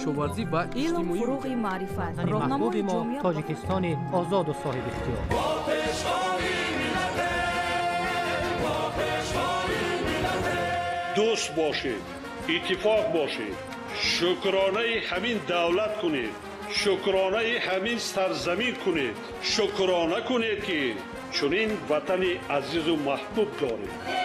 کشاورزی و علم اجتماعی فروغ معرفت محبوب راهنمای ما جامعه تاجیکستان آزاد و صاحب اختیار. دوست باشید، اتفاق باشید، شکرانه همین دولت کنید، شکرانه همین سرزمین کنید، شکرانه کنید که چنین وطن عزیز و محبوب دارید.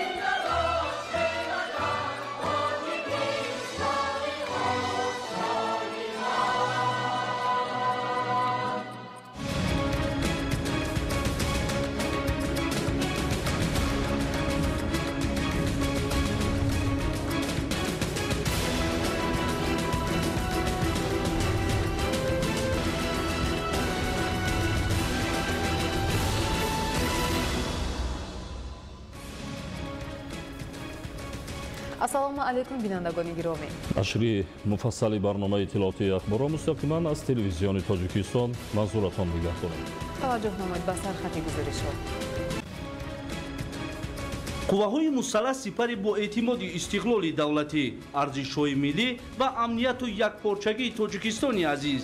ассалому алайкум бинандагони гиромӣ. ашри муфассали барномаи иттилооти ахборро мустақиман аз телевизиони тоҷикистон манзуратон нигоҳ кунед. таваҷҷӯҳ намоед ба сархати гузоришҳо. қувваҳои мусаллаҳ сипари боэътимоди истиқлоли давлатӣ, арзишҳои миллӣ ва амнияту якпорчагии тоҷикистони азиз.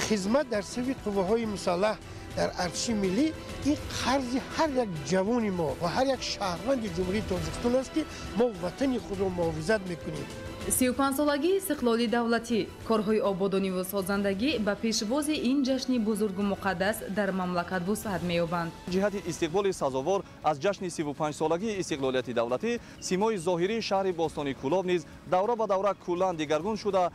خدمت در سوی قوه‌های مسلح در ارتش ملی این قرض هر یک جوان ما و هر یک شهروند جمهوری تاجیکستان است که ما وطن خود را محافظت میکنیم. 35 солагии истиқлоли давлатӣ, корҳои ободониву созандагӣ ба пешвози ин ҷашни бузургу муқаддас дар мамлакат вусъат меёбанд. ҷиҳати истиқболи сазовор аз ҷашни 35 солагии истиқлолияти давлатӣ, симои зоҳирии шаҳри Бостони Кӯлов низ давра ба давра куллан дигаргун шуда,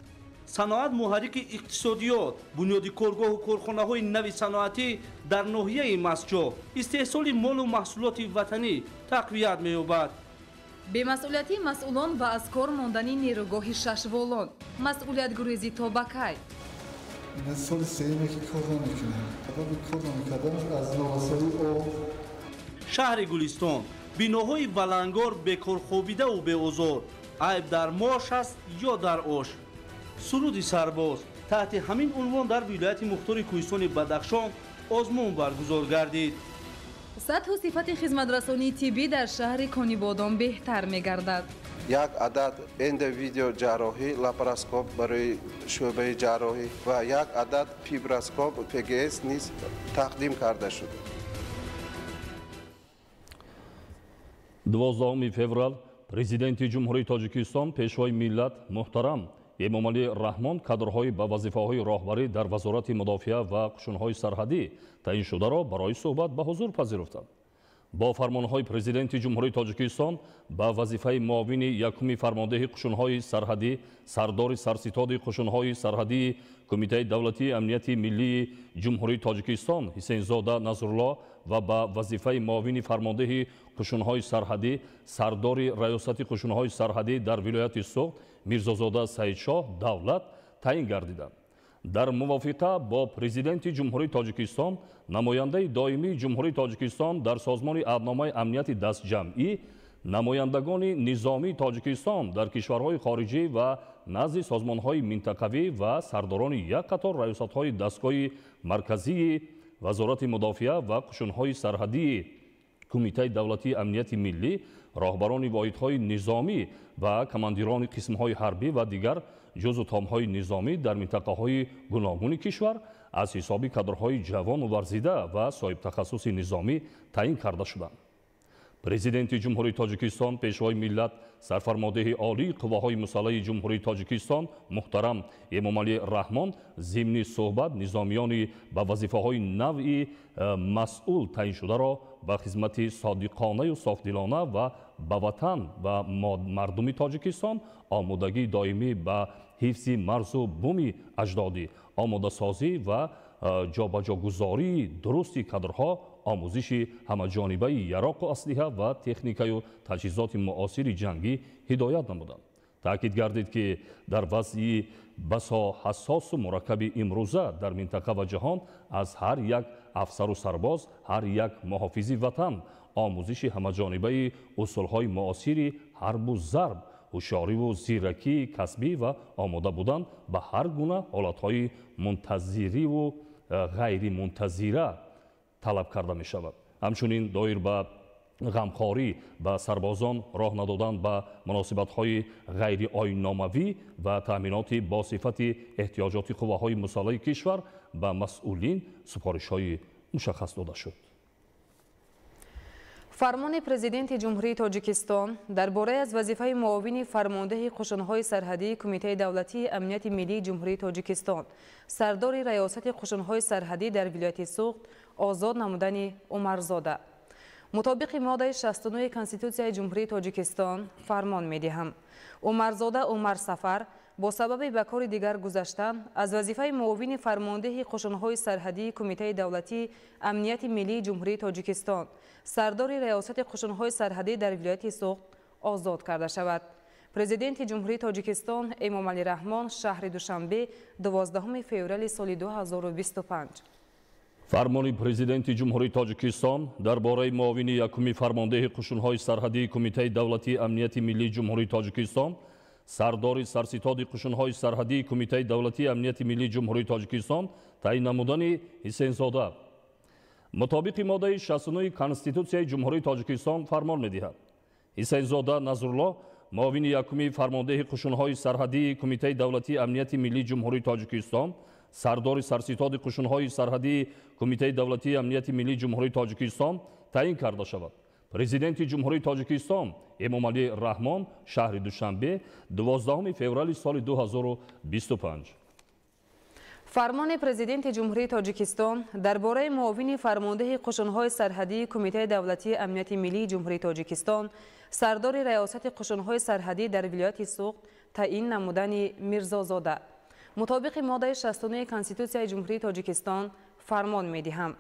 саноат муҳаррики иқтисодиёт, бунёди коргоҳу корхонаҳои нави саноатӣ дар ноҳияи Масҷо, истеҳсоли молу маҳсулоти ватанӣ тақвият меёбад. бемасъулиятӣ масъулон ва аз кор мондани нерӯгоҳи шашволон, масъулиятгурезӣ то ба кай? соли сеюме ки кор намекунем, кор намекардам аз новасои об. шаҳри Гулистон, биноҳои валангор бекорхобидаву беозор, айб дар мош аст ё дар ош. суруди сарбоз таҳти ҳамин унвон дар вилояти мухтори кӯҳистони Бадахшон озмун баргузор гардид. сатҳу сифати хизматрасонии тиббӣ дар шаҳри Конибодон беҳтар мегардад. як адад эндовидеоҷарроҳӣ лапароскоп барои шӯъбаи ҷарроҳӣ ва як адад фиброскоп ПГС низ тақдим карда шуд. 12 феврал президенти ҷумҳурии Тоҷикистон пешвои миллат муҳтарам Эмомалӣ Раҳмон кадрҳои ба вазифаҳои роҳбарӣ дар вазорати мудофиа ва қушунҳои сарҳадӣ таъиншударо барои суҳбат ба ҳузур пазируфтанд. бо фармонҳои президенти ҷумҳурии Тоҷикистон ба вазифаи муовини якуми фармондеҳи қушунҳои сарҳадӣ, сардори сарситоди қушунҳои сарҳадии Кумитаи давлатии амнияти миллии ҷумҳурии Тоҷикистон Ҳисензода Назрулло ва ба вазифаи муовини фармондеҳи қушунҳои сарҳадӣ, сардори раёсати қушунҳои сарҳадӣ дар вилояти Суғд Мирзозода Саидшоҳ Давлат таъин гардиданд. дар мувофиқа бо президенти ҷумҳурии Тоҷикистон, намояндаи доимии ҷумҳурии Тоҷикистон дар созмони аҳдномаи амнияти дастҷамъӣ, намояндагони низомии Тоҷикистон дар кишварҳои хориҷӣ ва назди созмонҳои минтақавӣ ва сардорони як қатор раёсатҳои дастгоҳи марказии вазорати мудофиа ва қушунҳои сарҳадии Кумитаи давлатии амнияти миллӣ, роҳбарони воҳидҳои низомӣ ва командирони қисмҳои ҳарбӣ ва дигар ҷузъу томҳои низомӣ дар минтақаҳои гуногуни кишвар аз ҳисоби кадрҳои ҷавону варзида ва соҳибтахассуси низомӣ таъин карда шуданд. президенти ҷумҳурии Тоҷикистон пешвои миллат сарфармондеҳи олии қувваҳои мусаллаҳи ҷумҳурии Тоҷикистон муҳтарам Эмомалӣ Раҳмон зимни суҳбат низомиёни ба вазифаҳои навъи масъул таъиншударо ба хизмати содиқонаю софдилона ва ба ватан ва мардуми Тоҷикистон омодагии доимӣ ба ҳифзи марзу буми аҷдодӣ, омодасозӣ ва ҷобаҷогузории дурусти кадрҳо, омӯзиши ҳамаҷонибаи яроқу аслиҳа ва техникаю таҷҳизоти муосири ҷангӣ ҳидоят намуданд. таъкид гардид, ки дар вазъи басо ҳассосу мураккаби имрӯза дар минтақа ва ҷаҳон аз ҳар як афсару сарбоз, ҳар як муҳофизи ватан омӯзиши ҳамаҷонибаи усулҳои муосири ҳарбу зарб, ҳушёриву зиракии касбӣ ва омода будан ба ҳар гуна ҳолатҳои мунтазириву ғайримунтазира талаб карда мешавад. ҳамчунин доир ба غمخواری به سربازان، راه ندادن به مناسبت‌های غیر آیین‌ناموی و تأمینات با صفت احتیاجات قواهای مسلح کشور به مسئولین سفارش‌های مشخص داده شد. فرمان پرزیدنت جمهوری تاجیکستان درباره از وظیفه معاون فرمانده قشن‌های سرحدی کمیته دولتی امنیت ملی جمهوری تاجیکستان سردار ریاست قشن‌های سرحدی در ولایت سوخت آزاد نمودن عمرزاده مطابق ماده 69 کنستیتوسیای جمهوری تاجیکستان فرمان می‌دهم عمرزاده عمر سفر با سبب به کار دیگر گذاشتن از وظیفه معاون فرمانده قشن‌های سرحدی کمیته دولتی امنیت ملی جمهوری تاجیکستان سردار ریاست قشن‌های سرحدی در ولایت سوخت آزاد کرده شود. پرزیدنت جمهوری تاجیکستان امامعلی رحمان شهر دوشنبه 12 فوریه سال 2025 فرمان پرزیدنت جمهوری تاجیکستان درباره معاون یکم فرمانده قشن‌های سرحدی کمیته دولتی امنیت ملی جمهوری تاجیکستان سردار سرستاد قشن‌های سرحدی کمیته دولتی امنیت ملی جمهوری تاجیکستان تعیین نمودن حسین زاده مطابق ماده 69 کنستیتوسیای جمهوری تاجیکستان فرمان می‌دهد حسین زاده نظرالله معاون یکم فرمانده قشن‌های سرحدی کمیته دولتی امنیت ملی جمهوری تاجیکستان سردار سرستاد قشن‌های سرحدی کمیته دولتی امنیت ملی جمهوری تاجیکستان تعیین کرده شود. پرزیدنت جمهوری تاجیکستان امامعلی رحمان شهر دوشنبه 12 فوریه سال 2025 فرمان پرزیدنت جمهوری تاجیکستان درباره معاون فرمانده قشن‌های سرحدی کمیته دولتی امنیت ملی جمهوری تاجیکستان سردار ریاست قشن‌های سرحدی در ولایت سوخت تعیین نمودن میرزازاده مطابق ماده 69 کنستیتوسیای جمهوری تاجیکستان فرمان می‌دهم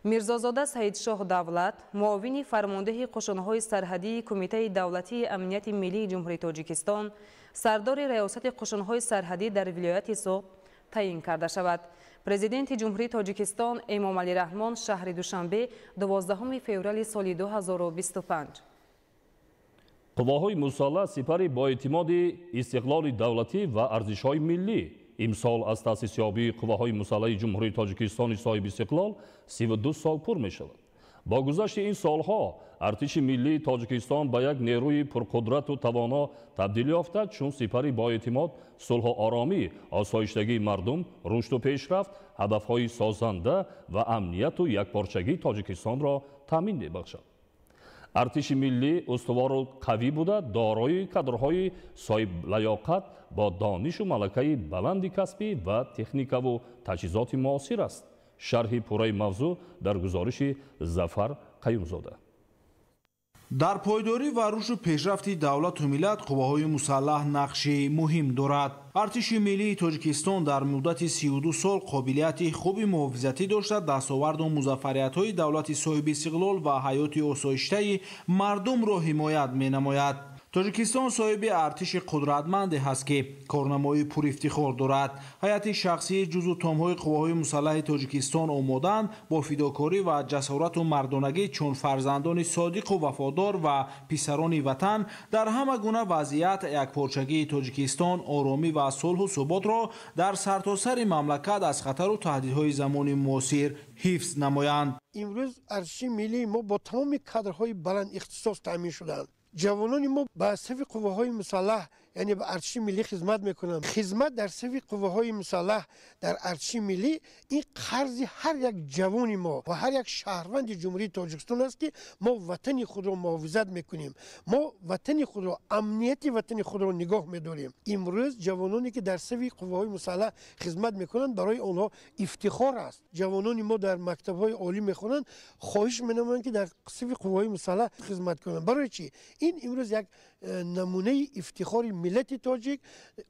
میرزازاده سعید شاه دولت معاون فرمانده قشن‌های سرحدی کمیته دولتی امنیت ملی جمهوری تاجیکستان سردار ریاست قشن‌های سرحدی در ولایت سوخت تعیین کرده شود. پرزیدنت جمهوری تاجیکستان امامعلی رحمان شهر دوشنبه 12 فوریه سال 2025 قواهای مسلح سپری با اعتماد استقلال دولتی و ارزش‌های ملی امسال از تأسیس یابی قواهای مسلح جمهوری تاجیکستان صاحب استقلال 32 سال پر می شود. با گذشت این سالها ارتش ملی تاجیکستان به یک نیروی پرقدرت و توانا تبدیل یافته چون سپری با اعتماد صلح و آرامی آسایشتگی مردم رشد و پیشرفت هدفهای سازنده و امنیت و یکپارچگی تاجیکستان را تامین می‌بخشد. ارتش ملی استوار و قوی بوده دارای کادرهای صاحب لیاقت با دانش و ملکه بلند کسبی و تکنیک و تجهیزات معاصر است. شرح پوره موضوع در گزارش ظفر قیومزاده. در پایداری و رشد پیشرفت دولت و ملت قواهای مسلح نقشی مهم دارد. ارتش ملی تاجیکستان در مدت 32 سال قابلیت خوب محافظتی داشته دستاورد و مظفریت‌های دولت صاحب استقلال و حیات آسایشته مردم را حمایت می‌نماید. تاجیکستان صاحب ارتش قدرتمند است که کارنمای پر افتخار دارد. هیئت شخصی جزو تام‌های قواهای مسلح تاجیکستان آماده‌اند با فداکاری و جسارت و مردانگی چون فرزندان صادق و وفادار و پسران وطن در همه گونه وضعیت یکپارچگی تاجیکستان آرامی و صلح و ثبات را در سرتاسر مملکت از خطر و تهدیدهای زمان معاصر حفظ نمایند. امروز ارتش ملی ما با تمام کادرهای بلند اختصاص تامین شدند. جوانان ما به صف قواهای مسلح یعنی به ارتش ملی خدمت میکنند. خدمت در صف قواهای مسلح در ارتش ملی این قرض هر یک جوان ما و هر یک شهروند جمهوری تاجیکستان است که ما وطن خود را محافظت میکنیم. ما وطن خود را امنیت وطن خود را نگاه میداریم. امروز جوانانی که در صف قواهای مسلح خدمت میکنند برای آنها افتخار است. جوانان ما در مکتب‌های عالی میخوانند خواهش می‌نمایند که در صف قواهای مسلح خدمت کنند. برای چی؟ این امروز یک نمونه افتخار ملت تاجیک،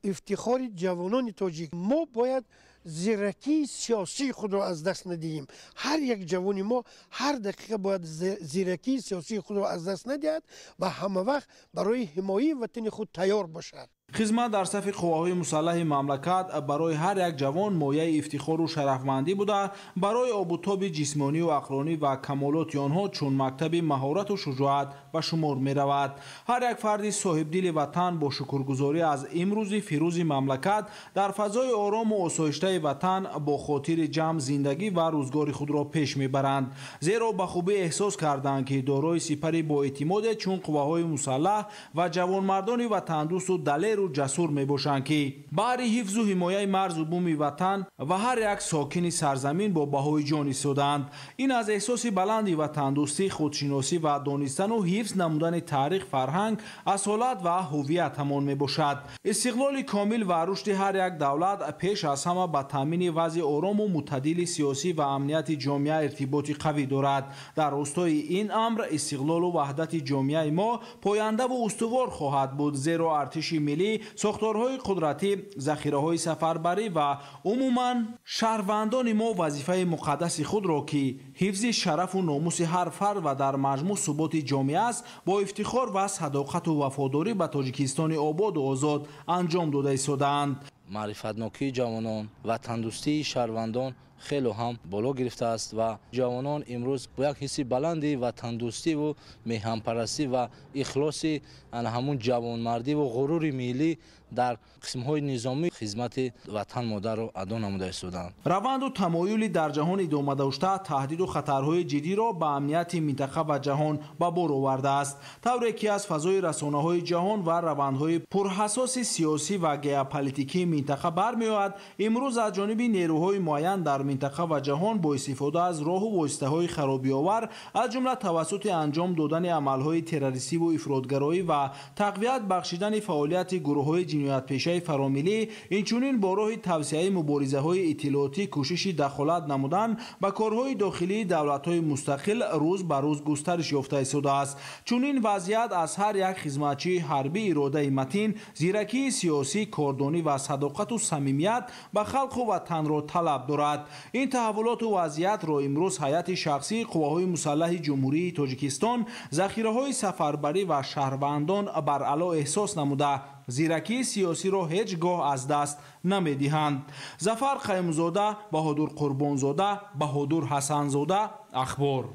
افتخار جوانان تاجیک. ما باید زیرکی سیاسی خود را از دست ندهیم. هر یک جوانی ما هر دقیقه باید زیرکی سیاسی خود را از دست ندهد و همه وقت برای حمایت وطن خود تیار باشد. خدمت در صف قواهای مسلح مملکت برای هر یک جوان مایه افتخار و شرفمندی بوده. برای آبوتاب جسمانی و عقلانی و کمالات آنها چون مکتب مهارت و شجاعت به شمار می رود. هر یک فرد صاحب دل وطن با شکرگزاری از امروز فیروز مملکت در فضای آرام و آسایشته وطن با خاطر جمع زندگی و روزگار خود را پیش می برند. زیرا به خوبی احساس کردند که دارای سپری با اعتماد چون قواهای مسلح و جوانمردان وطن دوست و دلیر و جسور می باشند که برای حفظ و حمایت مرز و بوم وطن و هر یک ساکن سرزمین با بهای جان ایستادند. این از احساس بلند وطن دوستی، خودشناسی و دانستن و حفظ نمودن تاریخ، فرهنگ، اصالت و هویت همان می باشد. استقلال کامل و رشد هر یک دولت پیش از همه به تامین وضع آرام و معتدل سیاسی و امنیت جامعه ارتباط قوی دارد. در راستای این امر استقلال و وحدت جامعه ما پاینده و استوار خواهد بود، زیرا ارتش ملی ساختارهای قدرتی، ذخیره‌های سفربری و عموماً شهروندان ما وظیفه مقدس خود را که حفظ شرف و ناموس هر فرد و در مجموع ثبات جامعه است با افتخار و صداقت و وفاداری به تاجیکستان آباد و آزاد انجام داده ایستادند. معرفتناکی جوانان و تندرستی شهروندان خیلی هم بالا گرفته است و جوانان امروز با یک حسی بلندی و تندرستی و میهنپرستی و اخلاصی همون جوانمردی و غرور ملی در قسم‌های نظامی خدمت وطن مادر را ادا نموده ایستادند. روند و تمایلی در جهان ادامه داشته تهدید و خطرهای جدی را به امنیت منطقه و جهان به بار آورده است، طوری که از فضای رسانه‌های جهان و روندهای پرحساس سیاسی و ژئوپلیتیکی منطقه برمی‌آید. امروز از جانب نیروهای معین در منطقه و جهان با استفاده از راه و واسطه‌های خرابی‌آور از جمله توسط انجام دادن عمل‌های تروریستی و افراطگرایی و تقویت بخشیدن فعالیت گروه‌های جنایت پیشه فراملی، اینچنین با راه توسعه مبارزه‌های اطلاعاتی کوشش دخالت نمودن به کارهای داخلی دولت‌های مستقل روز به روز گسترش یافته ایستاده است. چنین وضعیت از هر یک خدمتچی حربی اراده متین، زیرکی سیاسی، کاردانی و صداقت و صمیمیت به خلق و وطن را طلب دارد. این تحولات و وضعیت را امروز هیئت شخصی قواهای مسلح جمهوری تاجیکستان، ذخیره‌های سفربری و شهروندان بر اعلی احساس نموده زیرکی سیاسی را هیچگاه از دست نمی‌دهند. ظفر قیوم‌زاده، بهادر قربانزاده، بهادر حسن‌زاده، اخبار.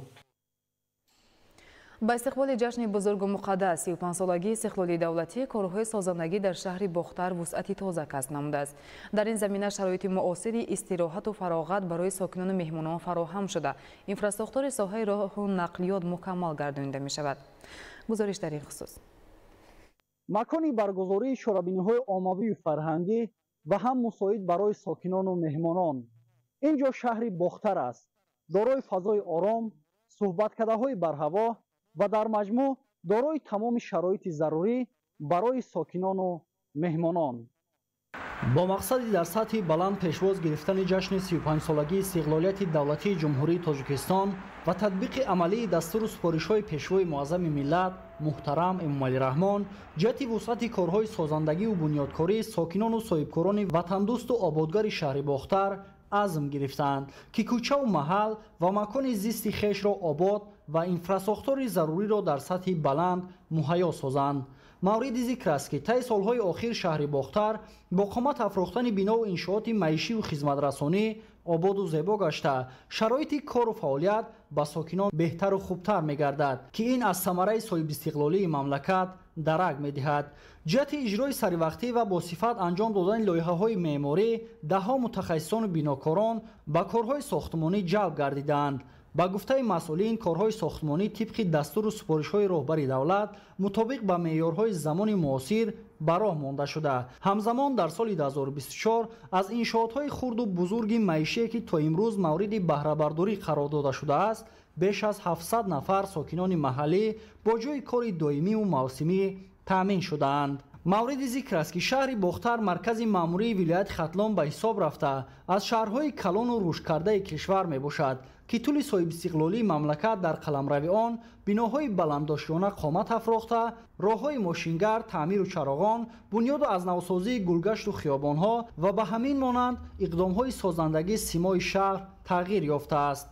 با استقبال جشن بزرگ و مقدس 35 سالگی استقلال دولتی، کارهای سازندگی در شهر باختر وسعت تازه کسب نموده است. در این زمینه شرایط معاصر استراحت و فراغت برای ساکنان و مهمانان فراهم شده. اینفراستراکچور ساحه راه و نقلیات مکمل گردانیده می شود. گزارش در این خصوص. مکانی برگزاری شورابینی‌های عمومی و فرهنگی و هم مساعد برای ساکنان و مهمانان. اینجا شهر باختر است. دارای فضای آرام، صحبت‌کرده‌های بر هوا و در مجموع دارای تمام شرایط ضروری برای ساکنان و مهمانان. با مقصد در سطح بلند پیشواز گرفتن جشن 35 سالگی استقلالیت دولتی جمهوری تاجیکستان و تطبیق عملی دستور سپارش‌های پیشوای معظم ملت محترم امام علی رحمان، جهت وسعت کارهای سازندگی و بنیادکاری ساکنان و صاحبکاران وطن دوست و آبادگر شهر باختر عزم گرفتند که کوچه و محل و مکان زیست خویش را آباد و اینفراستراکچور ضروری را در سطح بلند مهیا سازند. مورد ذکر است که طی سالهای آخر شهر باختر با قامت افراختن بنا و انشاءات معیشی و خدمترسانی آباد و زیبا گشته، شرایط کار و فعالیت با ساکنان بهتر و خوبتر می‌گردد که این از ثمره صاحب استقلالی مملکت درک می‌دهد. جهت اجرای سریوقتی و با صفت انجام دادن لایحه‌های معماری، ده‌ها متخصصان و بناکاران با کارهای ساختمانی جلب گردیدند. با گفته مسئولین، کارهای ساختمانی طبق دستور و سپارش‌های راهبر دولت مطابق با معیارهای زمان معاصر به راه مانده شده. همزمان در سال 2024 از انشاءات‌های خرد و بزرگ معیشی که تا امروز مورد بهره برداری قرار داده شده است، بیش از 700 نفر ساکنان محلی با جای کار دائمی و موسمی تامین شدند. مورد ذکر است که شهر باختر مرکز مأموری ولایت ختلان به حساب رفته از شهرهای کلان و رشد کرده کشور می باشد که طول صاحب استقلالی مملکت در قلمرو آن بناهای بلندداشتیانه قامت افراخته، راههای ماشینگر، تعمیر و چراغان، بنیاد و از نوسازی گلگشت و خیابانها و به همین مانند اقدامهای سازندگی سیمای شهر تغییر یافته است.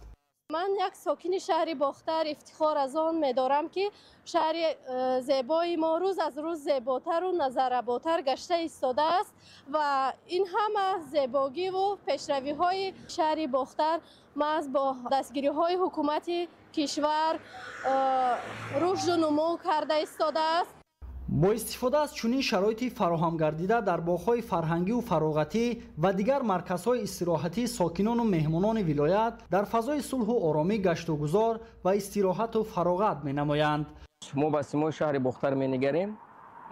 من یک ساکن شهر باختر افتخار از آن می‌دارم که شهر زیبای ما روز از روز زیباتر و نظرآبادتر گشته ایستاده است و این همه زیبایی و پیشروی‌های شهر باختر محض با دستگیری‌های حکومت کشور رشد و نمو کرده ایستاده است. با استفاده از چنین شرایط فراهم گردیده در باغ‌های فرهنگی و فراغتی و دیگر مرکزهای استراحتی ساکنان و مهمانان ولایت در فضای صلح و آرامی گشت و گذار و استراحت و فراغت می‌نمایند. ما به سیمای شهر باختر می‌نگریم.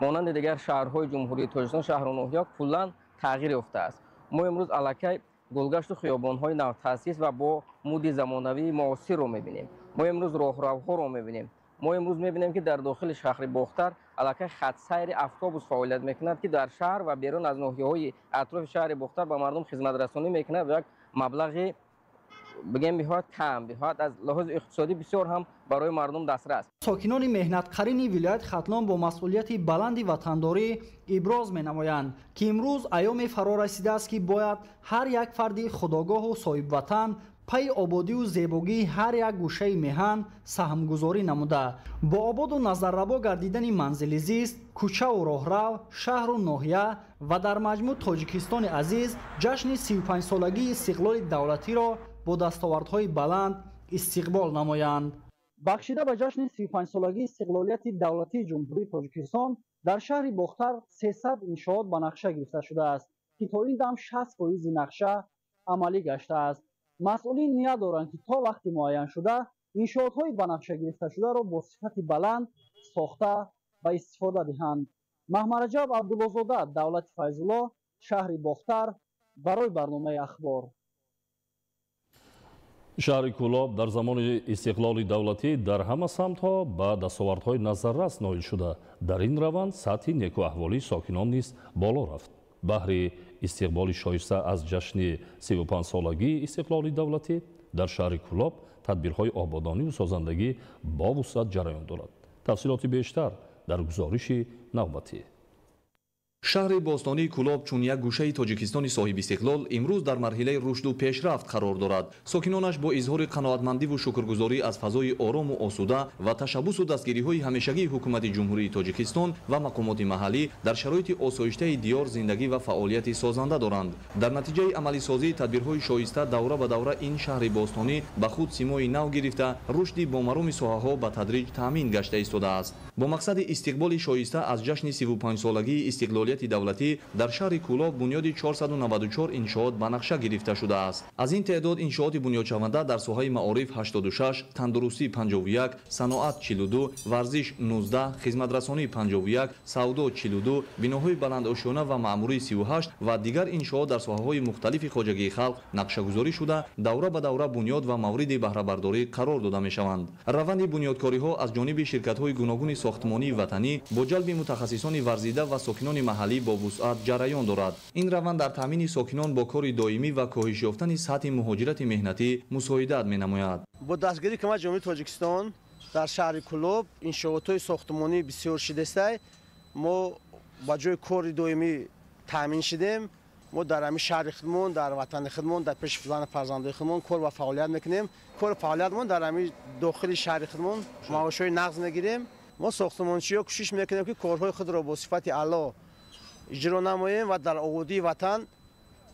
مانند دیگر شهرهای جمهوری تاجیکستان شهر و ناحیه کلاً تغییر یافته است. ما امروز الکی گلگشت و خیابان‌های نو تأسیس و با مد زمانوی معاصر رو می‌بینیم. ما امروز راهروها رو می‌بینیم. ما امروز می‌بینیم که در داخل شهر باختر علاقه خط سیر اتوبوس فعالیت می‌کند که در شهر و بیرون از ناحیه‌های اطراف شهر باختر به مردم خدمت رسانی می‌کند و یک مبلغ بگیم بهات کم بهات از لحاظ اقتصادی بسیار هم برای مردم دسترس. ساکنان مهنت قرین ولایت ختلان با مسئولیت بلند وطنداری ابراز می‌نمایند که امروز ایام فرا رسیده است که باید هر یک فرد خودآگاه و صاحب وطن پای آبادی و زیبایی هر یک گوشه میهن سهمگذاری نموده با آباد و نظرروا گردیدن منزل زیست، کوچه و راهرو، شهر و ناحیه و در مجموع تاجیکستان عزیز جشن 35 سالگی استقلال دولتی را با دستاوردهای بلند استقبال نمایند. بخشیده به جشن 35 سالگی استقلالیت دولتی جمهوری تاجیکستان در شهر باختر 300 انشاءات به نقشه گرفته شده است که تا این دم 60% نقشه عملی گشته است. مسئولین نیت دارند که تا وقتی معین شده انشاءات‌های به نقشه گرفته شده را با صفت بلند ساخته و استفاده دهند. محمد رجب عبدالله‌زاده دولت فیض‌الله شهر باختر برای برنامه اخبار. شهر کولاب در زمان استقلال دولتی در همه سمت‌ها به دستاوردهای نظررس نائل شده. در این روند سطح نیکواحوالی ساکنان نیز بالا رفت. بهر استقبال شایسته از جشن 35 سالگی استقلال دولتی در شهر کولاب تدبیرهای آبادانی و سازندگی با وسعت جریان دارد. تفصیلات بیشتر در گزارش نوبتی. شهر باستانی کولاب چون یک گوشه تاجیکستان صاحب استقلال امروز در مرحله رشد و پیشرفت قرار دارد. ساکنانش با اظهار قناعتمندی و شکرگزاری از فضای آرام و آسوده و تشبث و دستگیری‌های همیشگی حکومت جمهوری تاجیکستان و مقامات محلی در شرایط آسایشته دیار زندگی و فعالیت سازنده دارند. در نتیجه عملی سازی تدبیرهای شایسته دوره به دوره این شهر باستانی به خود سیمای نو گرفته رشد بامرام ساحه‌ها به تدریج تامین گشته ایستاده است. با مقصد استقبال شایسته از جشن 35 سالگی استقلالیت دولتی در شهر کولاب بنیاد 494 انشاءات به نقشه گرفته شده است. از این تعداد انشاءات بنیادشونده در ساحه معارف 86، تندرستی 51، صنعت 42، ورزش 19، خدمترسانی 51، سودا 42، بناهای بلندآشیانه و معموری 38 و دیگر انشاءات در ساحه‌های مختلف خواجگی خلق نقشه‌گذاری شده دوره به دوره بنیاد و مورد بهره برداری قرار داده می‌شوند. روند بنیادکاری‌ها از جانب شرکت‌های گوناگون ساختمانی وطنی با جلب متخصصان ورزیده و ساکنان محلی با وسعت جریان دارد. این روند در تامین ساکنان با کار دائمی و کاهش یافتن سطح مهاجرت مهنتی مساعدت می‌نماید. با دستگیری حکومت جمهوری تاجیکستان در شهر کولاب انشاءات‌های ساختمانی بسیار شدسته ما با جای کار دائمی تامین شدیم. ما در همین شهر خودمون در وطن خودمون در پیش فلان فرزندان خودمون کار و فعالیت می‌کنیم. کار فعالیتمون در همین داخل شهر خودمون معاشهای نقض می‌گیریم. ما ساختمانچی‌ها کوشش می‌کنیم که کارهای خود را با صفت اعلی اجرا نماییم و در آبادی وطن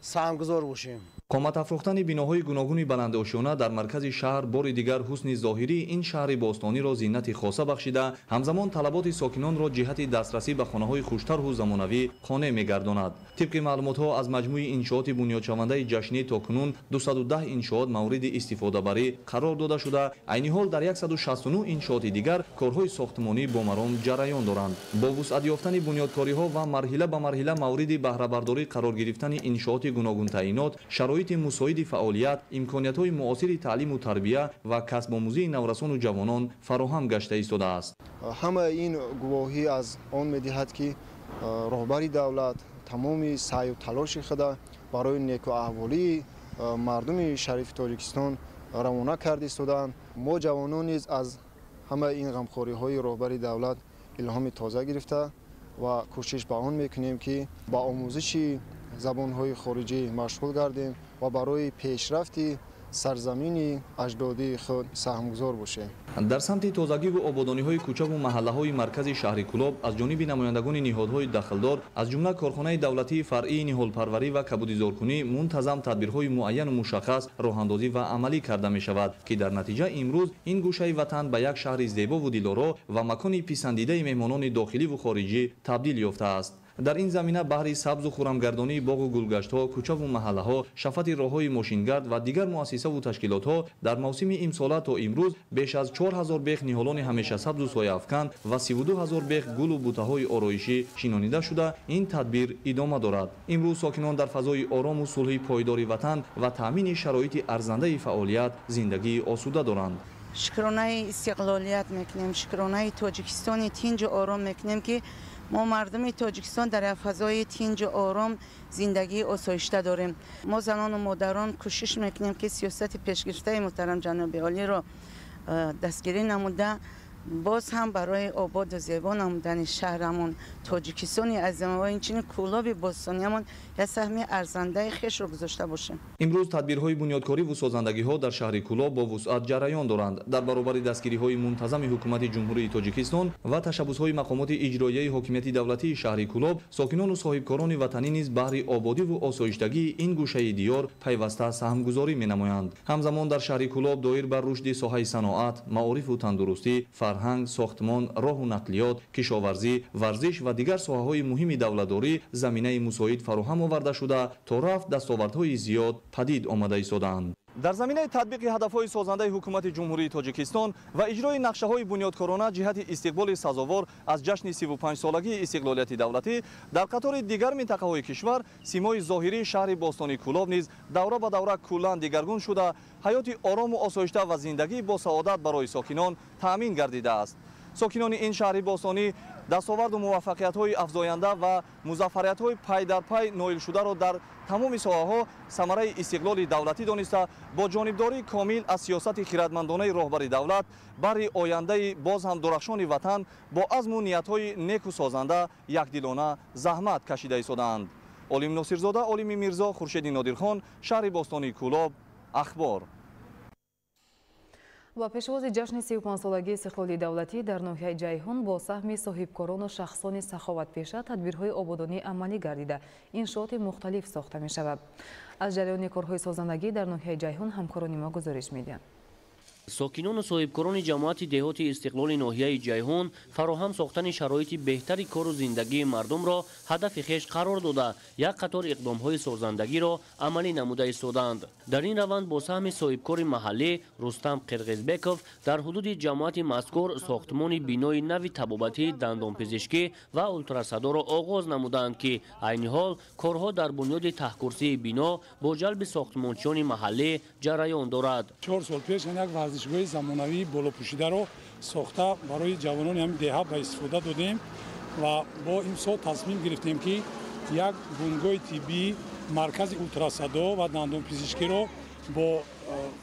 سهمگذار باشیم. قامت افروختن بناهای گوناگون بلندآشیانه در مرکز شهر بار دیگر حسن ظاهری این شهر باستانی را زینت خاصه بخشیده همزمان طلبات ساکنان را جهت دسترسی به خانه‌های خوش‌طرح و زمانوی قانع می‌گرداند. طبق معلومات‌ها از مجموع انشاءات بنیادشونده جشنی تاکنون 210 انشاءات مورد استفاده بری قرار داده شده. عین حال در 169 انشاءات دیگر کارهای ساختمانی بامرام جریان دارند. با وسعت یافتن بنیادکاری‌ها و مرحله به مرحله مورد بهره برداری قرار گرفتن انشاءات گوناگون تعیینات شرایط مساعد فعالیت، امکانیت‌های معاصر تعلیم و تربیت و کسب آموزی نورسان و جوانان فراهم گشته ایستاده است. همه این گواهی از آن می‌دهد که رهبری دولت تمام سعی و تلاش خود برای نیکواحوالی مردم شریف تاجیکستان روانه کرده ایستادند. ما جوانان نیز از همه این غمخوری‌های رهبری دولت الهام تازه گرفته و کوشش به آن می‌کنیم که با آموزش زبان‌های خارجی مشغول گردیم و برای پیشرفت سرزمین اجدادی خود سهمگذار باشه. در سمت تازگی و آبادانی‌های کوچه و محله‌های مرکز شهر کلوب از جانب نمایندگان نهادهای دخلدار از جمله کارخانه دولتی فرعی نهالپروری و کبودیزارکنی منتظم تدبیرهای معین و مشخص راه‌اندازی و عملی کرده می‌شود که در نتیجه امروز این گوشه وطن به یک شهر زیبا و دلارا و مکان پسندیده مهمانان داخلی و خارجی تبدیل یافته است. در این زمینه بحری سبز و خرمگردانی باغ و گلگشت‌ها، کوچه و محله‌ها، شفت راه‌های ماشینگرد و دیگر مؤسسه و تشکیلات‌ها در موسم امسال تا امروز بیش از 4000 بیخ نهالان همیشه سبز و سایه‌افکن و 32000 بیخ گل و بوته‌های آرایشی شینانیده شده این تدبیر ادامه دارد. امروز ساکنان در فضای آرام و صلح پایداری وطن و تامین شرایط ارزنده فعالیت زندگی آسوده دارند. شکرانه استقلالیت میکنیم، شکرانه تاجیکستان تینج آرام میکنیم که ما مردم تاجیکستان در فضای تینج آرام زندگی آسایشته داریم. ما زنان و مادران کوشش میکنیم که سیاست پیشگرفته محترم جناب عالی را دستگیری نموده باز هم برای آباد و زیبا نمودن شهرمون تاجیکستان عظیم و اینچنین کولاب باستانیمون یک سهم ارزنده خویش را گذاشته باشیم. امروز تدبیرهای بنیادکاری و سازندگی‌ها در شهر کولاب با وسعت جریان دارند. در برابر دستگیری‌های منتظم حکومت جمهوری تاجیکستان و تشبس‌های مقامات اجرایی حاکمیت دولتی شهر کولاب، ساکنان و صاحبکاران وطنی نیز بهر آبادی و آسایشگی این گوشه دیار پیوسته سهمگذاری می‌نمایند. همزمان در شهر کولاب دایر بر رشد ساحه صنعت، معارف و تندرستی، فرهنگ، ساختمان، راه و نقلیات، کشاورزی، ورزش و دیگر ساحه‌های مهم دولتداری زمینه مساعد فراهم آورده شده تا رفت دستاوردهای زیاد پدید آمده ایستادند. در زمینه تطبیق هدفهای سازنده حکومت جمهوری تاجیکستان و اجرای نقشه‌های بنیادکارانه جهت استقبال سزاوار از جشن 35 سالگی استقلالیت دولتی در قطار دیگر منطقه‌های کشور، سیمای ظاهری شهر باستانی کولاب نیز دوره به دوره کلاً دگرگون شده، حیات آرام و آسایشته و زندگی با سعادت برای ساکنان تأمین گردیده است. ساکنان این شهر باستانی دستاورد و موفقیت‌های افزاینده و مظفریت‌های پی در پی نایل شده را در تمام ساحه‌ها ثمره استقلال دولتی دانسته با جانبداری کامل از سیاست خردمندانه راهبر دولت برای آینده باز هم درخشان وطن با عزم و نیت‌های نیک و سازنده یکدلانه زحمت کشیده ایستادند. عالم ناصرزاده، عالم میرزا، خورشید نادرخان، شهر باستانی کولاب. اخبار. و پیشواز جشن 35 سالگی استقلال دولتی در ناحیه جیهون با سهم صاحبکاران و شخصان سخاوتپیشه تدبیرهای آبادانی عملی گردیده انشاءات مختلف ساخته می شود. از جریان کارهای سازندگی در ناحیه جیهون همکاران ما گزارش میدهند. ساکنان و صاحبکاران جماعت دهات استقلال ناحیه جیهون فراهم ساختن شرایط بهتری کار و زندگی مردم را هدف خویش قرار داده یک قطار اقدامهای سازندگی را عملی نموده ایستادند. در این روند با سهم صاحبکار محلی رستم قرقیزبکوف در حدود جماعت مذکور ساختمان بینای نوی طبابتی، دندانپزشکی و اولتراسادا را آغاز نمودند که عین حال کارها در بنیاد تهکرسی بینا با جلب ساختمانچیان محلی جریان دارد. 4 سال پیش یک ورزشگاه زمانوی بالا پوشیده را ساخته برای جوانان همین دهه به استفاده دادیم و با امسال تصمیم گرفتیم که یک بنگاه طبی، مرکز اولتراسادا و دندانپزشکی را با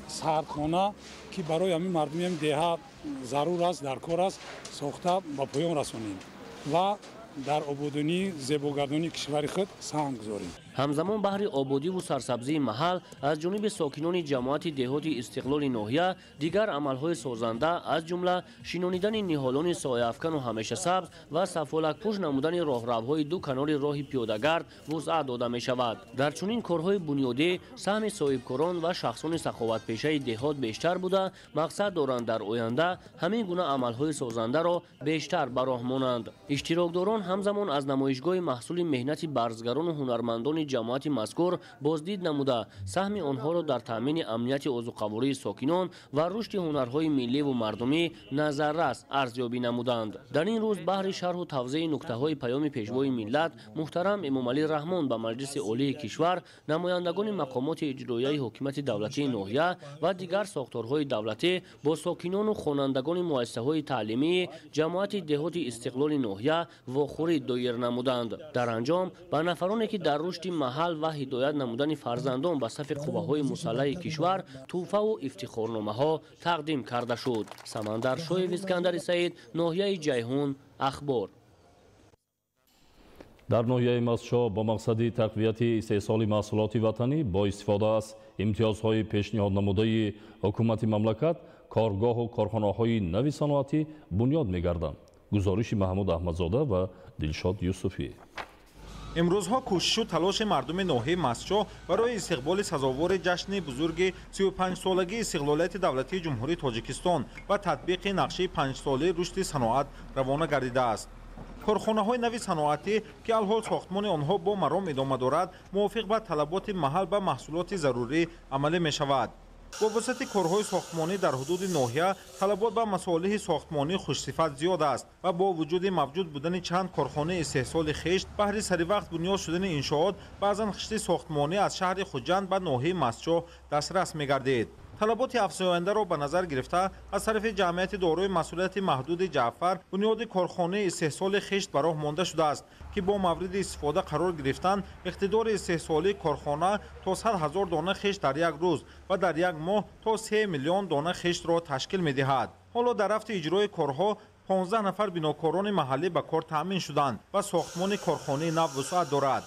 سردخانه که برای همین مردم همین دهه ضرور است، در کار است، ساخته به پایان رسانیم و در آبادانی زیباگردانی کشور خود سهم گذاریم. همزمان بهر آبادی و سرسبزی محل از جانب ساکنان جماعت دهات استقلال ناحیه دیگر عملهای سازنده از جمله شینانیدن نهالان سایه افکن و همیشه سبز و سفالک پوش نمودن راهروهای دو کنار راه پیاده‌گرد وسعت داده می شود. در چنین کارهای بنیادی سهم صاحبکاران و شخصان سخاوتپیشه دهات بیشتر بوده، مقصد دارند در آینده همین گونه عملهای سازنده را بیشتر براهمانند. اشتراکداران همزمان از نمایشگاه محصول مهنت برزگران و هنرمندان جماعت مذکور بازدید نموده سهم آنها را در تامین امنیت عضوقواره ساکنان و رشد هنرهای ملی و مردمی نظررس ارزیابی نمودند. در این روز بهر شرح و توضیح نکته‌های پیام پیشوای ملت محترم امام علی رحمان به مجلس عالی کشور، نمایندگان مقامات اجرایی حکومت دولتی ناحیه و دیگر ساختارهای دولتی با ساکنان و خوانندگان مؤسسه‌های تعلیمی جماعت دهات استقلال ناحیه واخوری دایر نمودند. در انجام به نفرانی که در رشد محل و هدایت نمودن فرزندان به صف قوه‌های مسلح کشور تحفه و افتخارنامه‌ها تقدیم کرده شد. سمندر شویو اسکندر سعید، ناحیه جیهون. اخبار. در ناحیه ماسچو با مقصد تقویت استحصال محصولات وطنی با استفاده از امتیازهای پیشنهاد نموده حکومت مملکت کارگاه و کارخانه‌های نوی صنعتی بنیاد می‌گردند. گزارش محمود احمدزاده و دلشاد یوسفی. امروزها کوشش و تلاش مردم ناحیه ماسچو برای استقبال سزاوار جشن بزرگ 35 سالگی استقلالیت دولتی جمهوری تاجیکستان و تطبیق نقشه 5 ساله رشد صنعت روانه گردیده است. کارخانه‌های نوی صنعتی که الحال ساختمان آنها با مرام ادامه دارد، موافق با طلبات محل و محصولات ضروری عمل می‌شود. با وسط کارهای ساختمانی در حدود ناحیه طلبات و مصالح ساختمانی خوشصفت زیاد است و با وجود موجود بودن چند کارخانه استحصال خشت بهر سری وقت بنیاد شدن انشاءات بعضا خشت ساختمانی از شهر خوجند و ناحیه ماسچو دسترس می‌گردید. طلبات افزاینده را به نظر گرفته از طرف جمعیت دارای مسئولیت محدود جعفر بنیاد کارخانه استحصال خشت به راه مانده شده است که با مورد استفاده قرار گرفتن اقتدار استحصالی کارخانه تا 100,000 دانه خشت در یک روز و در یک ماه تا 3 میلیون دانه خشت را تشکیل می‌دهد. حالا در رفت اجرای کارها 15 نفر بناکاران محلی به کار تامین شدند و ساختمان کارخانه نو وسعت دارد.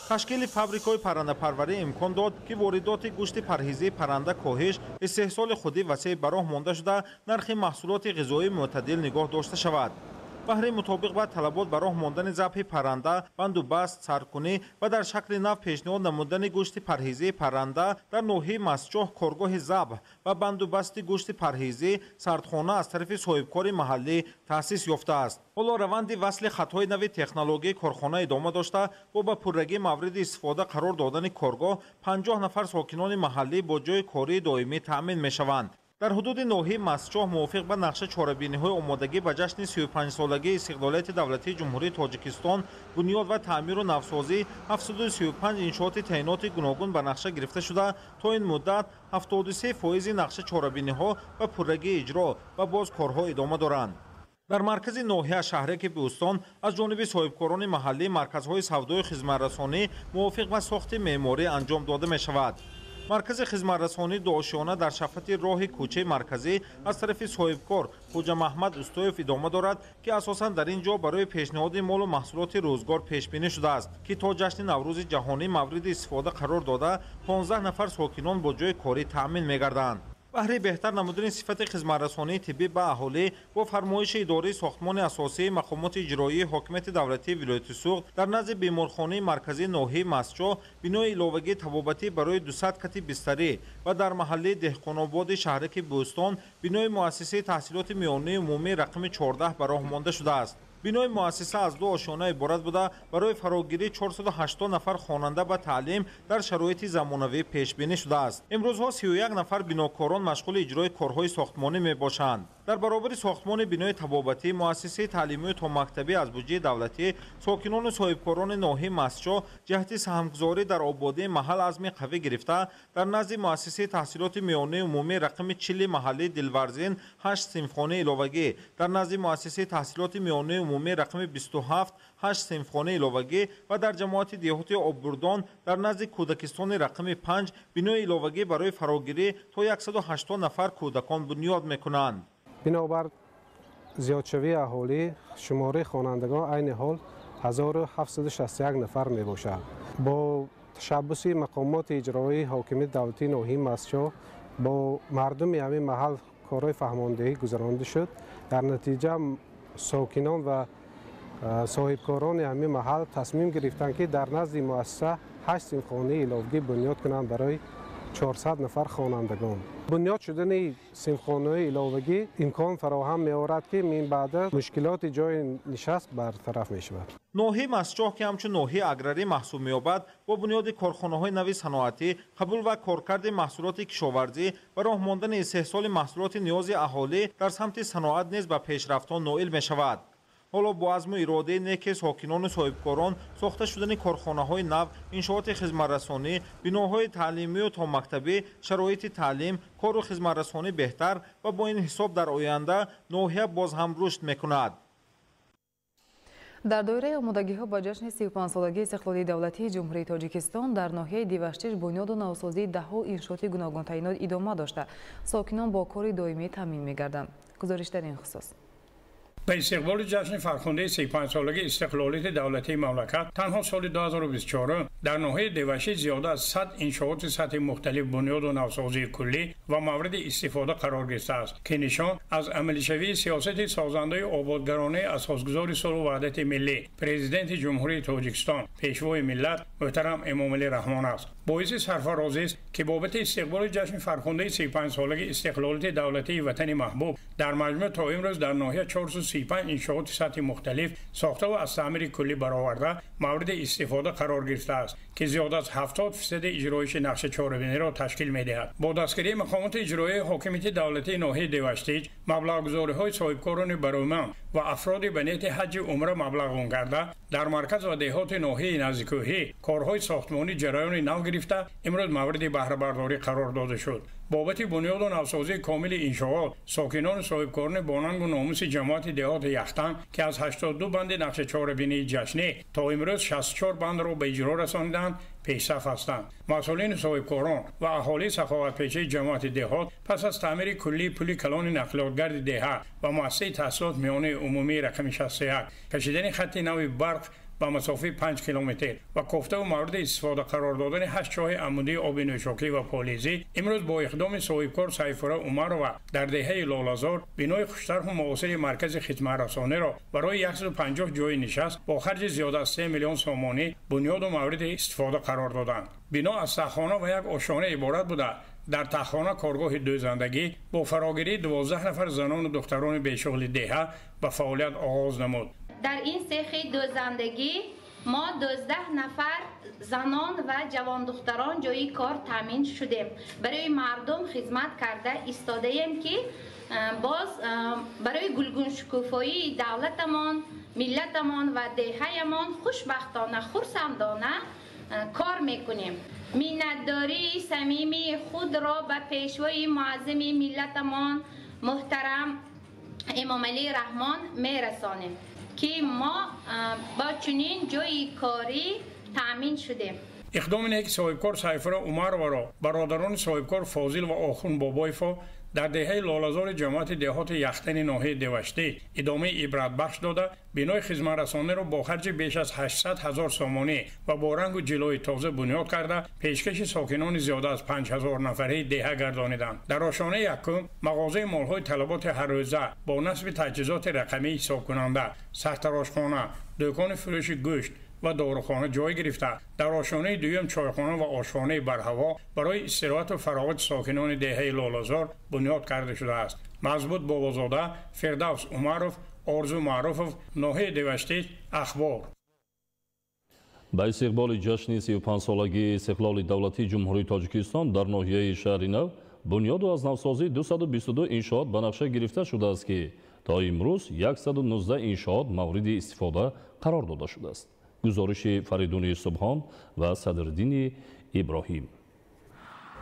تشکیل فابریکای پرنده پروری امکان داد که واردات گوشت پرهیزی پرنده کاهش، استحصال خودی وسیع به راه مانده شده، نرخ محصولات غذایی معتدل نگاه داشته شود. بهره مطابق با طلبات به راه ماندن ذبح پرنده، بندوبست، سرکنی و در شکل نو پیشنهاد نمودن گوشت پرهیزی پرنده در ناحیه ماسچو کارگاه ذبح و بندوبست گوشت پرهیزی سردخانه از طرف صاحبکار محلی تأسیس یافته است. حالا روند وصل خطهای نوی تکنولوژی کارخانه ادامه داشته و با پررگی مورد استفاده قرار دادن کارگاه 50 نفر ساکنان محلی با جای کاری دائمی تأمین می‌شوند. در حدود ناحیه ماسچو موافق با نقشه چاره‌بینی‌های آمادگی به جشن 35 سالگی استقلالیت دولتی جمهوری تاجیکستان بنیاد و تعمیر و نوسازی 735 انشاءات تعینات گوناگون به نقشه گرفته شده. تا این مدت 73% نقشه چاره‌بینی‌ها و پررگی اجرا و باز کارها ادامه دارند. در مرکز ناحیه شهرک بوستان از جانب صاحبکاران محلی مرکزهای سودای خدمت‌رسانی موافق با ساخت معماری انجام داده می‌شود. مرکز خدمت‌رسانی داشیانه در شفت راه کوچه مرکزی از طرف صاحبکار خوجا محمد استایف ادامه دارد که اساساً در اینجا برای پیشنهاد مال و محصولات روزگار پیش بینی شده است که تا جشن نوروز جهانی مورد استفاده قرار داده 15 نفر ساکنان با جای کاری تأمین می‌گردند. بهره بهتر نمودن صفت خدمت‌رسانی طبی به اهالی با فرمایش اداره ساختمان اساسی مقامات اجرایی حاکمیت دولتی ولایت سوغد در نزد بیمارخانه مرکزی ناحیه ماسچو بنای علاوگی طبابتی برای 200 کت بستری و در محله دهقان‌آباد شهرک بوستان بنای مؤسسه تحصیلات میانه عمومی رقم 14 به راه مانده شده است. بنای مؤسسه از 2 آشیانه عبارت بوده برای فراگیری 480 نفر خواننده به تعلیم در شرایط زمانوی پیش بینی شده است. امروزها 31 نفر بناکاران مشغول اجرای کارهای ساختمانی می باشند. در برابر ساختمان بنای طبابتی مؤسسه تعلیمی تا مکتبی از بودجه دولتی ساکنان و صاحبکاران ناحیه ماسچو جهت سهمگذاری در آبادی محل عزم قوی گرفته در نزد مؤسسه تحصیلات میانه عمومی رقم 40 محله دلورزین 8 صنفخانه علاوگی در نزد مؤسسه تحصیلات میانه عمومی رقم 27 8 صنفخانه علاوگی و در جماعت دیهاتی آببردان در نزد کودکستان رقم 5 بنای علاوگی برای فراگیری تا 180 نفر کودکان بنیاد میکنند. بنابر زیادشوی اهالی شماره خوانندگان عین حال 1761 نفر می باشد. با تشبث مقامات اجرایی حاکمیت دولتی ناحیه ماسچو با مردم همین محل کارهای فهماندهی گذرانده شد. در نتیجه ساکنان و صاحبکاران همین محل تصمیم گرفتند که در نزد مؤسسه 8 صنفخانه علاوگی بنیاد کنند برای 400 نفر خوانندگان. بنیاد شدن صنفخانه علاوگی امکان فراهم می‌آورد که من بعد مشکلات جای نشست برطرف می‌شود. ناحیه ماسچو که همچون ناحیه اگراری محسوب می‌یابد با بنیاد کارخانه‌های نوی صنعتی قبول و کارکرد محصولات کشاورزی و راه ماندن استحصال محصولات نیاز اهالی در سمت صنعت نیز به پیشرفت‌ها نائل می‌شود. حالا با عزم و اراده نیک ساکنان و صاحبکاران ساخته شدن کارخانه‌های نو، انشاءات خدمت‌رسانی، بناهای تعلیمی و تا مکتبی، شرایط تعلیم، کار و خدمت‌رسانی بهتر و با این حساب در آینده ناحیه باز هم رشد می‌کند. در دایره آمادگی‌ها با جشن 35 سالگی استقلالی دولتی جمهوری تاجیکستان در ناحیه دیوشتیش بنیاد و نوسازی ده‌ها انشاءات گوناگون تعیینات ادامه داشته. ساکنان با کار دائمی تامین می‌گردند. گزارش در این خصوص به استقبال جشن فرخنده 35 سالگی استقلالیت دولتی مملکت تنها سال 2024 در ناحیه دوشی زیاده از 100 انشاءات سطح مختلف بنیاد و نوسازی کلی و مورد استفاده قرار گرفته است که نشان از عملی شوی سیاست سازنده آبادگرانه اساسگذار صلح و وحدت ملی پرزیدنت جمهوری تاجیکستان پیشوای ملت محترم امامعلی رحمان است. باعث سرفرازی است که بابت استقبال جشن فرخنده 35 سالگی استقلالیت دولتی وطن محبوب در مجموع تا امروز در ناحیه 435 انشاءات سطح مختلف ساخته و از تعمیر کلی برآورده مورد استفاده قرار گرفته است که زیاد از 70% اجرایش نقشه چهاربینی را تشکیل می‌دهد. با دستگیری مقامات اجرایی حاکمیت دولتی ناحیه دوشتیج مبلغ‌گذاری‌های صاحبکاران برومند و افراد به نیت حج عمره مبلغ کرده در مرکز و دهات ناحیه نزدیکوهی کارهای ساختمانی جریان نو گرفته امروز مورد بهره برداری قرار داده شد. بابت بنیاد و نوسازی کامل انشاءات ساکنان صاحبکاران باننگ و ناموس جماعت دهات یختن که از 82 بند نقشه چهاربینی جشنی تا امروز 64 بند را به اجرا رساندند پیشرفت هستند. مسئولین صاحبکاران و اهالی سخاوتپیشه جماعت دهات پس از تعمیر کلی پل کلان نقلاتگرد دهه و مؤسسه تحصیلات میانه عمومی رقم 61 کشیدن خط نو برق با مسافه 5 کیلومتر و کوفته و مورد استفاده قرار دادن 8 چاه عمودی آب نوشاکی و پالیزی امروز با اقدام صاحبکار سیفالله عمر و در دهه لاله‌زار بنای خوشطرح و معاصر مرکز خدمت رسانی را برای 150 جای نشست با خرج زیاده از 3 میلیون سومانی بنیاد و مورد استفاده قرار دادند. بنا از تخانه و یک آشیانه عبارت بوده. در تخانه کارگاه دوزندگی با فراگیری 12 نفر زنان و دختران بیشغل دهه به فعالیت آغاز نمود. در این سیخ دوزندگی ما 12 نفر زنان و جوان دختران جای کار تامین شدیم. برای مردم خدمت کرده ایستاده ایم که باز برای گلگون شکوفایی دولتمان، ملتمان و دهه‌مان خوشبختانه خرسندانه کار میکنیم. منتداری صمیمی خود را به پیشوای معظم ملتمان محترم امامعلی رحمان میرسانیم که ما با چنین جای کاری تامین شدیم. اقدام اینه که صاحبکار سیفالله عمر و را برادران صاحبکار فاضل و آخوند بابایفا در دهه لاله‌زار جماعت دهات یختن ناحیه دوشتی ادامه عبرت بخش داده بنای خدمت رسانی را با خرج بیش از 800,000 سومانی و با رنگ و جلوی تازه بنیاد کرده پیشکش ساکنان زیاده از 5000 نفره دهه گردانیدند. در آشانه یکم مغازه مالهای طلبات هر روزه با نصب تجهیزات رقمی حساب کننده، سرتراشخانه، دکان فروش گوشت و داروخانه جای گرفته. در آشانه دوم چایخانه و آشخانه برهوا برای استراحت و فراغت ساکنان دهه لاله‌زار بنیاد کرده شده است. مضبوط بابازاده، فردوس عمرов، آرزو معروفov، ناحیه دوشتی، اخبار. با استقبال جشن 35 سالگی استقلال دولتی جمهوری تاجیکستان در ناحیه شهر نو بنیاد و از نوسازی 222 انشاءات به نقشه گرفته شده است که تا امروز 119 انشاءات مورد استفاده قرار داده شده است. گزارش فریدون صبحان و صدرالدین ابراهیم.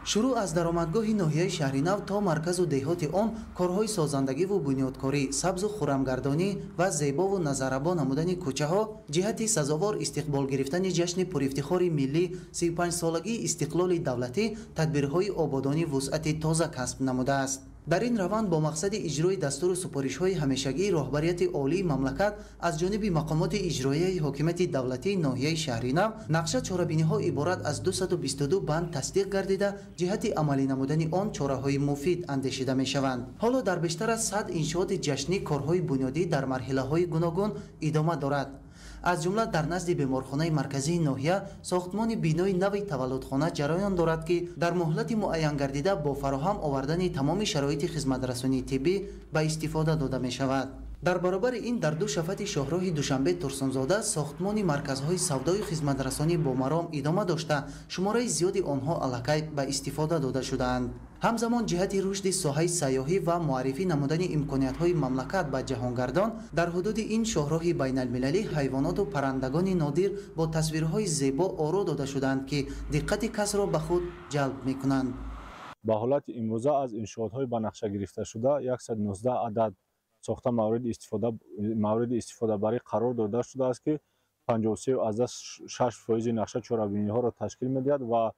شروع از درآمدگاه ناحیه شهرنو تا مرکز و دهات آن کارهای سازندگی و بنیادکاری، سبز و خرمگردانی و زیبا و نظربا نمودن کوچه ها جهت سزاوار استقبال گرفتن جشن پرافتخار ملی 35 سالگی استقلال دولتی تدبیرهای آبادانی وسعت تازه کسب نموده است. در این روند با مقصد اجرای دستور و سپارش‌های همیشگی راهبریت عالی مملکت از جانب مقامات اجرایی حکومت دولتی ناحیه شهرنو نقشه چهاربینی‌ها عبارت از 222 بند تصدیق گردیده جهت عملی نمودن آن چاره‌های مفید اندیشیده می‌شوند. حالا در بیشتر از 100 انشاءات جشنی کارهای بنیادی در مرحله‌های گوناگون ادامه دارد. از جمله در نزد بیمارخانه مرکزی ناحیه ساختمان بینای نوی تولدخانه جریان دارد که در مهلت معین گردیده با فراهم آوردن تمام شرایط خدمترسانی طبی به استفاده داده می شود. در برابر این در دو شفت شاهراه دوشنبه ترسانزاده ساختمان مرکزهای سودای خدمترسانی با مرام ادامه داشته شماره زیادی آنها الکی به استفاده داده شدند. همزمان جهت رشد ساحه سیاحی و معرفی نمودن امکانیت‌های مملکت به جهانگردان در حدود این شاهراه بین المللی حیوانات و پرندگان نادر با تصویرهای زیبا آرا داده شدند که دقت کس را به خود جلب می‌کنند. به حالت امروزه از انشاءات‌های به نقشه گرفته شده 119 عدد ساخته مورد استفاده برای قرار داده شده است که 53 از 6% نقشه چهاربینی‌ها را تشکیل می‌دهد و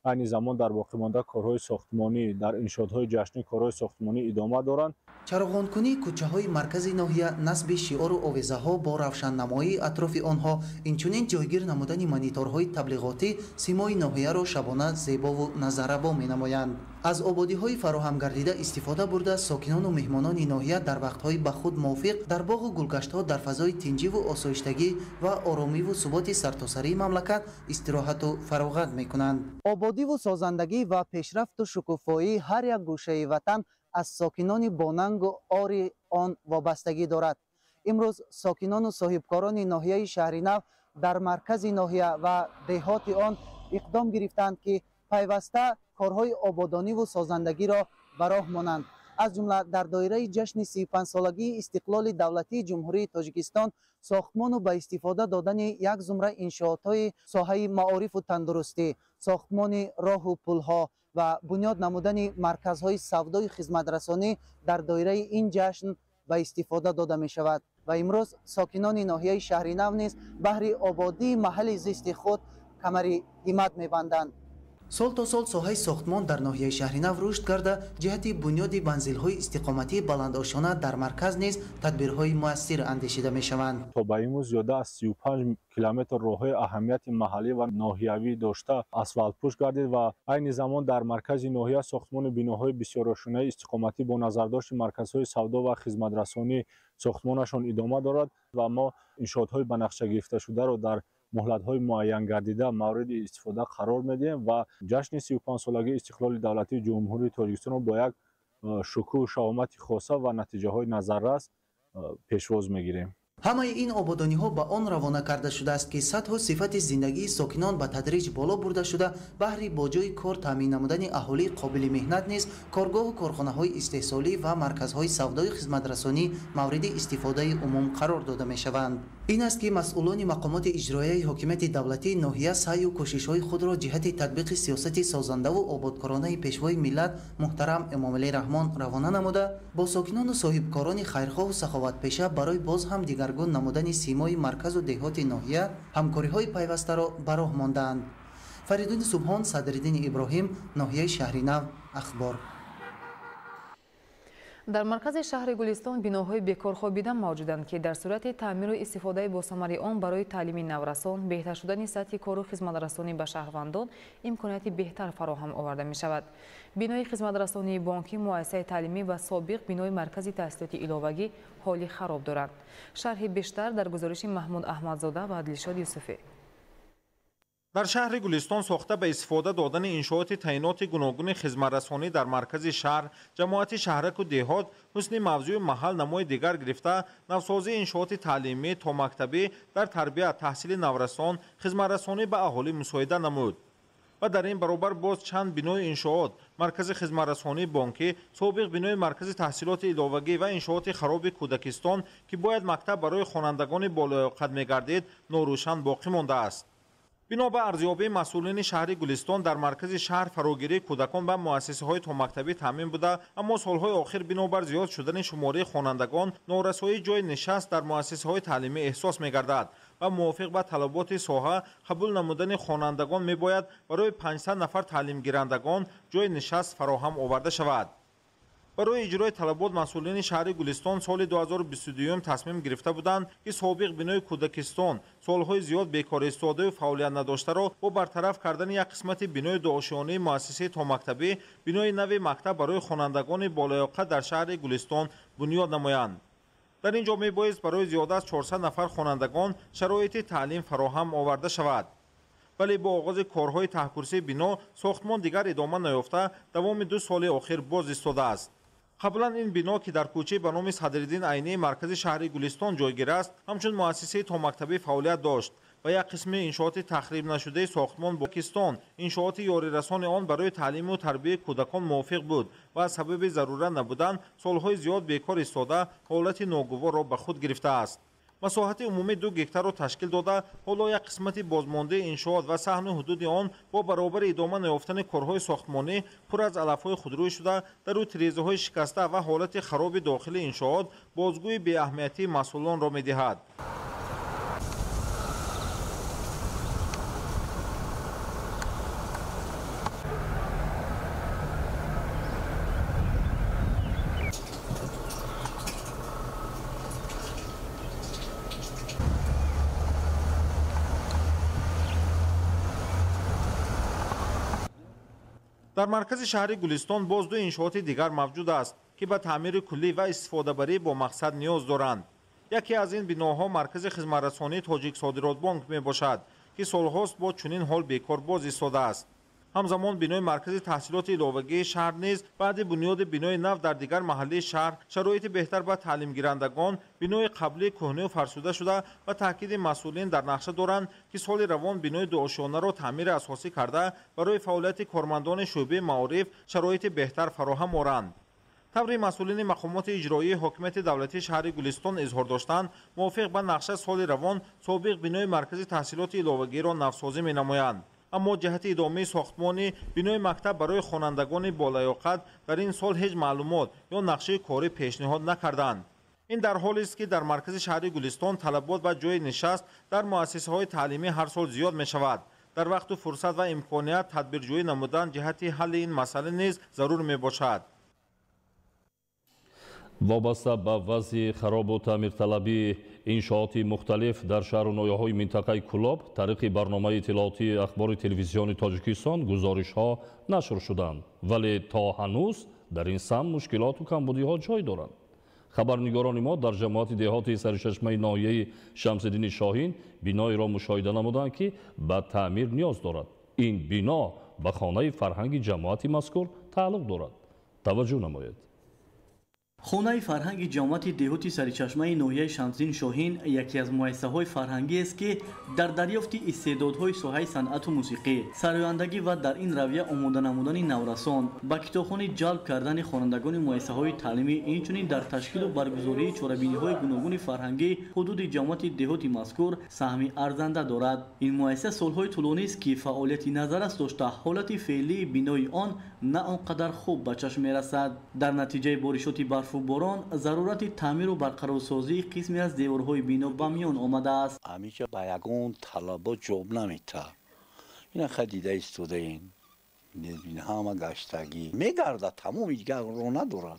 айни замон дар боқимонда корҳои сохтмонӣ дар иншоотҳои ҷашнӣ корҳои сохтмонӣ идома доранд. чароғонкунии кӯчаҳои маркази ноҳия насби шиору овезаҳо бо равшаннамоии атрофи онҳо инчунин ҷойгир намудани мониторҳои таблиғотӣ симои ноҳияро шабона зебову назарабо менамоянд. аз ободиҳои фароҳам гардида истифода бурда сокинону меҳмонони ноҳия дар вақтҳои ба худ мувофиқ дар боғу гулгаштҳо дар фазои тинҷиву осоиштагӣ ва оромиву суботи сартосарии мамлакат истироҳату фароғат мекунанд. ободиву созандагӣ ва пешрафту шукуфоии ҳар як гӯшаи ватан аз сокинони бонангу ори он вобастагӣ дорад. имрӯз сокинону соҳибкорони ноҳияи шаҳри нав дар маркази ноҳия ва деҳоти он иқдом гирифтанд ки пайваста корҳои ободониву созандагиро ба роҳ монанд. аз ҷумла дар доираи ҷашни 35-солагии истиқлоли давлатии ҷумҳурии Тоҷикистон сохтмону ба истифода додани як зумра иншоотҳои соҳаи маорифу тандурустӣ, сохтмони роҳу пулҳо ва бунёд намудани марказҳои савдои хизматрасонӣ дар доираи ин ҷашн ба истифода дода мешавад ва имрӯз сокинони ноҳияи шаҳри нав низ баҳри ободии маҳалли зисти худ камари ҳиммат мебанданд. сол то сол соҳаи сохтмон дар ноҳияи шаҳри нав рушд карда ҷиҳати бунёди манзилҳои истиқоматии баландошона дар марказ низ тадбирҳои муассир андешида мешаванд. то ба имрӯз зиёда аз 35 километр роҳҳои аҳамияти маҳаллӣ ва ноҳиявӣ дошта асфалтпӯш гардид ва айни замон дар маркази ноҳия сохтмони биноҳои бисёррашунаи истиқоматӣ бо назардошти марказҳои савдо ва хизматрасонӣ сохтмонашон идома дорад ва мо иншоотҳои ба нақша гирифташударо дар муҳлатҳои муайян гардида мавриди истифода қарор медиҳем ва ҷашни 35-солагии истиқлоли давлатии ҷумҳурии Тоҷикистонро бо як шукӯҳу шаомати хоса ва натиҷаҳои назаррас пешвоз мегирем. ҳамаи ин ободониҳо ба он равона карда шудааст ки сатҳу сифати зиндагии сокинон ба тадриҷ боло бурда шуда баҳри бо ҷои кор таъмин намудани аҳолии қобили меҳнат низ коргоҳу корхонаҳои истеҳсолӣ ва марказҳои савдои хизматрасонӣ мавриди истифодаи умум қарор дода мешаванд. ин аст ки масъулони мақомоти иҷроияи ҳокимияти давлатии ноҳия саъю кӯшишҳои худро ҷиҳати татбиқи сиёсати созандаву ободкоронаи пешвои миллат муҳтарам Эмомалӣ Раҳмон равона намуда бо сокинону соҳибкорони хайрхоҳу саховатпеша барои боз ҳам дигаргун намудани симои марказу деҳоти ноҳия ҳамкориҳои пайвастаро ба роҳ мондаанд. Фаридуни Субҳон, Садриддини Иброҳим, ноҳияи шаҳри нав, ахбор. дар маркази шаҳри Гулистон биноҳои бекорхобида мавҷуданд ки дар сурати таъмиру истифодаи босамари он барои таълими наврасон, беҳтар шудани сатҳи кору хизматрасонӣ ба шаҳрвандон имконияти беҳтар фароҳам оварда мешавад. бинои хизматрасонии бонкӣ, муассисаи таълимӣ ва собиқ бинои маркази таҳсилоти иловагӣ ҳоли хароб доранд. шарҳи бештар дар гузориши Маҳмуд Аҳмадзода ва Дилшод Юсуфӣ. дар шаҳри Гулистон сохта ба истифода додани иншооти таъиноти гуногуни хизматрасонӣ дар маркази шаҳр, ҷамоати шаҳраку деҳот ҳусни мавзӯи маҳал намои дигар гирифта, навсозии иншооти таълимӣ то мактабӣ дар тарбият, таҳсили наврасон, хизматрасонӣ ба аҳолӣ мусоида намуд. ва дар ин баробар боз чанд бинои иншоот, маркази хизматрасонии бонкӣ, собиқ бинои маркази таҳсилоти иловагӣ ва иншооти хароби Кӯдакистон ки бояд мактаб барои хонандагони болоёқат мегардид, норӯшан боқӣ мондааст. бино ба арзёбии масъулини шаҳри Гулистон дар маркази шаҳр фарогирии кӯдакон ба муассисаҳои томактабӣ таъмин буда, аммо солҳои охир бинобар зиёд шудани шумории хонандагон норасоии ҷои нишаст дар муассисаҳои таълимӣ эҳсос мегардад ва мувофиқ ба талаботи соҳа қабул намудани хонандагон мебояд барои 500 нафар таълимгирандагон ҷои нишаст фароҳам оварда шавад. барои иҷрои талабот масъулини шаҳри Гулистон соли 2022 тасмим гирифта буданд ки собиқ бинои Кӯдакистон солҳои зиёд бекор истодаю фаъолият надоштаро бо бартараф кардани як қисмати бинои дуошёнии муассисаи томактабӣ, бинои нави мактаб барои хонандагони болоёқат дар шаҳри Гулистон бунёд намоянд. дар ин ҷо мебоист барои зиёда аз 400 нафар хонандагон шароити таълим фароҳам оварда шавад. вале бо оғози корҳои таҳкурсии бино сохтмон дигар идома наёфта давоми 2 соли охир боз истодааст. қаблан ин бино ки дар кӯчаи ба номи Садриддин Айнии маркази шаҳри Гулистон ҷойгир аст, ҳамчун муассисаи томактабӣ фаъолият дошт ва як қисми иншооти тахрибнашудаи сохтмон бо Покистон, иншооти ёрирасони он барои таълиму тарбияи кӯдакон мувофиқ буд ва аз сабаби зарурат набудан солҳои зиёд бекор истода ҳолати ногуворро ба худ гирифтааст. масоҳати умумии 2 гектарро ташкил дода, ҳоло як қисмати бозмондаи иншоот ва саҳну ҳудуди он бо баробари идома наёфтани корҳои сохтмонӣ пур аз алафҳои худрӯй шуда, дар рӯи тирезаҳои шикаста ва ҳолати хароби дохили иншоот бозгӯи беаҳамиятии масъулонро медиҳад. در مرکز شهر گلستان باز دو انشاءات دیگر موجود است که به تعمیر کلی و استفاده بری با مقصد نیاز دارند. یکی از این بناها مرکز خدمترسانی تاجیک صادرات بانک می باشد که سالهاست با چنین حال بیکار باز ایستاده است. همزمان بنای مرکز تحصیلات علاوگی شهر نیز بعد بنیاد بنای نو در دیگر محله شهر شرایط بهتر به تعلیم گیرندگان بنای قبلی کهنه و فرسوده شده و تاکید مسئولین در نقشه دارند که سال روان بنای دو آشیانه را تعمیر اساسی کرده برای فعالیت کارمندان شعبه معارف شرایط بهتر فراهم آورند. طوری مسئولین مقامات اجرایی حکومت دولتی شهر گلستان اظهار داشتند موافق به نقشه سال روان سابق بنای مرکز تحصیلات علاوگی را نوسازی می‌نمایند. اما جهت ادامه ساختمان بنای مکتب برای خوانندگان بالیاقت در این سال هیچ معلومات یا نقشه کاری پیشنهاد نکردند. این در حالی است که در مرکز شهر گلستان طلبات و جای نشست در مؤسسه‌های تعلیمی هر سال زیاد می شود. در وقت و فرصت و امکانیت تدبیرجویی نمودن جهت حل این مسئله نیز ضرور می باشد. وابسته به وضع خراب و تعمیرطلبی انشاءات مختلف در شهر و ناحیه‌های منطقه کلاب طریق برنامه اطلاعاتی اخبار تلویزیون تاجیکستان گزارش‌ها نشر شدند، ولی تا هنوز در این سمت مشکلات و کمبودی‌ها جای دارند. خبرنگاران ما در جماعت دهات سرچشمه ناحیه شمس‌الدین شاهین بنایی را مشاهده نمودند که به تعمیر نیاز دارد. این بنا به خانه فرهنگ جماعت مذکور تعلق دارد. توجه نمایید. خانه فرهنگ جماعت دهاتی سرچشمه ناحیه شمس‌الدین شاهین یکی از مؤسسه‌های فرهنگی است که در دریافت استعدادهای ساحه صنعت و موسیقی، سرآیندگی و در این رویه آماده نمودن نورسان، به کتابخانه جلب کردن خوانندگان مؤسسه‌های تعلیمی، اینچنین در تشکیل و برگزاری چهاربینی‌های گوناگون فرهنگی حدود جماعت دهاتی مذکور سهمی ارزنده دارد. این مؤسسه سال‌های طولانی است که فعالیتی نظرش داشته حالت فعلی بنای آن نه آنقدر خوب به چشم می‌رسد. در نتیجه بارشات برف و باران ضرورت تعمیر و برقرارسازی قسمی از دیوارهای بنا به میان آمده است. همیشه با یگان طلبات جواب نمیته. این خدیده ایستاده این همه گشتگی میگرده تمام دیگه رو ندارن.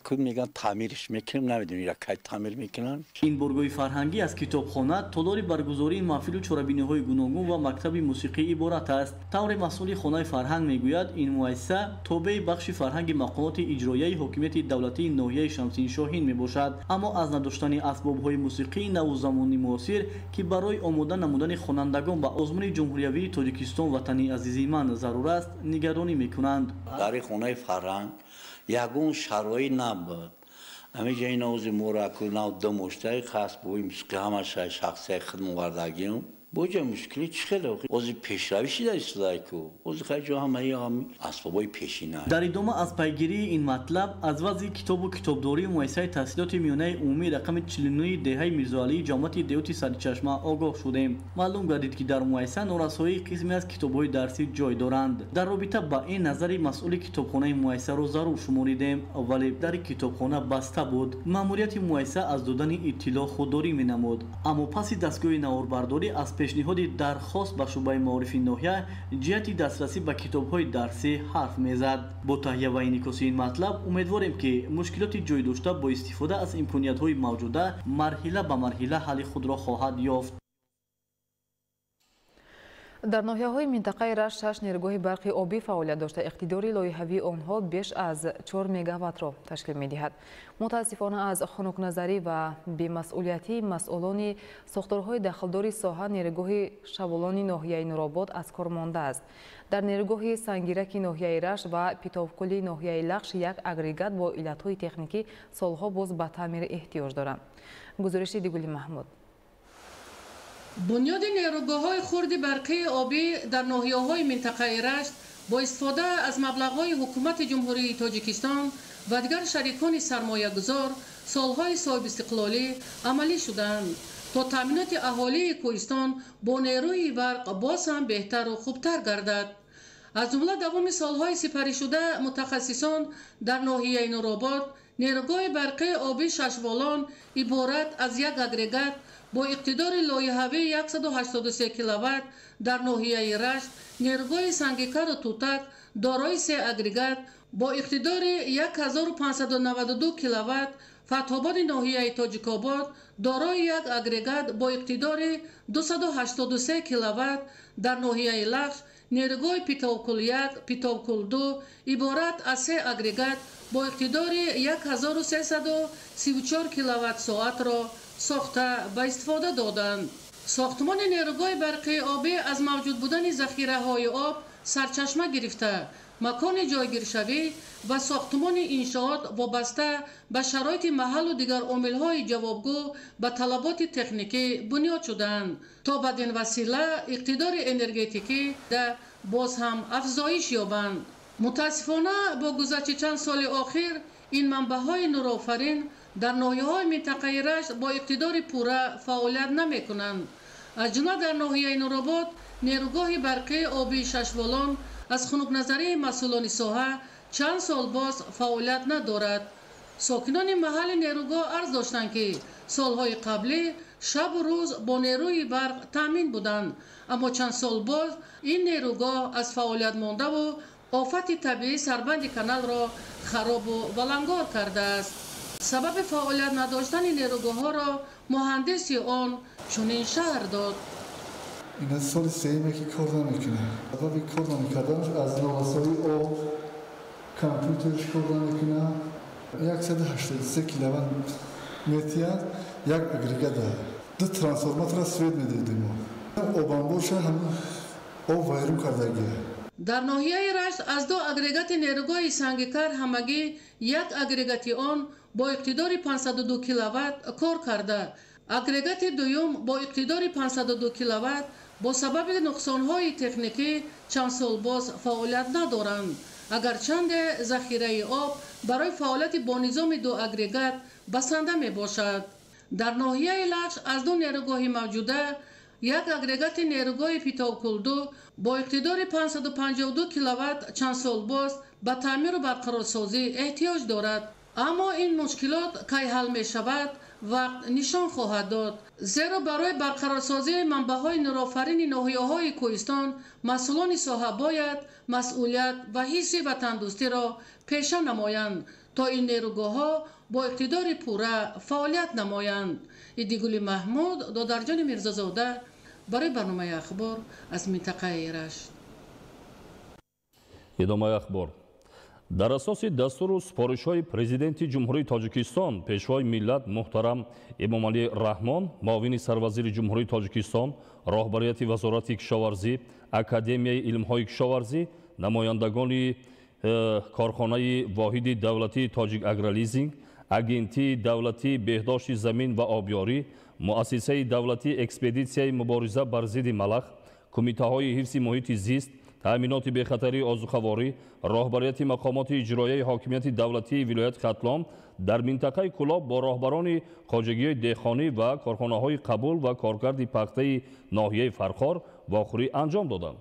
که میگن تعمیرش میکنیم نمیدونیم یا کی تعمیر میکنن. این برگوی فرهنگی از کتابخانه، تالار برگزاری محفل و چهاربینی‌های گوناگون و مکتب موسیقی عبارت است. طور مسئول خانه فرهنگ میگوید این مؤسسه تابع بخش فرهنگ مقامات اجرایی حکومت دولتی ناحیه شمس‌الدین شاهین میباشد، اما از نداشتن اسباب‌های موسیقی نو زمانی معاصر که برای آماده نمودن خوانندگان به آزمون جمهوری تاجیکستان وطنی عزیز من ضرور است نگرانی میکنند. در خانه فرهنگ یگون شرایط نبود. همیشه این اوز مورکو نو دو مشتری خاص بویم که همه شخصی خدمت وردگیم. بوجه مشکلی چخیله اوزی پیشروی شده ایستاده کو اوزی خیلی جا همه اسبابای پیشینه. در ادامه از پیگیری این مطلب از وضع کتاب و کتابداری مؤسسه تحصیلات میانه عمومی رقم 49 دهه میرزاعلی جماعت دهاتی سرچشمه آگاه شدیم. معلوم گردید که در مؤسسه نورسایی قسمی از کتاب‌های درسی جای دارند. در رابطه با این نظر مسئول کتابخانه مؤسسه را ضرور شماریدیم، ولی در کتابخانه بسته بود. مأموریت مؤسسه از دادن اطلاع خودداری می‌نمود، اما پس دستگاه نواربرداری از پیشنهاد درخواست به شعبه معارف ناحیه جهت دسترسی به کتاب‌های درسی حرف می‌زد. با تهیه و انعکاس این مطلب امیدواریم که مشکلات جای داشته با استفاده از امکانیت‌های موجوده مرحله به مرحله حل خود را خواهد یافت. در ناحیه‌های منطقه رشت 6 نیروگاه برق آبی فعالیت داشته اقتدار لایحه‌ای آنها بیش از 4 مگاوات را تشکیل می‌دهد. متاسفانه از خنک‌نظری و بی‌مسئولیتی مسئولان ساختارهای داخلدار ساحه نیروگاه شوالان ناحیه نورآباد از کار مانده است. در نیروگاه سنگیرک ناحیه رشت و پیتاوکلی ناحیه لخش یک اگریگات با علت‌های تکنیکی سالها باز به تعمیر احتیاج دارند. گزارش دیگولی محمود. بنیاد نیروگاه‌های خرد برقی آبی در ناحیه‌های منطقه رشت با استفاده از مبلغ‌های حکومت جمهوری تاجیکستان و دیگر شریکان سرمایه‌گذار سالهای صاحب استقلالی عملی شدند تا تامینات اهالی کوهستان با نیروی برق باز هم بهتر و خوبتر گردد. از جمله دوام سالهای سپری شده متخصصان در ناحیه نورآباد نیروگاه برقی آبی ششوالان عبارت از یک اگریگات با اقتدار لایحه‌ای 183 کیلووات در ناحیه رشت، نیروگاه سنگیکر و توتک دارای 3 اگریگات با اقتدار 1592 کیلووات، فتح‌آباد ناحیه تاجیک‌آباد دارای یک اگریگات با اقتدار 283 کیلووات در ناحیه لخش، نیروگاه پیتاوکول 1 پیتاوکول 2 عبارت از 3 اگریگات با اقتدار 1334 کیلووات ساعت را ساخته به استفاده دادند. ساختمان نیروگاه برقی آبی از موجود بودن ذخیره های آب سرچشمه گرفته مکان جایگیرشوی و ساختمان انشاءات وابسته به شرایط محل و دیگر عامل‌های جوابگو به طلبات تکنیکی بنیاد شدند تا بدین وسیله اقتدار انرژتیکی در باز هم افزایش یابند. متاسفانه با گذشت چند سال اخیر این منبع‌های نورآفرین در ناحیه‌های منطقه رشت با اقتدار پوره فعالیت نمی‌کنند. از جمله در ناحیه نورآباد نیروگاه برقی آبی ششوالان از خنک نظری مسئولان ساحه چند سال باز فعالیت ندارد. ساکنان محل نیروگاه عرض داشتند که سالهای قبلی شب و روز با نیروی برق تامین بودند، اما چند سال باز این نیروگاه از فعالیت مانده و آفت طبیعی سربند کانال را خراب و ولنگار کرده است. سبب فعالیت نداشتن نیروگاه ها را مهندسی آن چنین شرح داد. این از سال سیمه که کار نمیکنه. سبب کار نمیکردن از نواسایی آب کامپیوترش کار نمیکنه. 183 کیلووات متر یک اگریگات داره. 2 ترانسفورماتور را سوید میدیدیم. آبانبارش هم آب ویرون کردگی. در ناحیه رشت از 2 اگریگات نیروگاه سنگکر همگی یک اگریگات آن با اقتدار 502 کیلووات کار کرده. اگریگات دوم با اقتدار 502 کیلووات با سبب نقصان‌های تکنیکی چند سال باز فعالیت ندارند. اگرچند ذخیره آب برای فعالیت با نظام 2 اگریگات بسنده می باشد. در ناحیه لجه از 2 نیروگاه موجوده یک اگریگات نیروگاه پیتاوکول 2 با اقتدار 552 کیلووات چند سال باز به تعمیر و برقرارسازی احتیاج دارد. اما این مشکلات کی حل می شود وقت نشان خواهد داد، زیرا برای برقرارسازی منبع‌های نورآفرین ناحیه‌های کوهستان مسئولان ساحه باید مسئولیت و حس وطندوستی را پیشه نمایند تا این نیروگاه‌ها با اقتدار پوره فعالیت نمایند. ایدیگولی محمود دادرجان میرزازاده برای برنامه اخبار از منطقه رشت. ادامه اخبار. در اساس دستور و سپارش‌های پرزیدنت جمهوری تاجیکستان پیشوای ملت محترم امامعلی رحمان، معاون سروزیر جمهوری تاجیکستان، راهبریت وزارت کشاورزی، اکادمیای علم‌های کشاورزی، نمایندگان کارخانه واحد دولتی تاجیک اگرالیزینگ، агентии давлатии беҳдошти замин ва обёрӣ, муассисаи давлатии экспедитсияи мубориза бар зидди малах, кумитаҳои ҳифзи муҳити зист, таъминоти бехатарии озуқаворӣ, роҳбарияти мақомоти иҷроияи ҳокимияти давлатии вилояти Хатлон дар минтақаи Кӯлоб бо роҳбарони хоҷагиҳои деҳқонӣ ва корхонаҳои қабул ва коргарди пахтаи ноҳияи Фархор вохӯрӣ анҷом доданд.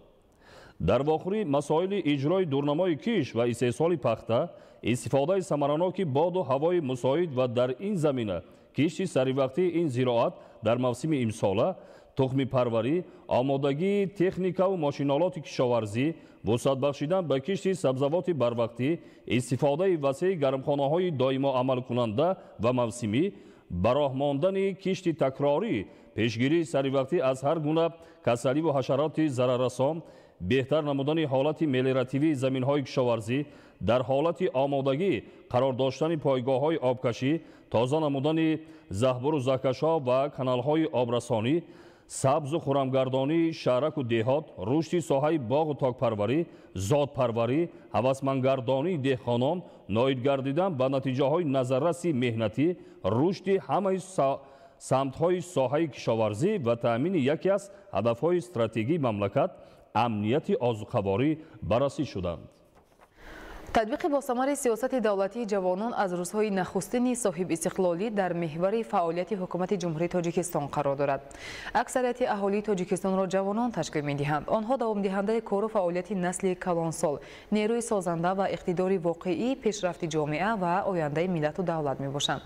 дар вохӯрӣ масоили иҷрои дурнамои киш ва истеҳсоли пахта, истифодаи самараноки боду ҳавои мусоид ва дар ин замина кишти саривақтии ин зироат дар мавсими имсола, тухми парварӣ, омодагии техникаву мошиналоти кишоварзӣ, вусъат бахшидан ба кишти сабзавоти барвақтӣ, истифодаи васеъи гармхонаҳои доимоамалкунанда ва мавсимӣ, ба роҳ мондани кишти такрорӣ, пешгирии саривақтӣ аз ҳар гуна касаливу ҳашароти зараррасон, беҳтар намудани ҳолати мелиоративии заминҳои кишоварзӣ, дар ҳолати омодагӣ қарор доштани пойгоҳҳои обкашӣ, тоза намудани заҳбуру заҳкашҳо ва каналҳои обрасонӣ, сабзу хӯрамгардонии шаҳраку деҳот, рушди соҳаи боғу токпарварӣ, зотпарварӣ, ҳавасмандгардонии деҳқонон, ноид гардидан ба натиҷаҳои назарраси меҳнатӣ, рушди ҳамаи самтҳои соҳаи кишоварзӣ ва таъмини яке аз ҳадафҳои стратегии мамлакат, амнияти озуқаворӣ баррасӣ шуданд. تطبیق با ثمر سیاست دولتی جوانان از روزهای نخستین صاحب استقلالی در محور فعالیت حکومت جمهوری تاجیکستان قرار دارد. اکثریت اهالی تاجیکستان را جوانان تشکیل می‌دهند. آنها دوام دهنده کار و فعالیت نسل کلانسال، نیروی سازنده و اقتدار واقعی، پیشرفت جامعه و آینده ملت و دولت میباشند.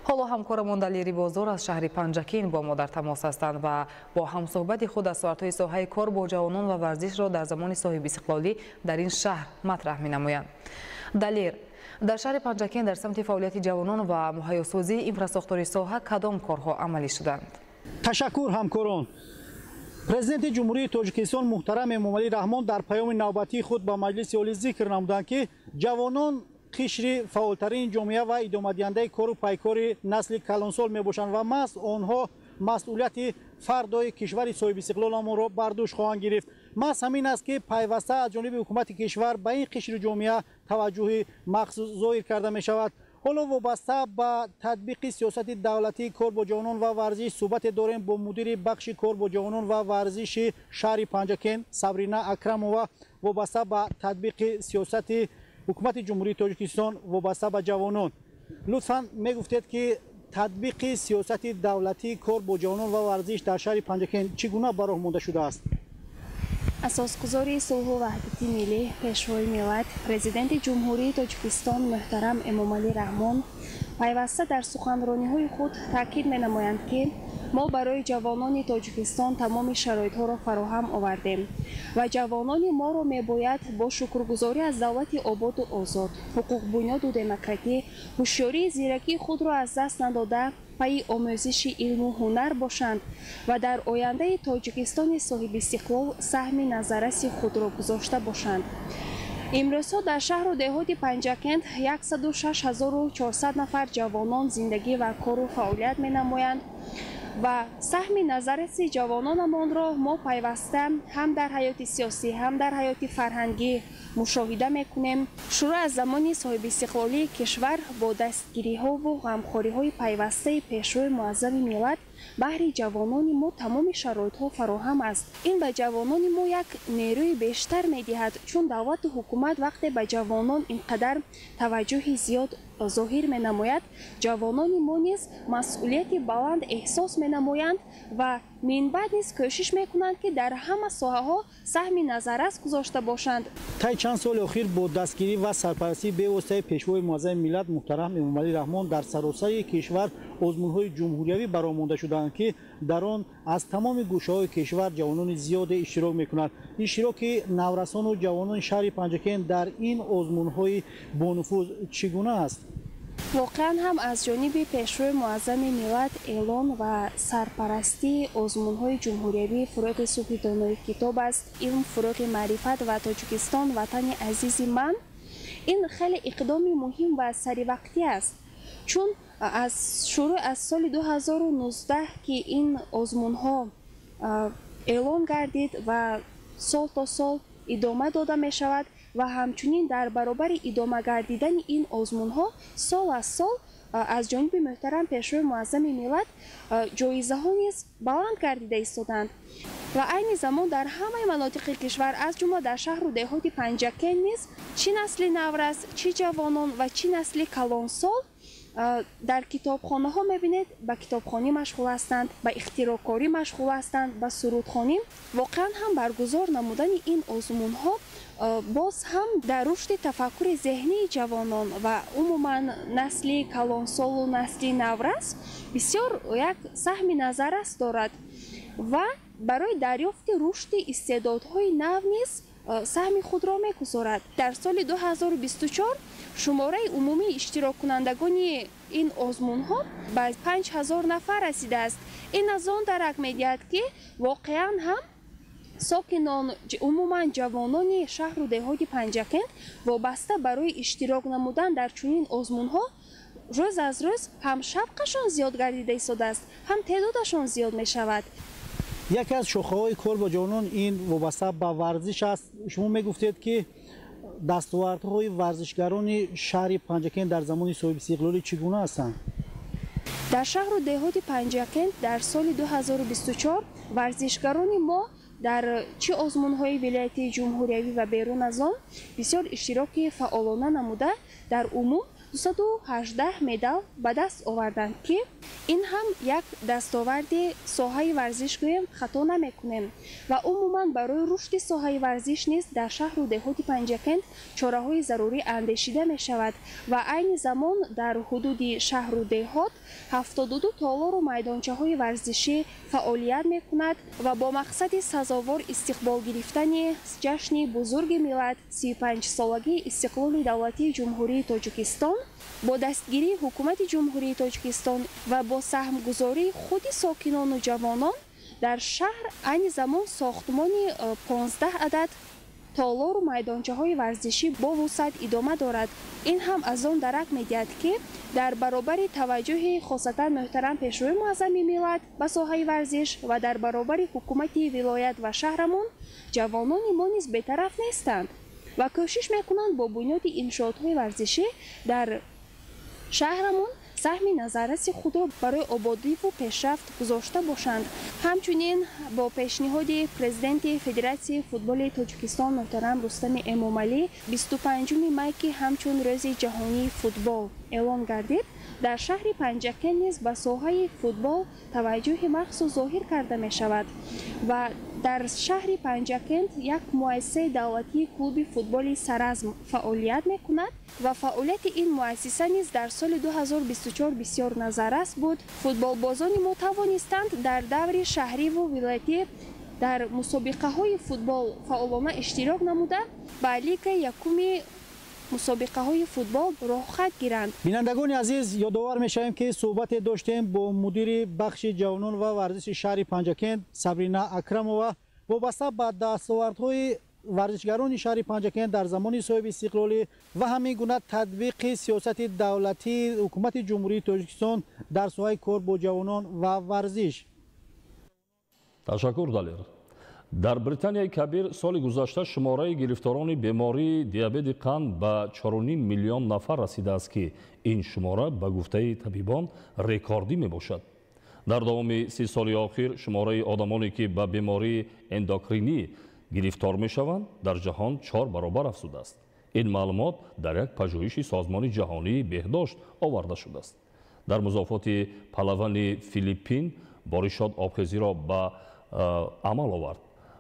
حالا همکارمان دلیری بازار از شهر پنجکین با ما در تماس هستند و با همصحبت خود از ساعت‌های ساحه کار با جوانان و ورزش را در زمان صاحب استقلالی در این شهر مطرح می‌نمایند. دلیر، در شهر پنجکین در سمت فعالیت جوانان و مهیاسازی اینفراستراکچور ساحه کدام کارها عملی شدند؟ تشکر همکاران. президенти ҷумҳурии тоҷикистон муҳтарам эмомалӣ раҳмон дар паёми навбатии худ ба маҷлиси олӣ зикр намуданд ки ҷавонон қишри фаъолтарини ҷомеа ва идомадиҳандаи кору пайкори насли калонсол мебошанд ва маҳз онҳо масъулияти фардои кишвари соҳиби истиқлоламонро бар дӯш хоҳанд гирифт. маҳз ҳамин аст ки пайваста аз ҷониби ҳукумати кишвар ба ин қишри ҷомеа таваҷҷӯҳи махсус зоҳир карда мешавад. ҳоло вобаста ба татбиқи сиёсати давлатии кор бо ҷавонон ва варзиш суҳбате дорем бо мудири бахши кор бо ҷавонон ва варзиши шаҳри Панҷакен Сабрина Акрамова вобаста ба татбиқи сиёсати ҳукумати ҷумҳурии Тоҷикистон вобаста ба ҷавонон. лутфан мегуфтед ки татбиқи сиёсати давлатии кор бо ҷавонон ва варзиш дар шаҳри Панҷакен чӣ гуна ба роҳ монда шудааст? асосгузори сулҳу ваҳдати миллӣ пешвои миллат президенти ҷумҳурии Тоҷикистон муҳтарам Эмомалӣ Раҳмон пайваста дар суханрониҳои худ таъкид менамоянд ки мо барои ҷавонони Тоҷикистон тамоми шароитҳоро фароҳам овардем ва ҷавонони моро мебояд бо шукргузорӣ аз давлати ободу озод, ҳуқуқбунёду демократӣ, ҳушёрии зиракии худро аз даст надода пайи омӯзиши илму ҳунар бошанд ва дар ояндаи Тоҷикистони соҳиби истиқлол саҳми назараси худро гузошта бошанд. имрӯзҳо дар шаҳру деҳоти Панҷакент 106400 нафар ҷавонон зиндагӣ ва кору фаъолият менамоянд ва саҳми назараси ҷавононамонро мо пайваста ҳам дар ҳаёти сиёсӣ, ҳам дар ҳаёти фарҳангӣ мушоҳида мекунем. шуруъ аз замони соҳиби истиқлолии кишвар бо дастгириҳову ғамхориҳои пайвастаи пешрои муаззами миллат баҳри ҷавонони мо тамоми шароитҳо фароҳам аст. ин ба ҷавонони мо як нерӯи бештар медиҳад, чун давлату ҳукумат вақте ба ҷавонон инқадар таваҷҷӯҳи зиёд зоҳир менамояд, ҷавонони мо низ масъулияти баланд эҳсос менамоянд ва минбаъд низ кӯшиш мекунанд ки дар ҳама соҳаҳо саҳми назаррас гузошта бошанд. таи чанд соли охир бо дастгирӣ ва сарпарастии бевоситаи пешвои муаззами миллат муҳтарам Эмомалӣ Раҳмон дар саросари кишвар озмунҳои ҷумҳуриявӣ баромонда шуданд ки дар он аз тамоми гӯшаҳои кишвар ҷавонони зиёде иштирок мекунанд. иштироки наврасону ҷавонони шаҳри Панҷакен дар ин озмунҳои бонуфуз чӣ гуна аст? воқеан ҳам аз ҷониби пешрои муаззами миллат эълон ва сарпарастии озмунҳои ҷумҳуриявӣ фуруғи субҳи донои китоб аст, илм фуруғи маърифат ва Тоҷикистон ватани азизи ман. ин хеле иқдоми муҳим ва саривақтӣ аст, чун шуруъ аз соли 2019 ки ин озмунҳо эълон гардид ва сол то сол идома дода мешавад ва ҳамчунин дар баробари идома гардидани ин озмунҳо сол аз сол аз ҷониби муҳтарам пешрои муаззами миллат ҷоизаҳо низ баланд гардида истоданд ва айни замон дар ҳамаи манотиқи кишвар аз ҷумла дар шаҳру деҳоти Панҷакен низ чӣ насли наврас, чӣ ҷавонон ва чӣ насли калонсол дар китобхонаҳо мебинед ба китобхонӣ машғул ҳастанд, ба ихтироъкорӣ машғул ҳастанд, ба сурудхонӣ. воқеан ҳам баргузор намудани ин озмунҳо боз ҳам дар рушди тафаккури зеҳнии ҷавонон ва умуман насли калонсолу насли наврас бисёр як саҳми назаррас дорад ва барои дарёфти рушди истеъдодҳои нав низ саҳми худро мегузорад. дар соли 2024 шумораи умумии иштироккунандагони ин озмунҳо ба 5000 нафар расидааст. ин аз он дарак медиҳад ки воқеан ҳам сокинон умуман ҷавонони шаҳру деҳоти Панҷакент вобаста барои иштирок намудан дар чунин озмунҳо рӯз аз рӯз ҳам шавқашон зиёд гардида истодааст, ҳам теъдодашон зиёд мешавад. яке аз шохаҳои кор бо ҷавонон ин вобаста ба варзиш аст. шумо мегуфтед ки дастовардҳои варзишгарони шаҳри Панҷакен дар замони соҳиби истиқлолӣ чӣ гуна ҳастанд? дар шаҳру деҳоти Панҷакент дар соли 2024 варзишгарони мо дар чӣ озмунҳои вилоятии ҷумҳуриявӣ ва берун аз он бисёр иштироки фаъолона намуда дар умум 218 медал ба даст оварданд ки ин ҳам як дастоварди соҳаи варзиш гӯем хато намекунем ва умуман барои рушди соҳаи варзиш низ дар шаҳру деҳоти Панҷакент чораҳои зарурӣ андешида мешавад ва айни замон дар ҳудуди шаҳру деҳот 72 толору майдончаҳои варзишӣ фаъолият мекунад ва бо мақсади сазовор истиқбол гирифтани ҷашни бузурги миллат 35-солагии истиқлоли давлатии ҷумҳурии Тоҷикистон бо дастгирии ҳукумати ҷумҳурии Тоҷикистон ва бо саҳмгузории худи сокинону ҷавонон در شهر عین زمان ساختمان 15 عدد تالار و میدانچه‌های ورزشی با وسعت ادامه دارد. این هم از آن درک می‌دهد که در برابر توجه خاصتا محترم پیشروی معظم ملت به ساحه ورزش و در برابر حکومت ولایت و شهرمان جوانان ما نیز بی‌طرف نیستند و کوشش می‌کنند با بنیاد انشاءات‌های ورزشی در شهرمان سهم نظررس خود را برای آبادی و پیشرفت گذاشته باشند. همچنین با پیشنهاد پرزیدنت فدراسیون فوتبال تاجیکستان محترم رستم امامعلی 25 می که همچون روز جهانی فوتبال اعلام گردید، در شهر پنجکن نیز به ساحه فوتبال توجه مخصوص ظاهر کرده می شود و در شهر پنجکند یک مؤسسه دولتی کلوب فوتبال سرازم فعالیت می کند و فعالیت این مؤسسه نیز در سال 2024 بسیار نظررس بود. فوتبال بازان ما توانستند در دور شهری و ولایتی در مسابقه های فوتبال فعالانه اشتراک نموده به لیگ یکم مسابقه های فوتبال راه خط گیرند. بینندگان عزیز، یادآور می‌شویم که صحبت داشتیم با مدیر بخش جوانان و ورزش شهر پنجکند سبرینا اکرمووا وابسته به دستاوردهای ورزشگران شهر پنجکند در زمان صاحب استقلالی و همین گونه تطبیق سیاست دولتی حکومت جمهوری تاجیکستان در ساحه کار با جوانان و ورزش. تشکر دلیر. در بریتانیای کبیر سال گذشته شماره گرفتاران بیماری دیابت قند به 4.5 میلیون نفر رسیده است که این شماره به گفته طبیبان رکوردی می باشد. در دوام 30 سال اخیر شماره آدمانی که به بیماری اندوکرینی گرفتار می شوند در جهان 4 برابر افزوده است. این معلومات در یک پژوهش سازمان جهانی بهداشت آورده شده است. در مضافات پهلوان فیلیپین بارشات آبخیزی را به عمل آورد.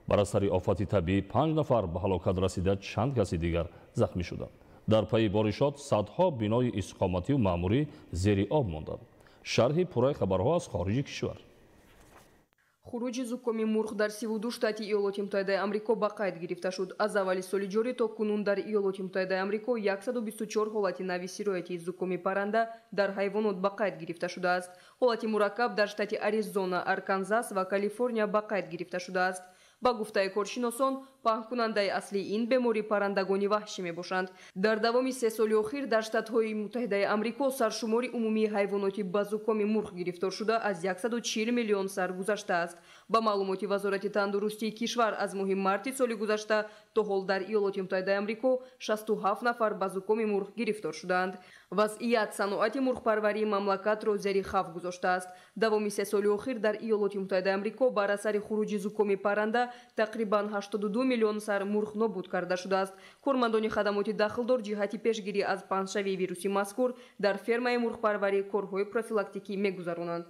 بر اثر آفت طبیعی 5 نفر به هلاکت رسیده، چند کسی دیگر زخمی شدند. در پی بارشات صدها بنای استقامتی و معموری زیر آب ماندند. شرح پورای خبرها از خارج کشور. خروج زукоми мурғ дар 32 штати иёлоти муттаҳидаи амрико ба қайд гирифта шуд. Аз аввали соли ҷорӣ то кунун дар иёлоти муттаҳидаи амрико 124 ҳолати нави сироятии зукоми парранда дар ҳайвонот ба қайд гирифта шудааст. ҳолати мураккаб дар штати Аризона, Арканзас ва Калифорния ба қайд гирифта шудааст. ба гуфтаи коршиносон паҳнкунандаи аслии ин беморӣ паррандагони ваҳшӣ мебошанд. дар давоми 3 соли охир дар штатҳои муттаҳидаи амрико саршумори умумии ҳайвоноти ба зукоми мурғ гирифтор шуда аз 140 миллион сар гузаштааст. ба маълумоти вазорати тандурустии кишвар аз моҳи марти соли гузашта то ҳол дар иёлоти муттаҳидаи амрико 67 нафар ба зукоми мурғ гирифтор шудаанд. вазъият саноати мурғпарварии мамлакатро зери хавф гузоштааст. давоми 3 соли охир дар иёлоти муттаҳидаи амрико бар асари хуруҷи зукоми парранда тақрибан 82 миллион сар мурғ нобуд карда шудааст. кормандони хадамоти дахлдор ҷиҳати пешгирӣ аз паҳншавии вируси мазкур дар фермаи мурғпарварӣ корҳои профилактикӣ мегузаронанд.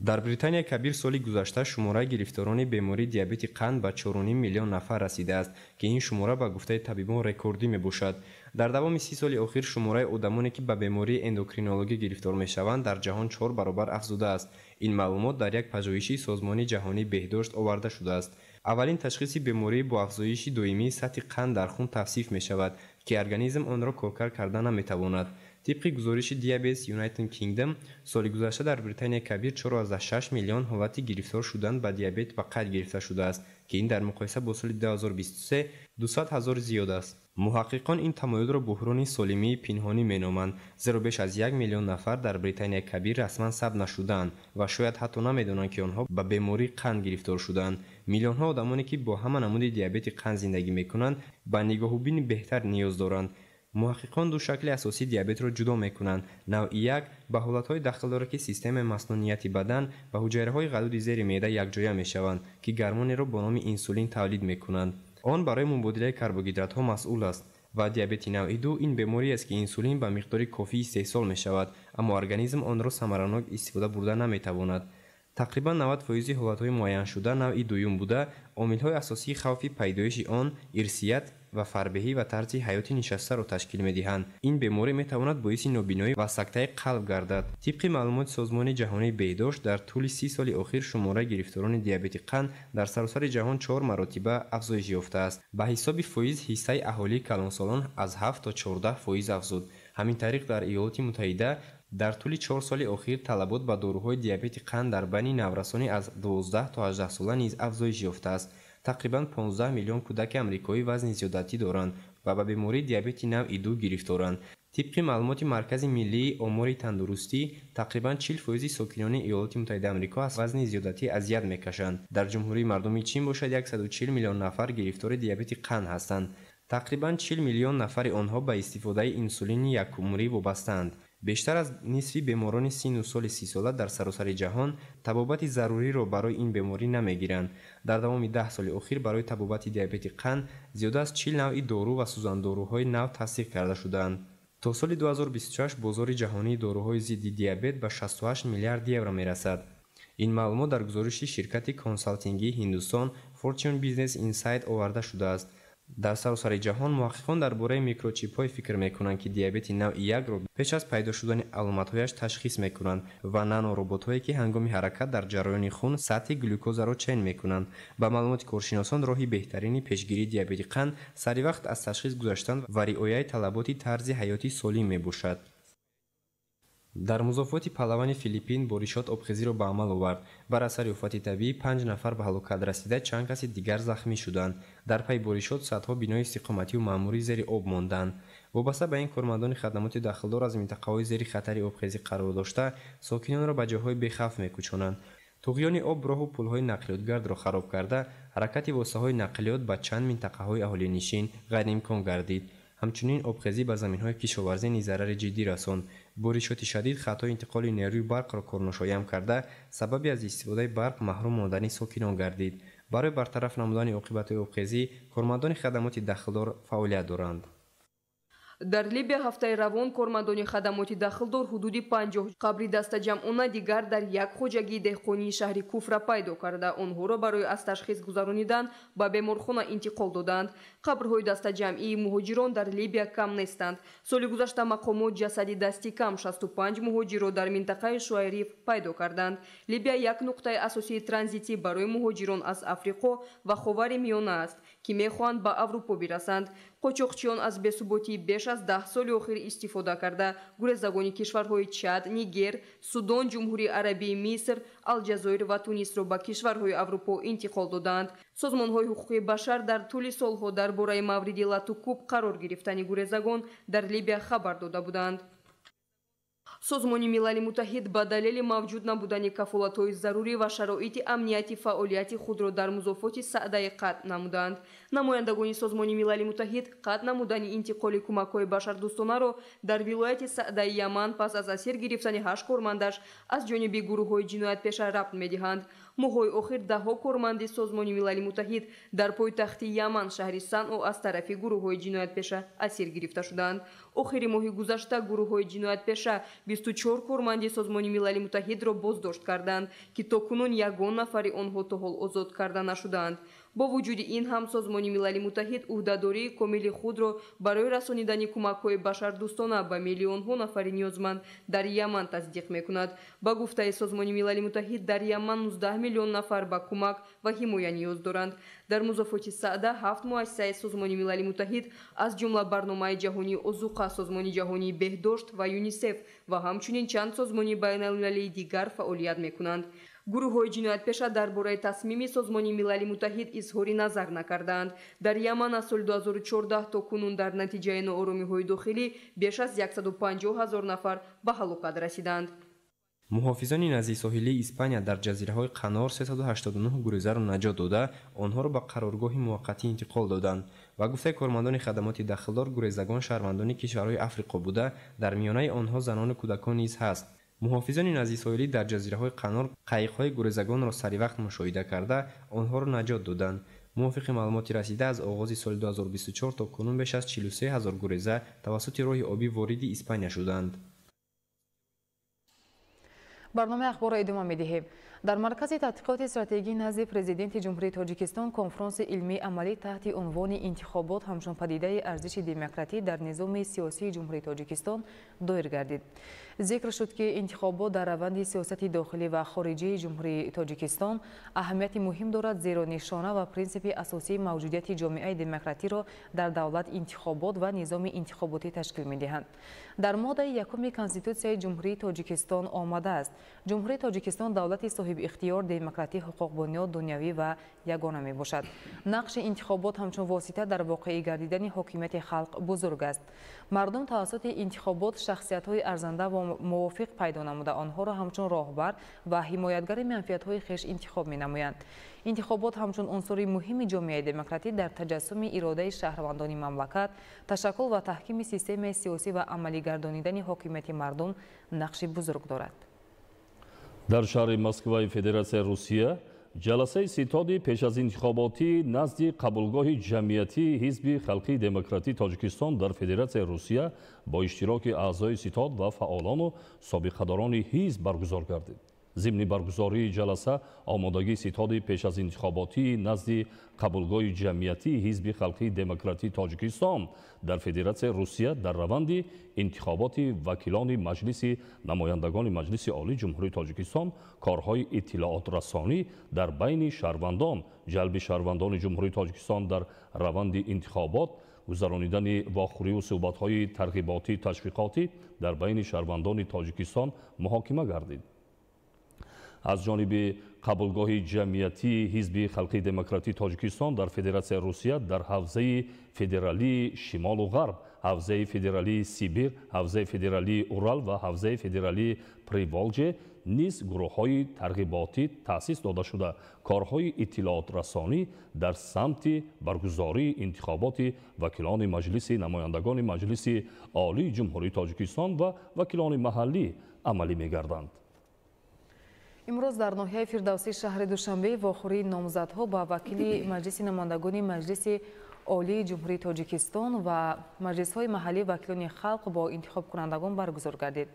дар британияи кабир соли гузашта шумораи гирифторони бемории диабети қанд ба 4.5 миллион нафар расидааст ки ин шумора ба гуфтаи табибон рекордӣ мебошад. дар давоми 30 соли охир шумораи одамоне ки ба бемории эндокринологӣ гирифтор мешаванд дар ҷаҳон 4 баробар афзудааст. ин маълумот дар як пажӯҳиши созмони ҷаҳонии беҳдошт оварда шудааст. аввалин ташхиси беморӣ бо афзоиши доимии сатҳи қанд дар хун тавсиф мешавад ки организм онро коркар карда наметавонад. طبق گزارش دیابت یونایتد کینگدم سال گذشته در بریتانیا کبیر 4.6 میلیون حالت گرفتار شدن با دیابت به قید گرفته شده است که این در مقایسه با سال 2023 200,000 زیاد است. محققان این تمایل را بحران سالمی پنهانی مینامند، زیرا بیش از 1 میلیون نفر در بریتانیا کبیر رسما ثبت نشدند و شاید حتی نمیدانند که آنها به بیماری قند گرفتار شدند. میلیون ها آدمانی که با همان نمود دیابت قند زندگی میکنند به نگاه و بین بهتر نیاز دارند. محققان دو شکل اساسی دیابت را جدا میکنند. نوع یک به حالتهای داخل دارد که سیستم مسنونیتی بدن و حجره‌های غدود زیر معده یکجا میشوند که گرمانی را با نام انسولین تولید میکنند. آن برای مبادله کربوهیدرات‌ها مسئول است. و دیابت نوع دو این بیماری است که انسولین به مقدار کافی استحصال میشود اما ارگانیسم آن را ثمراناک استفاده برده نمیتواند. تقریبا 90% حالتهای معین شده نوع دوم بوده. عامل‌های اساسی خوف پیدایش آن ارثیت و فربهی و طرز حیاتی نشسته را تشکیل می‌دهند. این بیماری می‌تواند باعث نابینایی و سکته قلب گردد. طبق معلومات سازمان جهانی بهداشت در طول 30 سال اخیر شماره گرفتاران دیابت قند در سراسر جهان 4 مراتبه افزایش یافته است. به حساب فایز حصه اهالی کلانسالان از 7 تا 14% افزود. همین طریق در ایالات متحده در طول 4 سال اخیر طلبات به داروهای دیابت قند در بین نورسانی از 12 تا 18 ساله نیز افزایش یافته است. تقریبا 15 میلیون کودک آمریکایی وزن زیادتی دارند و به بیماری دیابت نوع 2 گرفتارند. طبق معلومات مرکز ملی امور تندرستی، تقریبا 40% ساکنان ایالات متحده آمریکا از وزن زیادتی اذیت میکشند. در جمهوری مردمی چین باشد 140 میلیون نفر گرفتار دیابت قند هستند. تقریبا 40 میلیون نفر آنها به استفاده انسولین یکعمری وابسته‌اند. بیشتر از نصف بیماران سن و سال 30 ساله در سراسر جهان طبابت ضروری را برای این بیماری نمیگیرند. در دوام 10 سال اخیر برای طبابت دیابت قند زیاده از 40 نوع دارو و سوزانداروهای نو تصدیق کرده شدند. تا سال 2026 بازار جهانی داروهای ضد دیابت به 68 میلیارد یورو میرسد. این معلومات در گزارش شرکت کنسالتینگی هندوستان فورچون بیزنس اینسایت آورده شده است. در سراسر جهان محققان درباره میکروچیپ‌های فکر می‌کنند که دیابت نوع 1 را پیش از پیدا شدن علامت‌هایش تشخیص می‌کنند و نانو ربات‌هایی که هنگام حرکت در جریان خون سطح گلوکوز را چین می‌کنند. با معلومات کارشناسان راهی بهترین پیشگیری دیابت قند سری وقت از تشخیص گذاشتن و رعایت طلبات طرز حیاتی سالم میباشد. در مضافات پهلوان فیلیپین بارشات آبخیزی را به عمل آورد. بر اثر آفت طبیعی 5 نفر به هلاکت رسیده، چند کس دیگر زخمی شدند. در پی بارشات صدها بنای استقامتی و معموری زیر آب ماندند. وابسته به این کارمندان خدمات داخلدار از منطقه‌های زیر خطر آبخیزی قرار داشته، ساکنان را به جاهای بی‌خوف می‌کوچانند. طغیان آب راه و پل‌های نقلیاتگرد را خراب کرده، حرکت واسه‌های نقلیات به چند منطقه‌های اهالی نشین غیرامکان گردید. همچنین آبخیزی به زمین‌های کشاورزی نیز ضرر جدی رساند. بارشات شدید خطای انتقال نیروی برق را کارناشایان کرده، سبب از استفاده برق محروم ماندن ساکنان گردید. برای برطرف نمودن عاقبت‌های آبخیزی، کارمندان خدمات داخلدار فعالیت دارند. در لیبیا ҳафтаи равон кормандони хадамоти дахлдор ҳудуди 50 қабри дастаҷамъона дигар дар як хуҷагии деҳқонии шаҳри куфра пайдо карда, онҳоро барои аз ташхис гузаронидан ба беморхона интиқол доданд. қабрҳои дастаҷамъии муҳоҷирон дар либия кам нестанд. соли гузашта мақомот ҷасади дасти кам 65 муҳоҷирро дар минтақаи шуайриф пайдо карданд. либия як нуқтаи асосии транзитӣ барои муҳоҷирон аз африқо ва ховари миёна аст, ки мехоҳанд ба аврупо бирасанд. қочоқчиён аз бесуботии беш аз 10 соли охир истифода карда гурезагони кишварҳои Чад, Нигер, Судан, Ҷумҳурии Арабии Миср, Алҷазоир ва Тунисро ба кишварҳои Аврупо интиқол доданд. созмонҳои ҳуқуқи башар дар тӯли солҳо дар бораи мавриди латукуб қарор гирифтани гурезагон дар Либия хабар дода буданд. созмони милали муттаҳид ба далели мавҷуд набудани кафолатҳои зарурӣ ва шароити амнияти фаъолияти худро дар музофоти Саъдаи қатъ намуданд. намояндагони созмони милали муттаҳид қатъ намудани интиқоли кӯмакҳои башардӯстонаро дар вилояти Саъдаи Яман пас аз асир гирифтани 8 кормандаш аз ҷониби гурӯҳҳои ҷиноятпеша рабт медиҳанд. моҳҳои охир даҳо корманди созмони милали муттаҳид дар пойтахти Яман шаҳри Санъо аз тарафи гурӯҳҳои ҷиноятпеша асир гирифта шуданд. охири моҳи гузашта гурӯҳҳои ҷиноятпеша 24 корманди созмони милали муттаҳидро боздошт карданд, ки то кунун ягон нафари онҳо то ҳол озод карда нашуданд. бо вуҷуди ин ҳам созмони милали муттаҳид уҳдадории комили худро барои расонидани кӯмакҳои башардӯстона ба миллионҳо нафари ниёзманд дар Яман тасдиқ мекунад. ба гуфтаи созмони милали муттаҳид дар Яман 19 миллион нафар ба кӯмак ва ҳимоя ниёз доранд. дар музофоти Саъда 7 муассисаи созмони милали муттаҳид аз ҷумла барномаи ҷаҳонии озуқа, созмони ҷаҳонии беҳдошт ва ЮНИСЕФ ва ҳамчунин чанд созмони байналмилалии дигар фаъолият мекунанд. гурӯҳҳои ҷиноятпеша дар бораи тасмими созмони милали муттаҳид изҳори назар накарданд. дар Яман аз соли 2014 то кунун дар натиҷаи нооромиҳои дохилӣ беш аз 150 000 нафар ба ҳалокат расиданд. муҳофизони наздиксоҳилии Испания дар ҷазираҳои Канор 389 гурезаро наҷот дода, онҳоро ба қароргоҳи муваққатӣ интиқол доданд. ба гуфтаи кормандони хадамоти дахлдор, гурезагон шаҳрвандони кишварҳои Африқо буда, дар миёнаи онҳо занону кӯдакон низ ҳаст. муҳофизони наздиксоҳилӣ дар ҷазираҳои Канор қайиқҳои гурезагонро саривақт мушоҳида карда, онҳоро наҷот доданд. мувофиқи маълумоти расида, аз оғози соли 2024 то кунун беш аз 43 000 гуреза тавассути роҳи обӣ вориди Испания шуданд. برنامه اخبار را ادامه می‌دهیم. در مرکز تحقیقات استراتژی نزد پرزیدنت جمهوری تاجیکستان کنفرانس علمی عملی تحت عنوان انتخابات همچون پدیده ارزش دموکراسی در نظام سیاسی جمهوری تاجیکستان دایر گردید. ذکر شد که انتخابات در روند سیاست داخلی و خارجی جمهوری تاجیکستان اهمیت مهم دارد، زیرا نشانه و پرینسیپ اساسی موجودیت جامعه دموکراتی را در دولت انتخابات و نظام انتخاباتی تشکیل می‌دهند. در ماده یکم کنستیتوسیای جمهوری تاجیکستان آمده است جمهوری تاجیکستان دولت صاحب اختیار دموکراتی حقوق بنیاد دنیوی و یگانه می باشد. نقش انتخابات همچون واسطه در واقعی گردیدن حاکمیت خلق بزرگ است. مردم توسط انتخابات شخصیت‌های ارزنده و موافق پیدا نموده آنها را همچون راهبر و حمایتگر منفعت‌های خویش انتخاب می‌نمایند. انتخابات همچون عنصر مهم جامعه دموکراتی در تجسم اراده شهروندان مملکت، تشکل و تحکیم سیستم سیاسی و عملی گردانیدن حاکمیت مردم نقش بزرگ دارد. در شهر مسکوی فدراسیای روسیه جلسه ستاد پیش از انتخاباتی نزد قبولگاه جمعیتی حزب خلقی دموکراتی تاجیکستان در فدراسیای روسیه با اشتراک اعضای ستاد و فعالان و سابقه‌داران حزب برگزار گردید. ضمن برگزاری جلسه آمادگی ستاد پیش از انتخاباتی نزد قبولگاه جمعیتی حزب خلقی دموکراتی تاجیکستان در فدراسیای روسیه در روند انتخابات وکیلان مجلس نمایندگان مجلس عالی جمهوری تاجیکستان کارهای اطلاعات رسانی در بین شهروندان، جلب شهروندان جمهوری تاجیکستان در روند انتخابات، گذرانیدن واخوری و صحبت‌های ترغیباتی تشویقاتی در بین شهروندان تاجیکستان محاکمه گردید. از جانب قبولگاه جمعیتی حزب خلقی دموکراتی تاجیکستان در فدراسیای روسیه در حوزه فدرالی شمال و غرب، حوزه فدرالی سیبیر، حوزه فدرالی اورال و حوزه فدرالی پریوالژه نیز گروه‌های ترغیباتی تأسیس داده شده کارهای اطلاعات رسانی در سمت برگزاری انتخابات وکیلان مجلس نمایندگان مجلس عالی جمهوری تاجیکستان و وکیلان محلی عملی می‌گردند. امروز در ناحیه فردوسی شهر دوشنبه واخوری نامزدها با وکیل مجلس نمایندگان مجلس عالی جمهوری تاجیکستان و مجلس‌های محلی وکیلان خلق با انتخاب کنندگان برگزار گردید.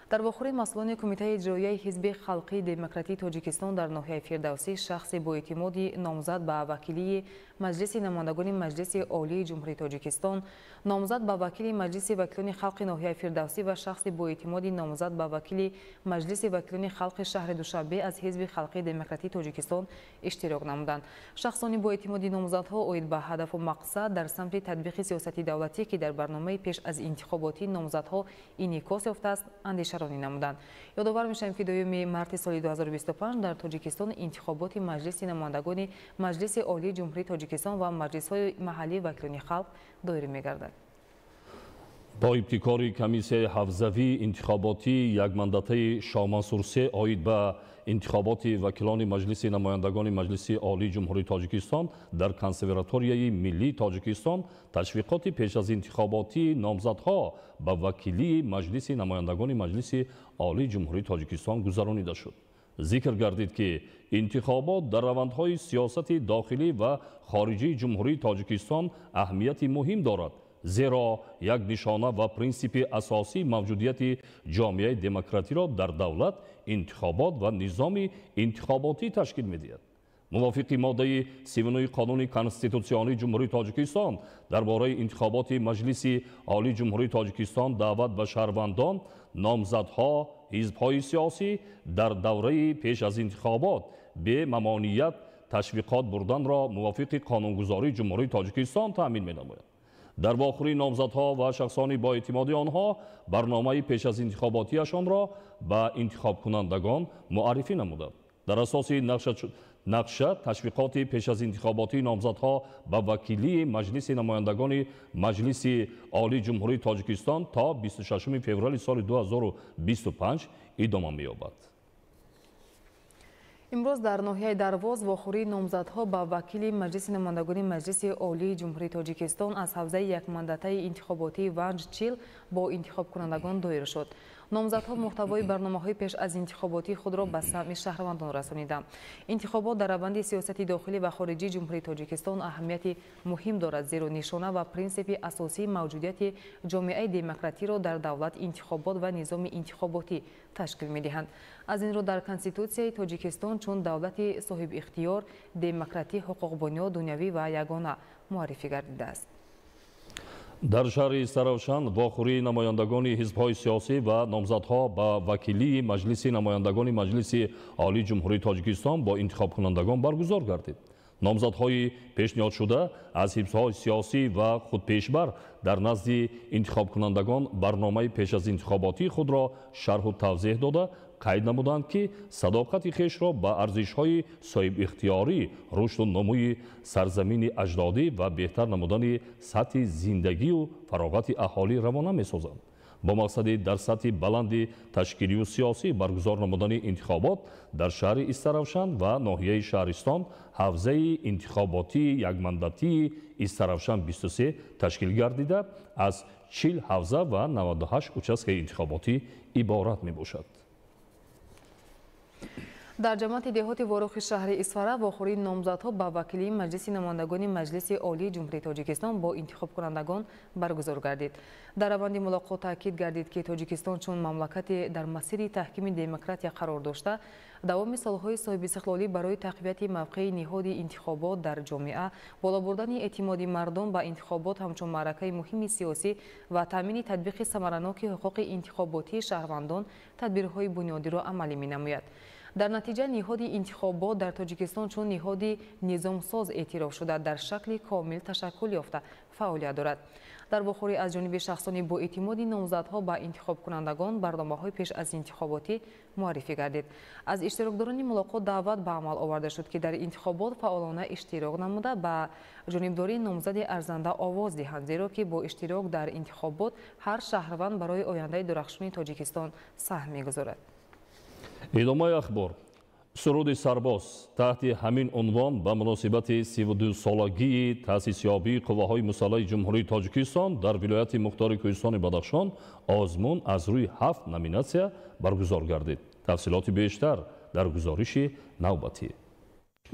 در واخوری مسئولان کمیته اجرایی حزب خلقی دموکراتی تاجیکستان در ناحیه فردوسی شخص با اعتماد نامزد به وکیلی مجلس نمایندگان مجلس عالی جمهوری تاجیکستان، نامزد به وکیل مجلس وکیلان خلق ناحیه فردوسی و شخص با اعتماد نامزد به وکیل مجلس وکیلان خلق شهر دوشنبه از حزب خلقی دموکراتی تاجیکستان اشتراک نمودند. شخصانی با اعتماد نامزدها اوید به هدف و مقصد در سمت تطبیق سیاست دولتی که در برنامه پیش از انتخاباتی نامزدها انعکاس یافته است اندیشه‌رانی نمودند. یادآور می‌شویم که دوم مارس سال 2025 در تاجیکستان انتخابات مجلس نمایندگان مجلس عالی جمهوری تاجیکستان و مجلس‌های محلی وکیلان خلق دایر می‌گردد. با ابتکار کمیسیه حوزوی انتخاباتی یک مندته شامنسورسه آید به انتخابات وکیلان مجلس نمایندگان مجلس عالی جمهوری تاجیکستان در کنسرواتوریای ملی تاجیکستان تشویقات پیش از انتخاباتی نامزدها به وکیلی مجلس نمایندگان مجلس عالی جمهوری تاجیکستان گذرانیده شد. ذکر گردید که انتخابات در روندهای سیاست داخلی و خارجی جمهوری تاجیکستان اهمیت مهم دارد، زیرا یک نشانه و پرینسیپ اساسی موجودیت جامعه دموکراتی را در دولت، انتخابات و نظام انتخاباتی تشکیل می‌دهد. موافق ماده 39 قانون کنستیتوسیونی جمهوری تاجیکستان درباره انتخابات مجلس عالی جمهوری تاجیکستان دعوت به شهروندان، نامزدها، حزب‌های سیاسی در دوره پیش از انتخابات به ممانعت تشویقات بردن را موافق قانونگذاری جمهوری تاجیکستان تأمین می‌نماید. در واخوری نامزدها و شخصانی با اعتماد آنها برنامه پیش از انتخاباتیشان را به انتخاب کنندگان معرفی نمودند. در اساس نقشه تشویقات پیش از انتخاباتی نامزدها به وکیلی مجلس نمایندگان مجلس عالی جمهوری تاجیکستان تا 26 فوریه سال 2025 ادامه می‌یابد. امروز در ناحیه درواز واخوری نامزدها به وکیل مجلس نمایندگان مجلس عالی جمهوری تاجیکستان از حوزه یک مندته انتخاباتی ونج چیل با انتخاب کنندگان دایر شد. نامزدها محتوای برنامه‌های پیش از انتخاباتی خود را به سمع شهروندان رسانیدند. انتخابات در روند سیاست داخلی و خارجی جمهوری تاجیکستان اهمیت مهم دارد، زیرا نشانه و پرینسیپ اساسی موجودیت جامعه دموکراتی را در دولت، انتخابات و نظام انتخاباتی تشکیل می‌دهند. از این رو در کنستیتوسیای تاجیکستان چون دولت صاحب اختیار، دموکراتی، حقوق بنیاد، دنیوی و یگانه معرفی گردیده است. در شهر سراوشان واخوری نمایندگان حزب‌های سیاسی و نامزدها با وکیلی مجلس نمایندگان مجلس عالی جمهوری تاجیکستان با انتخاب کنندگان برگزار گردید. نامزدهای پیشنهاد شده از حزب‌های سیاسی و خودپیشبر در نزد انتخاب کنندگان برنامه پیش از انتخاباتی خود را شرح و توضیح داده قید نمودند که صداقت خویش را به ارزش‌های صاحب اختیاری، رشد و نموی سرزمین اجدادی و بهتر نمودن سطح زندگی و فراغت اهالی روانه می‌سازند. با مقصد در سطح بلند تشکیلی و سیاسی برگزار نمودن انتخابات در شهر استراوشان و ناحیه شهرستان حوزه انتخاباتی یکمندتی استراوشان 23 تشکیل گردیده از 40 حوزه و 98 участок انتخاباتی عبارت میباشد. در جماعت دهات واروخ شهر اسفره واخوری نامزدها با وکیلی مجلس نمایندگان مجلس عالی جمهوری تاجیکستان با انتخاب کنندگان برگزار گردید. در روند ملاقات تاکید گردید که تاجیکستان چون مملکت در مسیر تحکیم دموکراسی قرار داشته، دوام سالهای صاحب استقلالی برای تقویت موقع نهاد انتخابات در جامعه، بالا بردن اعتماد مردم به انتخابات همچون معرکه مهم سیاسی و تامین تطبیق ثمرناک حقوق انتخاباتی شهروندان تدبیرهای بنیادی را عملی می‌نماید. در نتیجه نهاد انتخابات در تاجیکستان چون نهاد نظام ساز اعتراف شده در شکل کامل تشکل یافته فعالیت دارد. در واخوری از جانب شخصانی با اعتماد نامزدها به انتخاب کنندگان برنامه‌های پیش از انتخاباتی معرفی گردید. از اشتراکداران ملاقات دعوت به عمل آورده شد که در انتخابات فعالانه اشتراک نموده به جانبداری نامزد ارزنده آواز دهند، زیرا که با اشتراک در انتخابات هر شهروند برای آینده درخشان تاجیکستان سهم می‌گذارد. ادامه اخبار. سرود سرباز تحت همین عنوان به مناسبت 32 سالگی تأسیسیابی قوه‌های مسلح جمهوری تاجیکستان در ولایت مختار کوهستان بدخشان آزمون از روی 7 نامیناسیون برگزار گردید. تفصیلات بیشتر در گزارش نوبتی.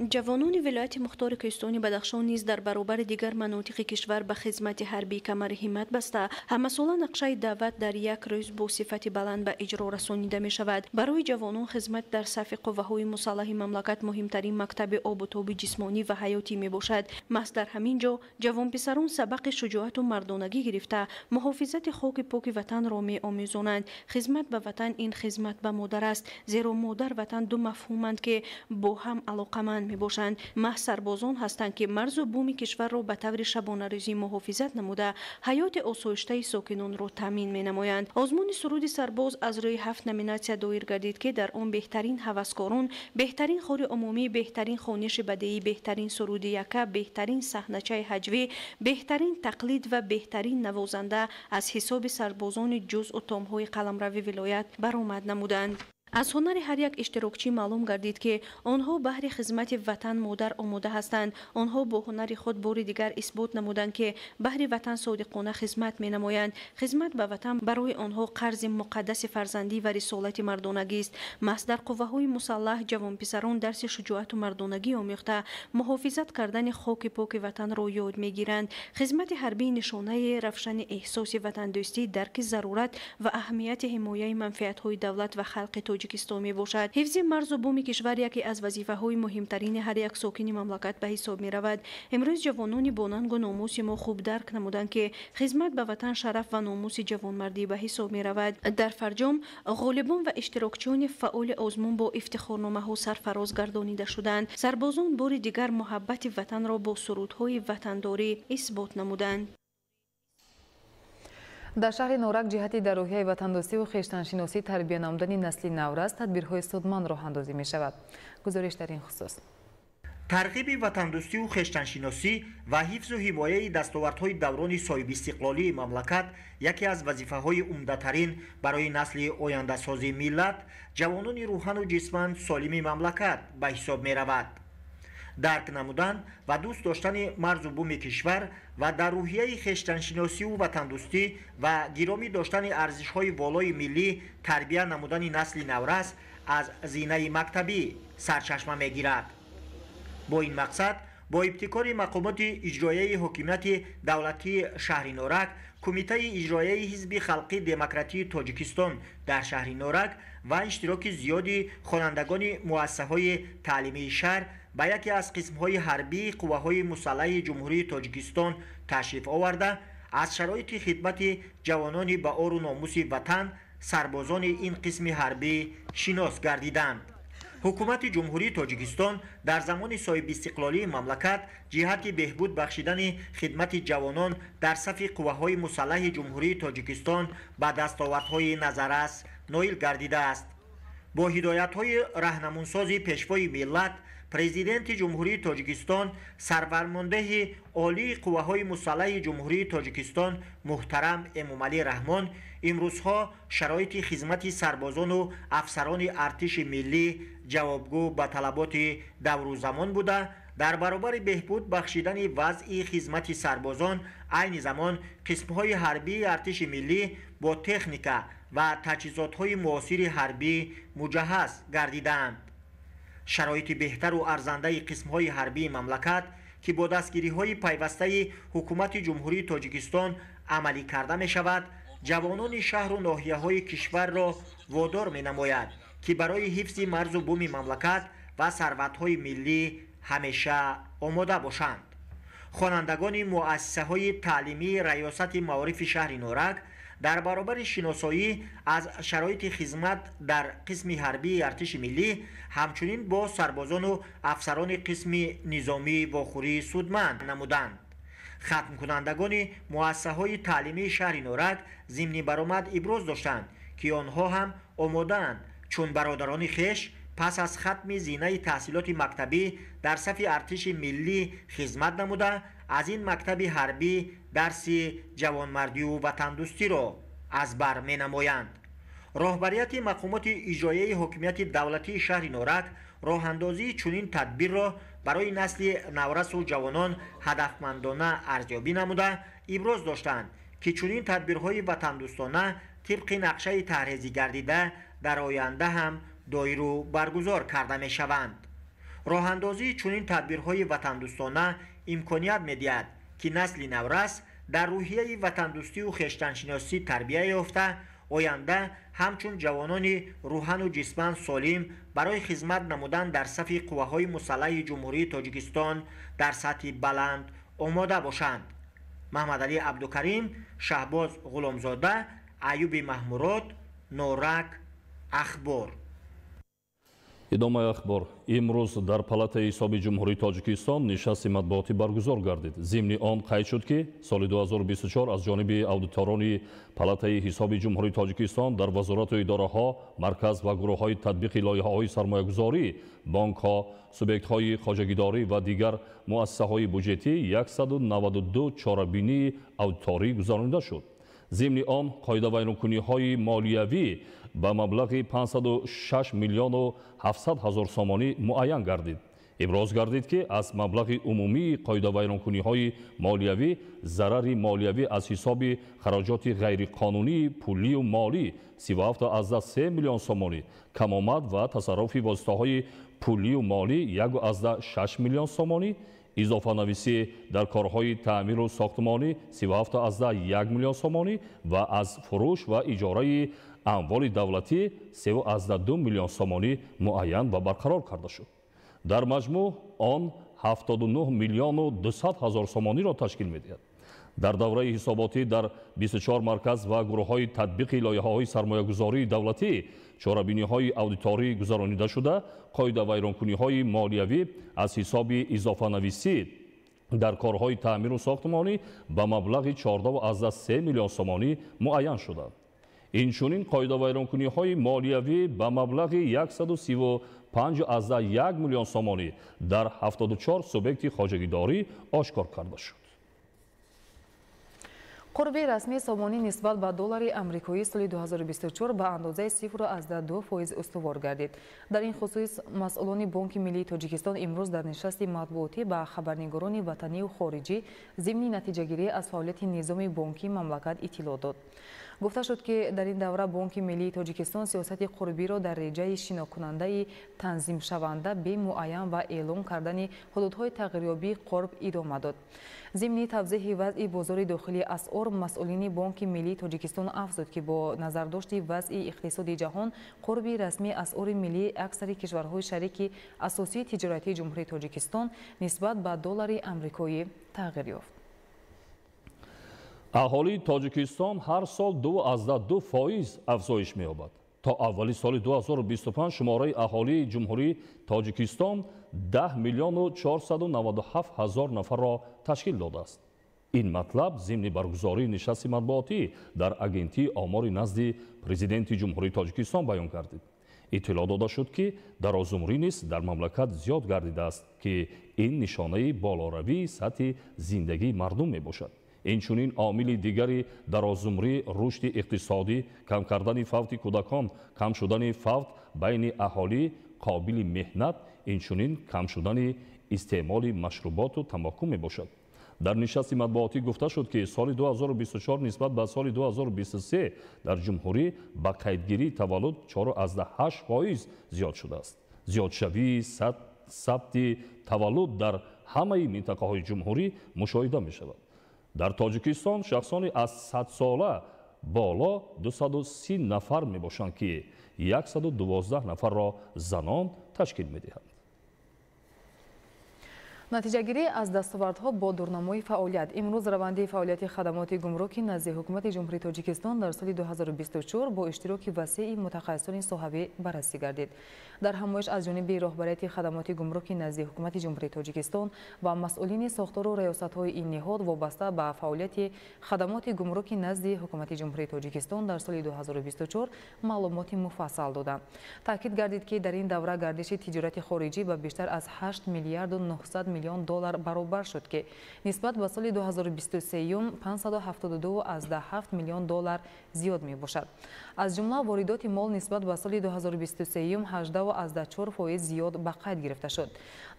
جوانان ولایت مختار کوهستان بدخشان نیز در برابر دیگر مناطق کشور به خدمت حربی کمر همت بسته همساله نقشه دعوت در یک روز با صفت بلند به اجرا رسانیده می شود. برای جوانان خدمت در صف قوه‌های مسلح مملکت مهمترین مکتب آب و تاب جسمانی و حیاتی می باشد. محض در همین جا جوان پسران سبق شجاعت و مردانگی گرفته محافظت خاک پاک وطن را می آموزانند. خدمت به وطن این خدمت به مادر است، زیرا مادر وطن دو مفهومند که با هم علاقمند می باشند. محض سربازان هستند که مرز و بوم کشور را به طور شبانه روزی محافظت نموده حیات آسایشته ساکنان را تامین می نمایند. آزمون سرود سرباز از روی 7 نامیناسیون دایر گردید که در آن بهترین هوسکاران، بهترین خور عمومی، بهترین خوانش بدیعی، بهترین سرود یکه، بهترین صحنه‌چه هجوی، بهترین تقلید و بهترین نوازنده از حساب سربازان جزء و تام‌های قلمرو ولایت برآمد نمودند. از هنر هر یک اشتراکچی معلوم گردید که آنها بهر خدمت وطن مادر آماده هستند. آنها با هنر خود بار دیگر اثبات نمودند که بهر وطن صادقانه خدمت می نمایند. خدمت به وطن برای آنها قرض مقدس فرزندی و رسالت مردانگی است. محض در قوه‌های مسلح جوان پسران درس شجاعت و مردانگی آموخته محافظت کردن خاک پاک وطن را یاد می گیرند. خدمت حربی نشانه روشن احساس وطن دوستی، درک ضرورت و اهمیت حمایت منفعت‌های دولت و خلق تاجیکستان می باشد. حفظ مرز و بوم کشور یکی از وظیفه‌های مهمترین هر یک ساکن مملکت به حساب می رود. امروز جوانان با ننگ و ناموس ما خوب درک نمودند که خدمت به وطن شرف و ناموس جوانمردی به حساب می رود. در فرجام غالبان و اشتراکچیان فعال آزمون با افتخارنامه ها سرفراز گردانیده شدند. سربازان بار دیگر محبت وطن را با سرودهای وطنداری اثبات نمودند. در شهر نورک جهت در راهیه وطندوستی و خویشتنشناسی تربیت نمودن نسل نورست تدبیرهای سودمند راه اندازی می شود. گزارش در این خصوص. ترغیب وطندوستی و خویشتنشناسی و حفظ و حمایت دستاوردهای دوران صاحب استقلالی مملکت یکی از وظیفه‌های عمده‌ترین برای نسل آینده سازی ملت، جوانان روحان و جسماند سالم مملکت به حساب می رود. درک نمودن و دوست داشتن مرز و بوم کشور و در روحیه خویشتنشناسی و وطندوستی و گرامی داشتن ارزش‌های والای ملی تربیت نمودن نسل نورس از زینه مکتبی سرچشمه می‌گیرد. با این مقصد با ابتکار مقامات اجرایی حکومت دولتی شهر نورک، کمیته اجرایی حزب خلقی دموکراتی تاجیکستان در شهر نورک و اشتراک زیادی خوانندگان مؤسسه‌های تعلیمی شهر به یکی از قسم‌های حربی قوه‌های مسلح جمهوری تاجیکستان تشریف آورده از شرایط خدمت جوانان به آر و ناموس وطن سربازان این قسم حربی شناس گردیدند. حکومت جمهوری تاجیکستان در زمان صاحب استقلالی مملکت جهت بهبود بخشیدن خدمت جوانان در صف قوه‌های مسلح جمهوری تاجیکستان به دستاوردهای نظررس نائل گردیده است. با هدایت‌های راهنمونساز پیشوای ملت، پرزیدنت جمهوری تاجیکستان سرورمانده عالی قوه‌های مسلح جمهوری تاجیکستان محترم امامعلی رحمان امروزها شرایط خدمت سربازان و افسران ارتش ملی جوابگو به طلبات دور زمان بوده در برابر بهبود بخشیدن وضع خدمت سربازان عین زمان قسم‌های حربی ارتش ملی با تکنیک و تجهیزات‌های معاصر حربی مجهز گردیدند. شرایط بهتر و ارزنده قسم‌های حربی مملکت که با دستگیری‌های پیوسته حکومت جمهوری تاجیکستان عملی کرده می‌شود، جوانان شهر و ناحیه‌های کشور را وادار می‌نماید که برای حفظ مرز و بوم مملکت و ثروت‌های ملی همیشه آماده باشند. خوانندگان مؤسسه‌های تعلیمی ریاست معارف شهر نورک در برابر شناسایی از شرایط خدمت در قسم حربی ارتش ملی همچنین با سربازان و افسران قسم نظامی واخوری سودمند نمودند. ختم کنندگان مؤسسه‌های تعلیمی شهر نورک ضمن برآمد ابراز داشتند که آنها هم آماده‌اند چون برادران خویش پس از ختم زینه تحصیلات مکتبی در صف ارتش ملی خدمت نموده از این مکتب حربی درس جوانمردی و وطندوستی را از بر می نمایند. راهبریت مقامات اجرایی حکومت دولتی شهر نورک راه اندازی چنین تدبیر را برای نسل نورس و جوانان هدفمندانه ارزیابی نموده ابراز داشتند که چنین تدبیرهای وطندوستانه طبق نقشه طرح‌ریزی گردیده در آینده هم دایر و برگزار کرده می شوند. راه اندازی چنین تدبیرهای وطندوستانه امکانیت می دهد که نسل نورس در روحیه وطندوستی و خویشتنشناسی تربیت یافته آینده همچون جوانان روحن و جسمن سالم برای خدمت نمودن در صف قوه‌های مسلح جمهوری تاجیکستان در سطح بلند آماده باشند. محمد علی عبدالکریم، شهباز غلامزاده، ایوب محمورات، نورک اخبار. идомаи ахбор имрӯз дар палатаи ҳисоби ҷумҳурии тоҷикистон нишасти матбуотӣ баргузор гардид. зимни он қайд шуд ки соли 2024 аз ҷониби аудиторони палатаи ҳисоби ҷумҳурии тоҷикистон дар вазорату идораҳо марказ ва гурӯҳҳои татбиқи лоиҳаҳои сармоягузорӣ, бонкҳо, субъектҳои хоҷагидорӣ ва дигар муассисаҳои буҷетӣ 192 чорабинии аудиторӣ гузаронида шуд. зимни он қоидавайронкуниҳои молиявӣ ба маблағи 506 миллиону 700 ҳазор сомонӣ муайян гардид. иброз гардид ки аз маблағи умумии қоидавайронкуниҳои молиявӣ зарари молиявӣ аз ҳисоби хароҷоти ғайриқонунии пулию молӣ 37,3 миллион сомонӣ, камомад ва тасарруфи воситаҳои пулию молӣ 1,6 миллион сомонӣ, изофанависӣ дар корҳои таъмиру сохтмонӣ 37,1 миллион сомонӣ ва аз фурӯш ва иҷораи амволи давлатӣ 3,2 миллион сомонӣ муайян ва барқарор карда шуд. дар маҷмӯъ он 79 миллиону 200 ҳазор сомониро ташкил медиҳад. дар давраи ҳисоботӣ дар 24 марказ ва гурӯҳҳои татбиқи лоиҳаҳои сармоягузории давлатӣ чорабиниҳои аудиторӣ гузаронида шуда, қоидавайронкуниҳои молиявӣ аз ҳисоби изофанависӣ дар корҳои таъмиру сохтмонӣ ба маблағи 14,3 миллион сомонӣ муайян шуданд. инчунин қоидавайронкуниҳои молиявӣ ба маблағи 135,1 миллион сомонӣ дар 74 субъекти хоҷагидорӣ ошкор карда шуд. قربی رسمی سامانی نسبت به دلار آمریکایی سال 2024 به اندازه 0.2% استوار گردید. در این خصوص مسئولان بانک ملی تاجیکستان امروز در نشست مطبوعاتی به خبرنگاران وطنی و خارجی ضمن نتیجه‌گیری از فعالیت نظام بانکی مملکت اطلاع داد. گفته شد که در این دوره بانک ملی تاجیکستان سیاست قربی را در رجای شناکننده تنظیم شونده به معین و اعلام کردن حدودهای تغییریابی قرب ادامه داد. ضمن توضیح وضع بازار داخلی اسعار، مسئولین بانک ملی تاجیکستان افزود که با نظرداشت وضع اقتصادی جهان قرب رسمی اسعار ملی اکثر کشورهای شریک اساسی تجارتی جمهوری تاجیکستان نسبت به دلار آمریکایی تغییر یافت. اهالی تاجیکستان هر سال 2.2% افزایش می‌یابد. تا اولی سال 2025 شماره اهالی جمهوری تاجیکستان 10,497,000 نفر را تشکیل داده است. این مطلب ضمن برگزاری نشست مطبوعاتی در اگنتی آمار نزد پرزیدنت جمهوری تاجیکستان بیان گردید. اطلاع داده شد که درازعمری نیز در مملکت زیاد گردیده است که این نشانه بالاروی سطح زندگی مردم میباشد. اینچنین عامل دیگری درازعمری رشد اقتصادی، کم کردن فوت کودکان، کم شدن فوت بین اهالی قابل مهنت، اینچنین کم شدن استعمال مشروبات و تنباکو میباشد. در نشست مطبوعاتی گفته شد که سال 2024 نسبت به سال 2023 در جمهوری با قیدگیری تولد 4.8% زیاد شده است. زیادشوی ثبت تولد در همه منطقه‌های جمهوری مشاهده می‌شود. در تاجیکستان شخصانی از 100 ساله بالا 230 نفر میباشند که 112 نفر را زنان تشکیل میدهند. نتیجه گیری از دستاوردها با دورنامه فعالیت. امروز روند فعالیت خدمات گمرکی نزد حکومت جمهوری تاجیکستان در سال 2024 با اشتراک وسیع متخصصان صاحب بررسی گردید. در همایش از جانب رهبریت خدمات گمرکی نزد حکومت جمهوری تاجیکستان و مسئولین ساختار و ریاست‌های این نهاد وابسته به فعالیت خدمات گمرکی نزد حکومت جمهوری تاجیکستان در سال 2024 معلومات مفصل دادند. تاکید گردید که در این دوره گردش تجارت خارجی به بیشتر از 8 میلیارد و 900 میلیون دلار برابر شد که نسبت به سال 2023 572.7 میلیون دلار زیاد می باشد. از جمله واردات مال نسبت به سال 2023 18.4% زیاد به قید گرفته شد.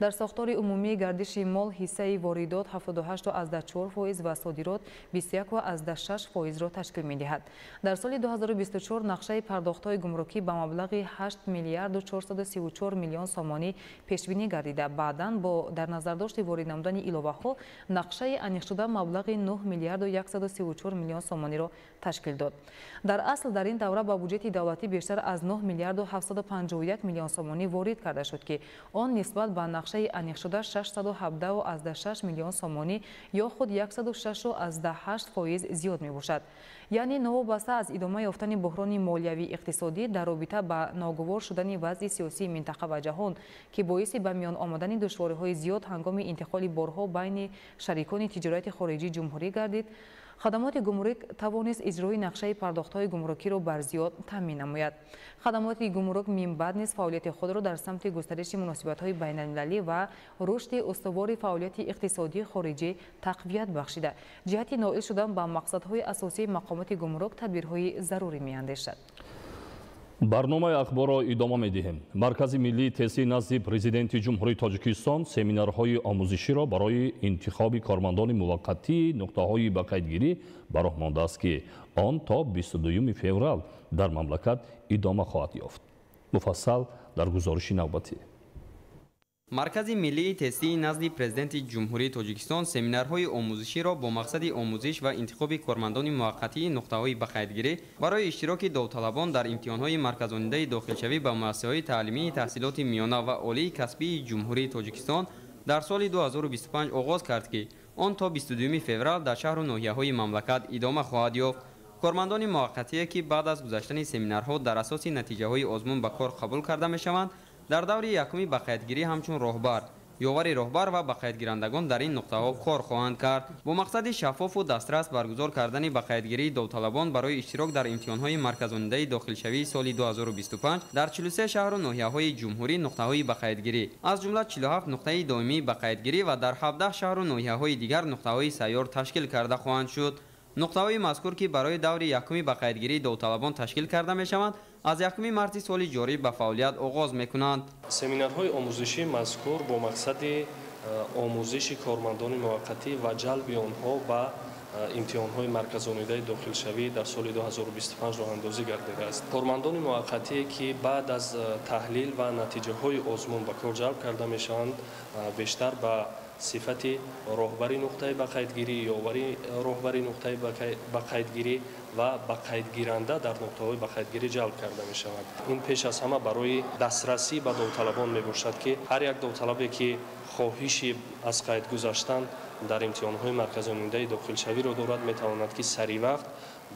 در ساختار عمومی گردش مال حصه واردات 78.4% و صادرات 21.6% را تشکیل می دهد. در سال 2024 نقشه پرداخت‌های گمرکی به مبلغ 8 میلیارد و 434 میلیون سامانی پیش بینی گردیده. بعداً با در نظر داشت وارد نمودن علاوه‌ها نقشه انیخ شده مبلغ 9 میلیارد و 134 میلیون سامانی را تشکیل داد. در اصل در این دوره با بودجه دولتی بیشتر از 9 میلیارد و 751 میلیون سامانی وارد کرده شد که آن نسبت به نقشه انیخ شده 617.6 میلیون سامانی یا خود 106.8% زیاد می باشد. یعنی نوابسته از ادامه یافتن بحران مالیوی اقتصادی در رابطه با ناگوار شدن وضع سیاسی منطقه و جهان که باعث به میان آمدن دشواری‌های زیاد هنگام انتقال بارها بین شریکان تجارت خارجی جمهوری گردید، خدمات گمرک توانست اجرای نقشه پرداخت‌های گمرکی را بر زیاد تامین نماید. خدمات گمرک من بعد نیز فعالیت خود را در سمت گسترش مناسبت‌های بین‌المللی و رشد استوار فعالیت اقتصادی خارجی تقویت بخشیده. جهت نائل شدن به مقصدهای اساسی مقامات گمرک تدبیرهای ضروری می‌اندیشد. برنامه اخبار را ادامه می‌دهیم. مرکز ملی تحصیل نزد پرزیدنت جمهوری تاجیکستان سمینارهای آموزشی را برای انتخاب کارمندان موقتی نقطه‌های به قیدگیری براه مانده است که آن تا 22 فوریه در مملکت ادامه خواهد یافت. مفصل در گزارش نوبتی. مرکز ملی تحصیل نزد پرزیدنت جمهوری تاجیکستان سمینارهای آموزشی را با مقصد آموزش و انتخاب کارمندان موقتی نقطه‌های به قیدگیری برای اشتراک داوطلبان در امتحانهای مرکزاننده داخلشوی به مؤسسه‌های تعلیمی تحصیلات میانه و عالی کسبی جمهوری تاجیکستان در سال 2025 آغاز کرد که آن تا 22 فوریه در شهر و ناحیه‌های مملکت ادامه خواهد یافت. کارمندان موقتی که بعد از گذشتن سمینارها در اساس نتیجه‌های آزمون به کار قبول کرده می‌شوند در دور یکمی به قیدگیری همچون راهبر، یاور راهبر و به قیدگیرندگان در این نقطه‌ها کار خواهند کرد. با مقصد شفاف و دسترس برگزار کردن به قیدگیری داوطلبان برای اشتراک در امتحان‌های مرکزاننده داخلشوی سال 2025 در 43 شهر و ناحیه‌های جمهوری نقطه‌های به قیدگیری از جمله 47 نقطه دائمی به قیدگیری و در 17 شهر و ناحیه‌های دیگر نقطه‌های سیار تشکیل کرده خواهند شد. نقطه‌های مذکور که برای دور یکمی به قیدگیری داوطلبان تشکیل کرده می‌شوند از 1 مارس سال جاری به فعالیت آغاز می‌کنند. семинарҳои омӯзишии мазкур бо мақсади омӯзиши кормандони муваққатӣ ва ҷалби онҳо ба имтиҳонҳои марказонидаи дохилшавӣ дар соли 2025 роҳандозӣ гардидааст. кормандони муваққатие ки баъд аз таҳлил ва натиҷаҳои озмун ба кор ҷалб карда мешаванд, бештар ба сифати роҳбари нуқтаи ба қайдгирӣ, ёвари роҳбари нуқтаи ба қайдгирӣ ва ба қайдгиранда дар нуқтаҳои ба қайдгирӣ ҷалб карда мешавад. ин пеш аз ҳама барои дастрасӣ ба давталабон мебошад ки ҳар як давталабе ки хоҳиши аз қайд гузаштан дар имтиҳонҳои марказонидаи дохилшавиро дорад, метавонад ки саривақт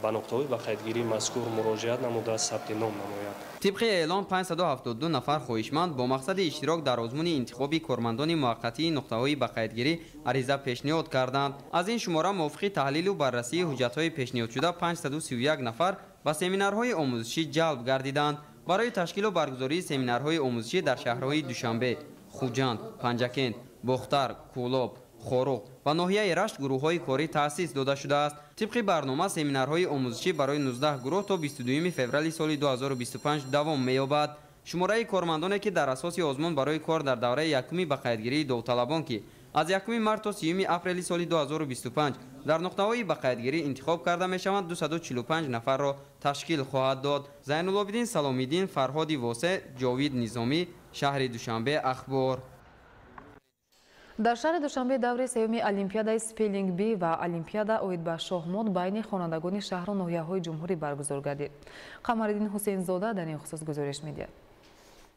ба нуқтаҳои ба қайдгирӣ мазкур муроҷиат намуда сабти ном намояд. طبق اعلان 572 نفر خواهشمند با مقصد اشتراک در آزمون انتخابی کارمندان موقتی نقطه‌های به قیدگیری عریضه پیشنهاد کردند. از این شماره موافق تحلیل و بررسی حجت‌های پیشنهاد شده 531 نفر به سمینارهای آموزشی جلب گردیدند. برای تشکیل و برگزاری سمینارهای آموزشی در شهرهای دوشنبه، خوجند، پنجکند، بختر، کولاب، خوروق و ناحیه رشت گروه‌های کاری تأسیس داده شده است. طبق برنامه سمینارهای آموزشی برای 19 گروه تا 22 فوریه سال 2025 دوام می‌یابد. شماره کارمندانی که در اساس آزمون برای کار در دوره یکمی به قیدگیری داوطلبان که از 1 مارس تا 30 اپریل سال 2025 در نقطه‌های به قیدگیری انتخاب کرده می‌شوند 245 نفر را تشکیل خواهد داد. زین العابدین سلامی‌دین، فرهاد واسع، جاوید نظامی، شهر دوشنبه اخبار. در شهر دوشنبه دوره سوم المپیادای سپیلینگ بی و المپیادا اوید به شاهمود بین خوانندگان شهر و ناحیه‌های جمهوری برگزار گردید. قمرالدین حسین زاده در این خصوص گزارش می‌دهد.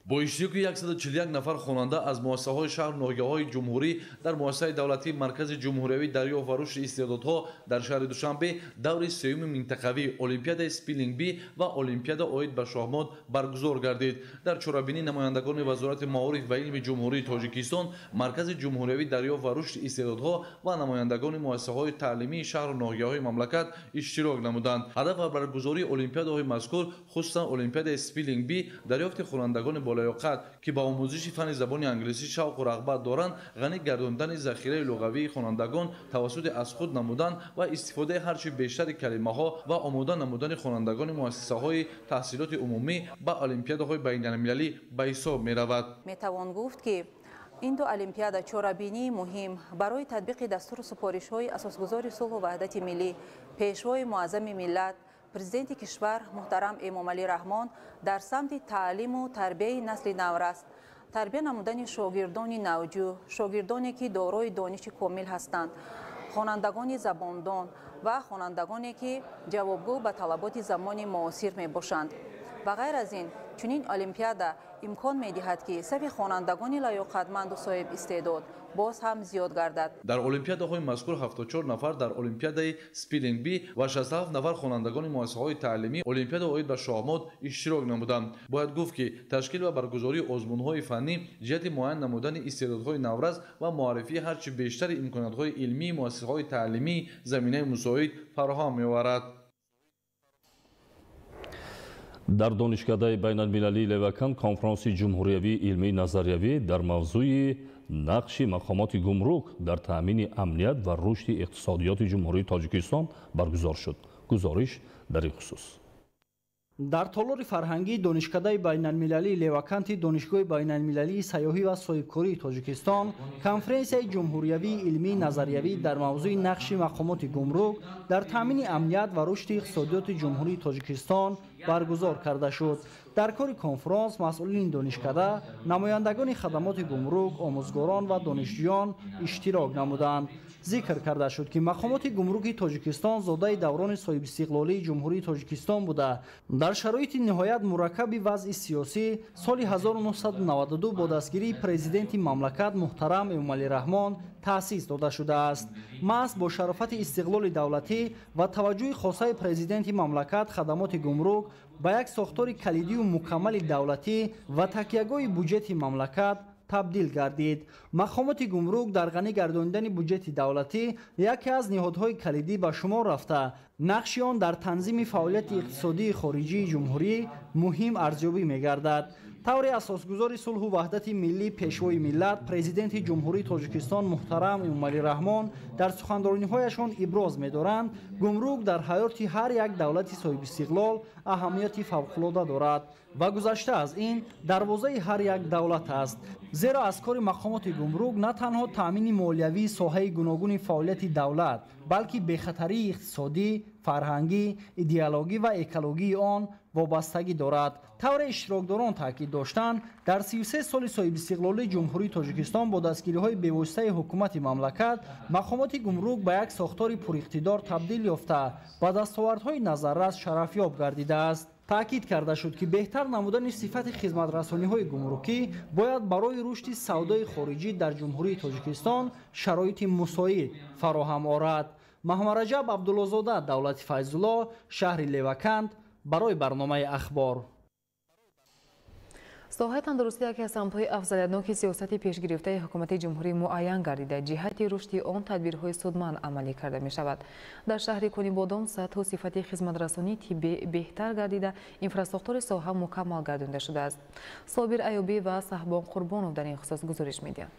با اشتراک 141 نفر خواننده از مؤسسه‌های شهر و ناحیه‌های جمهوری در مؤسسه دولتی مرکز جمهوری دریافت و رشد استعدادها در شهر دوشنبه دوره سوم منطقوی المپیاد سپیلینگ بی و المپیاد اوید به شاهمود برگزار گردید. در چورابینی نمایندگان وزارت معارف و علم جمهوری تاجیکستان، مرکز جمهوری دریافت و رشد استعدادها و نمایندگان مؤسسه‌های تعلیمی شهر و ناحیه‌های مملکت اشتراک نمودند. هدف برگزاری المپیادهای مذکور خصوصا المپیاد سپیلینگ بی دریافت خوانندگان لایقت که با آموزش فن زبان انگلیسی شوق و رغبت دارند، غنی گرداندن ذخیره لغوی خوانندگان توسط از خود نمودن و استفاده هرچه بیشتر کلمه‌ها و آماده نمودن خوانندگان مؤسسه‌های تحصیلات عمومی با المپیادهای بین‌المللی به حساب می‌رود. میتوان گفت که این دو المپیاد چهاربینی مهم برای تطبیق دستور سپارش‌های اساسگذار صلح و وحدت ملی پیشوای معظم ملت پرزیدنت کشور محترم امامعلی رحمان در سمت تعلیم و تربیت نسل نو است. تربیت نمودن شاگردان نوجو، شاگردانی که دارای دانش کامل هستند، خوانندگان زباندان و خوانندگانی که جوابگو به طلبات زمان معاصر می باشند. و غیر از این، چنین المپیادا امکان می دهد که صف خوانندگان لیاقتمند و صاحب استعداد باز هم زیاد گردد. در المپیادهای مذکور 74 نفر در المپیادای سپیلینگ بی و 67 نفر خوانندگان مؤسسه‌های تعلیمی المپیاد اوید به شاهمود اشتراک نمودند. باید گفت که تشکیل و برگزاری آزمون‌های فنی جهت معین نمودن استعدادهای نورز و معرفی هرچه بیشتر امکانات‌های علمی مؤسسه‌های تعلیمی زمینه مساعد فراهم می‌آورد. در دانشکده بین‌المللی لوکان کنفرانس جمهوریوی علمی نظریوی در موضوع نقش مقامات گمرک در تأمین امنیت و رشد اقتصادیات جمهوری تاجیکستان برگزار شد. گزارش در این خصوص. در تالار فرهنگی دانشکده بین‌المللی لوکانتی دانشگاه بین‌المللی سیاحی و صاحبکاری تاجیکستان کنفرانس جمهوریوی علمی نظریوی در موضوع نقش مقامات گمرک در تامین امنیت و رشد اقتصادیات جمهوری تاجیکستان برگزار کرده شد. در کار کنفرانس مسئولین دانشکده، نمایندگان خدمات گمرک، آموزگاران و دانشجویان اشتراک نمودند. ذکر کرده شد که مقامات گمرک تاجیکستان زاده دوران صاحب استقلالی جمهوری تاجیکستان بوده. در شرایط نهایت مرکب وضع سیاسی سال 1992 با دستگیری پرزیدنت مملکت محترم امامعلی رحمان تأسیس داده شده است. محض با شرافت استقلال دولتی و توجه خاصه پرزیدنت مملکت خدمات گمرک به یک ساختار کلیدی و مکمل دولتی و تکیه‌گاه بودجه مملکت تبدیل گردید. مقامات گمرک در غنی گرداندن بودجه دولتی یکی از نهادهای کلیدی به شمار رفته. نقش آن در تنظیم فعالیت اقتصادی خارجی جمهوری مهم ارزیابی می‌گردد. таври асосгузори сулҳу ваҳдати миллӣ пешвои миллат президенти ҷумҳурии тоҷикистон муҳтарам эмомалӣ раҳмон дар суханрониҳояшон иброз медоранд гумрук дар ҳаёти ҳар як давлати соҳибистиқлол аҳамияти фавқулода дорад ва гузашта аз ин дарвозаи ҳар як давлат аст, зеро аз кори мақомоти гумрук на танҳо таъмини молиявии соҳаи гуногуни фаъолияти давлат, балки бехатарии иқтисодӣ, фарҳангӣ, идеологӣ ва экологии он вобастагӣ дорад. тавре иштирокдорон таъкид доштанд, дар 33 соли соҳибистиқлолии ҷумҳурии тоҷикистон бо дастгириҳои бевоситаи ҳукумати мамлакат мақомоти гумрук ба як сохтори пуриқтидор табдил ёфта ба дастовардҳои назаррас шарафёб гардидааст. таъкид карда шуд ки беҳтар намудани сифати хизматрасониҳои гумрукӣ бояд барои рушди савдои хориҷӣ дар ҷумҳурии тоҷикистон шароити мусоид фароҳам орад. маҳмараҷаб абдуллозода, давлати файзулло, шаҳри леваканд, барои барномаи ахбор. соҳаи тандурустӣ яке аз самтҳои афзалиятноки сиёсати пешгирифтаи ҳукумати ҷумҳурӣ муайян гардида ҷиҳати рушди он тадбирҳои судманд амалӣ карда мешавад. дар шаҳри Конибодом сатҳу сифати хизматрасонии тиббӣ беҳтар гардида инфраструктураи соҳа мукаммал гардонда шудааст. Собир Айёбӣ ва Саҳбон Қурбонов дар ин хусус гузориш медиҳанд.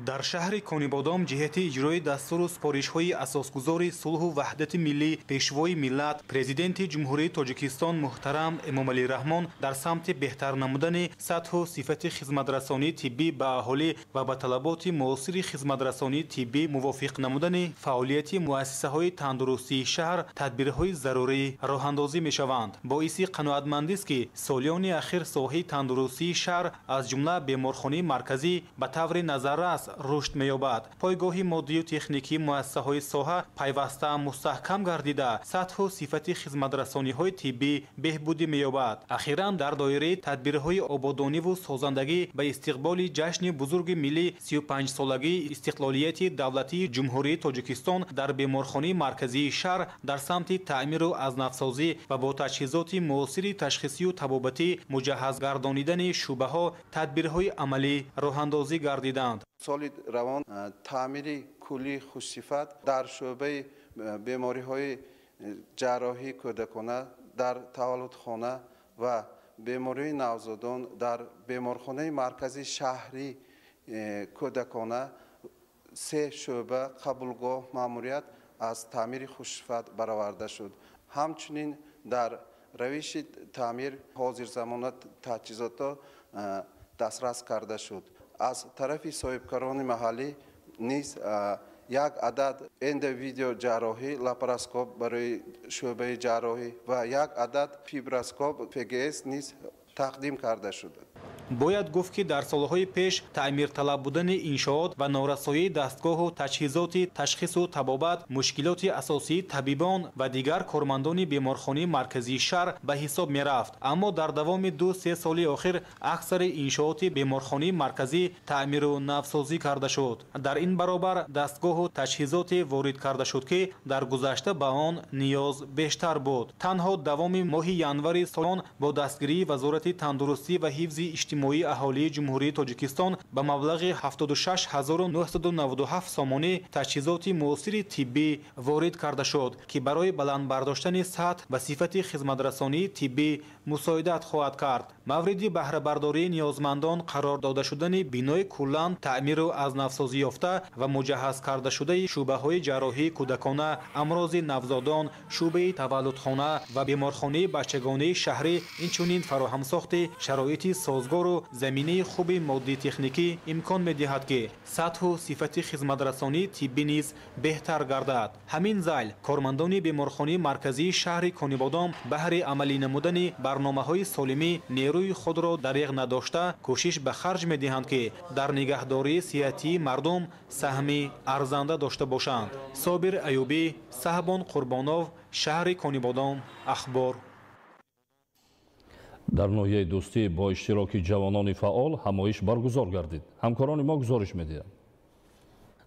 дар шаҳри Конибодом ҷиҳати иҷрои дастуру супоришҳои асосгузори сулҳу ваҳдати миллӣ пешвои миллат президенти ҷумҳурии тоҷикистон муҳтарам Эмомалӣ Раҳмон дар самти беҳтар намудани сатҳу сифати хизматрасонии тиббӣ ба аҳолӣ ва ба талаботи муосири хизматрасонии тиббӣ мувофиқ намудани фаъолияти муассисаҳои тандурустии шаҳр тадбирҳои зарурӣ роҳандозӣ мешаванд. боиси қаноатмандист ки солиёни ахир соҳаи тандурустии шаҳр аз ҷумла беморхонаи марказӣ ба таври назаррас рушд меёбад. пойгоҳи моддию техникии муассисаҳои соҳа пайваста мустаҳкам гардида сатҳу сифати хизматрасониҳои тиббӣ беҳбудӣ меёбад. ахиран дар доираи тадбирҳои ободониву созандагӣ ба истиқболи ҷашни бузурги миллӣ 35-солагии истиқлолияти давлатии ҷумҳурии тоҷикистон дар беморхонаи марказии шаҳр дар самти таъмиру азнавсозӣ ва бо таҷҳизоти муосири ташхисию табобатӣ муҷаҳҳаз гардонидани шӯъбаҳо тадбирҳои амалӣ роҳандозӣ гардиданд. соли равон таъмири куллии хушсифат дар шӯъбаи бемориҳои ҷарроҳии кӯдакона дар таваллудхона ва бемории навзодон дар беморхонаи маркази шаҳри кӯдакона 3 шӯъба қабулгоҳ маъмурият аз таъмири хушсифат бароварда шуд. ҳамчунин дар равиши таъмир ҳозирзамона таҷҳизотҳо дастрас карда шуд. аз тарафи соҳибкарони маҳаллӣ низ як адад эндовидео ҷарроҳӣ лапароскоп барои шӯъбаи ҷарроҳӣ ва як адад фиброскоп ФГС низ тақдим карда шуд. бояд гуфт ки дар солҳои пеш таъмирталаб будани иншоот ва норасоии дастгоҳу таҷҳизоти ташхису табобат мушкилоти асосии табибон ва дигар кормандони беморхонаи марказии шаҳр ба ҳисоб мерафт. аммо дар давоми 2-3 соли охир аксари иншооти беморхонаи марказӣ таъмиру навсозӣ карда шуд. дар ин баробар дастгоҳу таҷҳизоте ворид карда шуд ки дар гузашта ба он ниёз бештар буд. танҳо давоми моҳи январи солон бо дастгирии вазорати тандурустӣ ва ҳифзи иҷтимоии аҳолии ҷумҳурии тоҷикистон ба маблағи 76997 сомонӣ таҷҳизоти муосири тиббӣ ворид карда шуд ки барои баландбардоштани сатҳ ва сифати хизматрасонии тиббӣ мусоидат хоҳад кард. мавриди баҳрабардории ниёзмандон қарор дода шудани бинои куллан таъмиру азнавсозӣ ёфта ва муҷаҳҳаз карда шудаи шӯъбаҳои ҷарроҳии кӯдакона, амрози навзодон, шӯъбаи таваллудхона ва беморхонаи бачагонаи шаҳрӣ инчунин фароҳамсохти шароити созгору заминаи хуби моддӣ техникӣ имкон медиҳад ки сатҳу сифати хизматрасонии тиббӣ низ беҳтар гардад. ҳамин зайл кормандони беморхонаи марказии шаҳри Конибодом баҳри амалӣ намудани барномаҳои солимӣ нерӯи худро дариғ надошта кӯшиш ба харҷ медиҳанд ки дар нигаҳдории сиҳатии мардум саҳми арзанда дошта бошанд. Собир Айёбӣ, Саҳбон Қурбонов, шаҳри Конибодом, ахбор. дар ноҳияи дӯстӣ бо иштироки ҷавонони фаъол ҳамоиш баргузор гардид. ҳамкорони мо гузориш медиҳанд.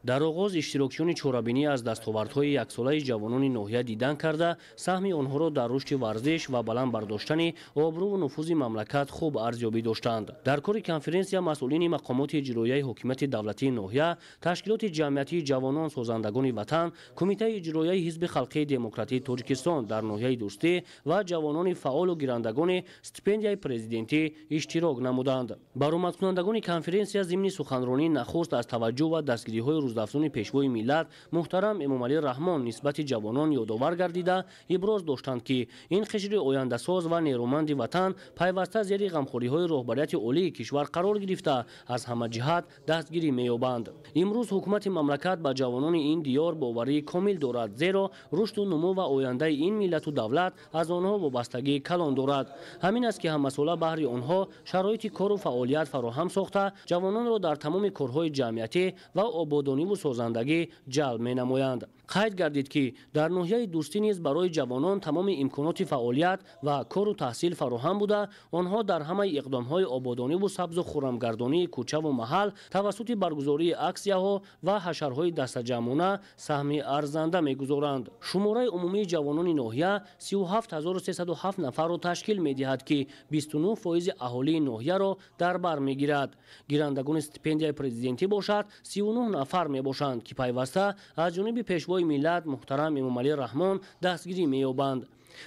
дар оғоз иштирокчиёни чорабинӣ аз дастовардҳои яксолаи ҷавонони ноҳия дидан карда, саҳми онҳоро дар рушди варзиш ва баланд бардоштани обрӯву нуфузи мамлакат хуб арзёбӣ доштанд. Дар кори конференсия масъулини мақомоти иҷроияи ҳокимияти давлатии ноҳия, ташкилоти ҷамъиятии ҷавонон созандагони ватан, кумитаи иҷроияи ҳизби халқии демократии Тоҷикистон дар ноҳияи дӯстӣ ва ҷавонони фаъолу гирандагони стипендияи президентӣ иштирок намуданд. Баромадкунандагони конференсия зимни суханронӣ нахуст аз таваҷҷӯҳ ва дастгириҳои рӯздафзуни пешвои миллат муҳтарам Эмомалӣ Раҳмон нисбати ҷавонон ёдовар гардида, иброз доштанд ки ин қишри ояндасоз ва нерӯманди ватан пайваста зери ғамхориҳои роҳбарияти олии кишвар қарор гирифта аз ҳама ҷиҳат дастгирӣ меёбанд. имрӯз ҳукумати мамлакат ба ҷавонони ин диёр боварии комил дорад, зеро рушду нумӯ ва ояндаи ин миллату давлат аз онҳо вобастагии калон дорад. ҳамин аст ки ҳамасола баҳри онҳо шароити кору фаъолият фароҳам сохта, ҷавононро дар тамоми корҳои ҷамъиятӣ ва ободониву созандагӣ ҷалб менамоянд. қайд гардид ки дар ноҳияи дӯстӣ низ барои ҷавонон тамоми имконоти фаъолият ва кору таҳсил фароҳам буда, онҳо дар ҳамаи иқдомҳои ободониву сабзу хуррамгардонии кӯчаву маҳал тавассути баргузории аксияҳо ва ҳашарҳои дастаҷамъона саҳми арзанда мегузоранд. шумораи умумии ҷавонони ноҳия 37307 нафарро ташкил медиҳад ки 29% аҳолии ноҳияро дар бар мегирад. гирандагони стипендияи президентӣ бошад 39 нафар мебошанд ки пайваста аз ҷониби пешвои миллат муҳтарам Эмомалӣ Раҳмон дастгирӣ меёбанд.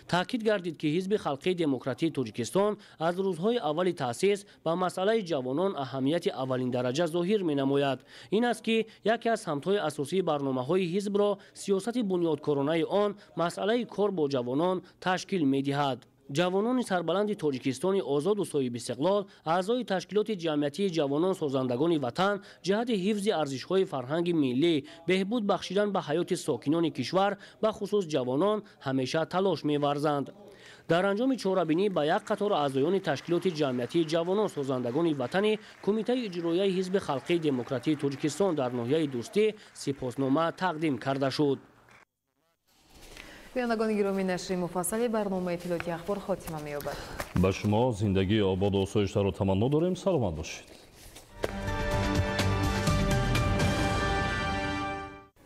таъкид гардид ки ҳизби халқии демократии Тоҷикистон аз рӯзҳои аввали таъсис ба масъалаи ҷавонон аҳамияти аввалиндараҷа зоҳир менамояд. ин аст ки яке аз самтҳои асосии барномаҳои ҳизбро сиёсати бунёдкоронаи он масъалаи кор бо ҷавонон ташкил медиҳад. ҷавонони сарбаланди Тоҷикистони озоду соҳиби истиқлол, аъзои ташкилоти ҷамъиятии ҷавонон созандагони ватан ҷиҳати ҳифзи арзишҳои фарҳанги миллӣ, беҳбуд бахшидан ба ҳаёти сокинони кишвар, бахусус ҷавонон ҳамеша талош меварзанд. дар анҷоми чорабинӣ ба як қатор аъзоёни ташкилоти ҷамъиятии ҷавонон созандагони ватани кумитаи иҷроияи ҳизби халқии демократии Тоҷикистон дар ноҳияи дӯстӣ сипоснома тақдим карда шуд. бинандагони гиромӣ, нашри муфассали барномаи иттилоъоти ахбор хотима меёбад. ба шумо зиндагии ободу осоиштаро таманно дорем. саломат бошед.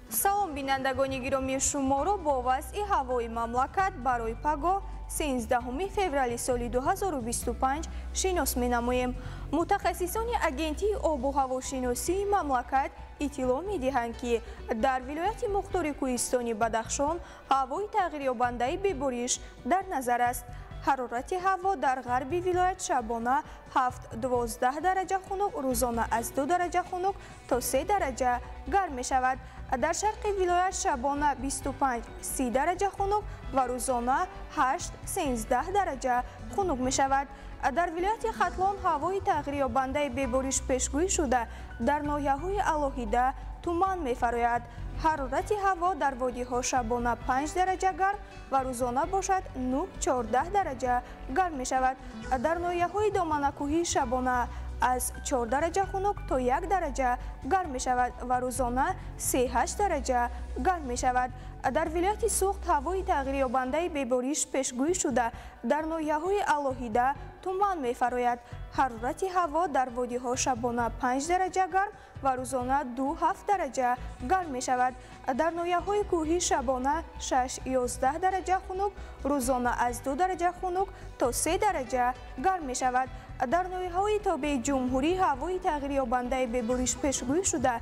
салом бинандагони гиромии шуморо бо вазъи ҳавои мамлакат барои пагоҳ 13 феврали соли 2025 шинос менамоем. мутахассисони агентии обу ҳавошиносии мамлакат иттилоъ медиҳанд ки дар вилояти мухтори кӯҳистони Бадахшон ҳавои тағйирёбандаи бебориш дар назар аст. ҳарорати ҳаво дар ғарби вилоят шабона 7-12 дараҷа хунук, рӯзона аз 2 дараҷа хунук то 3 дараҷа гарм мешавад. дар шарқи вилоят шабона 25-30 дараҷа хунук ва рӯзона 8-13 дараҷа хунук мешавад. дар вилояти Хатлон ҳавои тағйирёбандаи бебориш пешгӯӣ шуда дар ноҳияҳои алоҳида туман мефарояд. ҳарорати ҳаво дар водиҳо шабона 5 дараҷа гарм ва рӯзона бошад 9-14 дараҷа гарм мешавад. дар ноҳияҳои доманакӯҳӣ шабона аз 4 дараҷа хунук то 1 дараҷа гарм мешавад ва рӯзона 3-8 дараҷа гарм мешавад. дар вилояти Суғд ҳавои тағйирёбандаи бебориш пешгӯӣ шуда дар ноҳияҳои алоҳида туман мефарояд. ҳарорати ҳаво дар водиҳо шабона 5 дараҷа гарм ва рӯзона 2-7 дараҷа гарм мешавад. дар ноҳияҳои кӯҳӣ шабона 6-11 дараҷа хунук, рӯзона аз 2 дараҷа хунук то 3 дараҷа гарм мешавад. дар ноҳияҳои тобеи ҷумҳурӣ ҳавои тағйирёбандаи бебориш пешгӯӣ шуда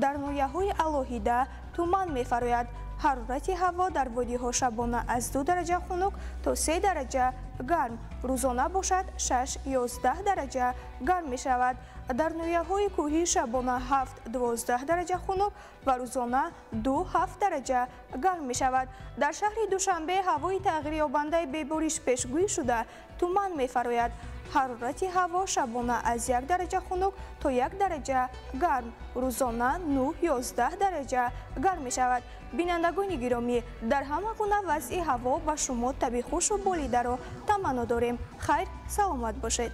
дар ноҳияҳои алоҳида туман мефарояд. ҳарорати ҳаво дар водиҳо шабона аз 2 дараҷа хунук то 3 дараҷа гарм, рӯзона бошад 6-11 дараҷа гарм мешавад. дар ноҳияҳои кӯҳӣ шабона 7-12 дараҷа хунук ва рӯзона 2-7 дараҷа гарм мешавад. дар шаҳри Душанбе ҳавои тағйирёбандаи бебориш пешгӯӣ шуда туман мефарояд. ҳарорати ҳаво шабона аз 1 дараҷа хунук то 1 дараҷа гарм, рӯзона 9-11 дараҷа гарм мешавад. бинандагони гиромӣ, дар ҳама гуна вазъи ҳаво ба шумо таби хушу болидаро таманно дорем. хайр, саломат бошед.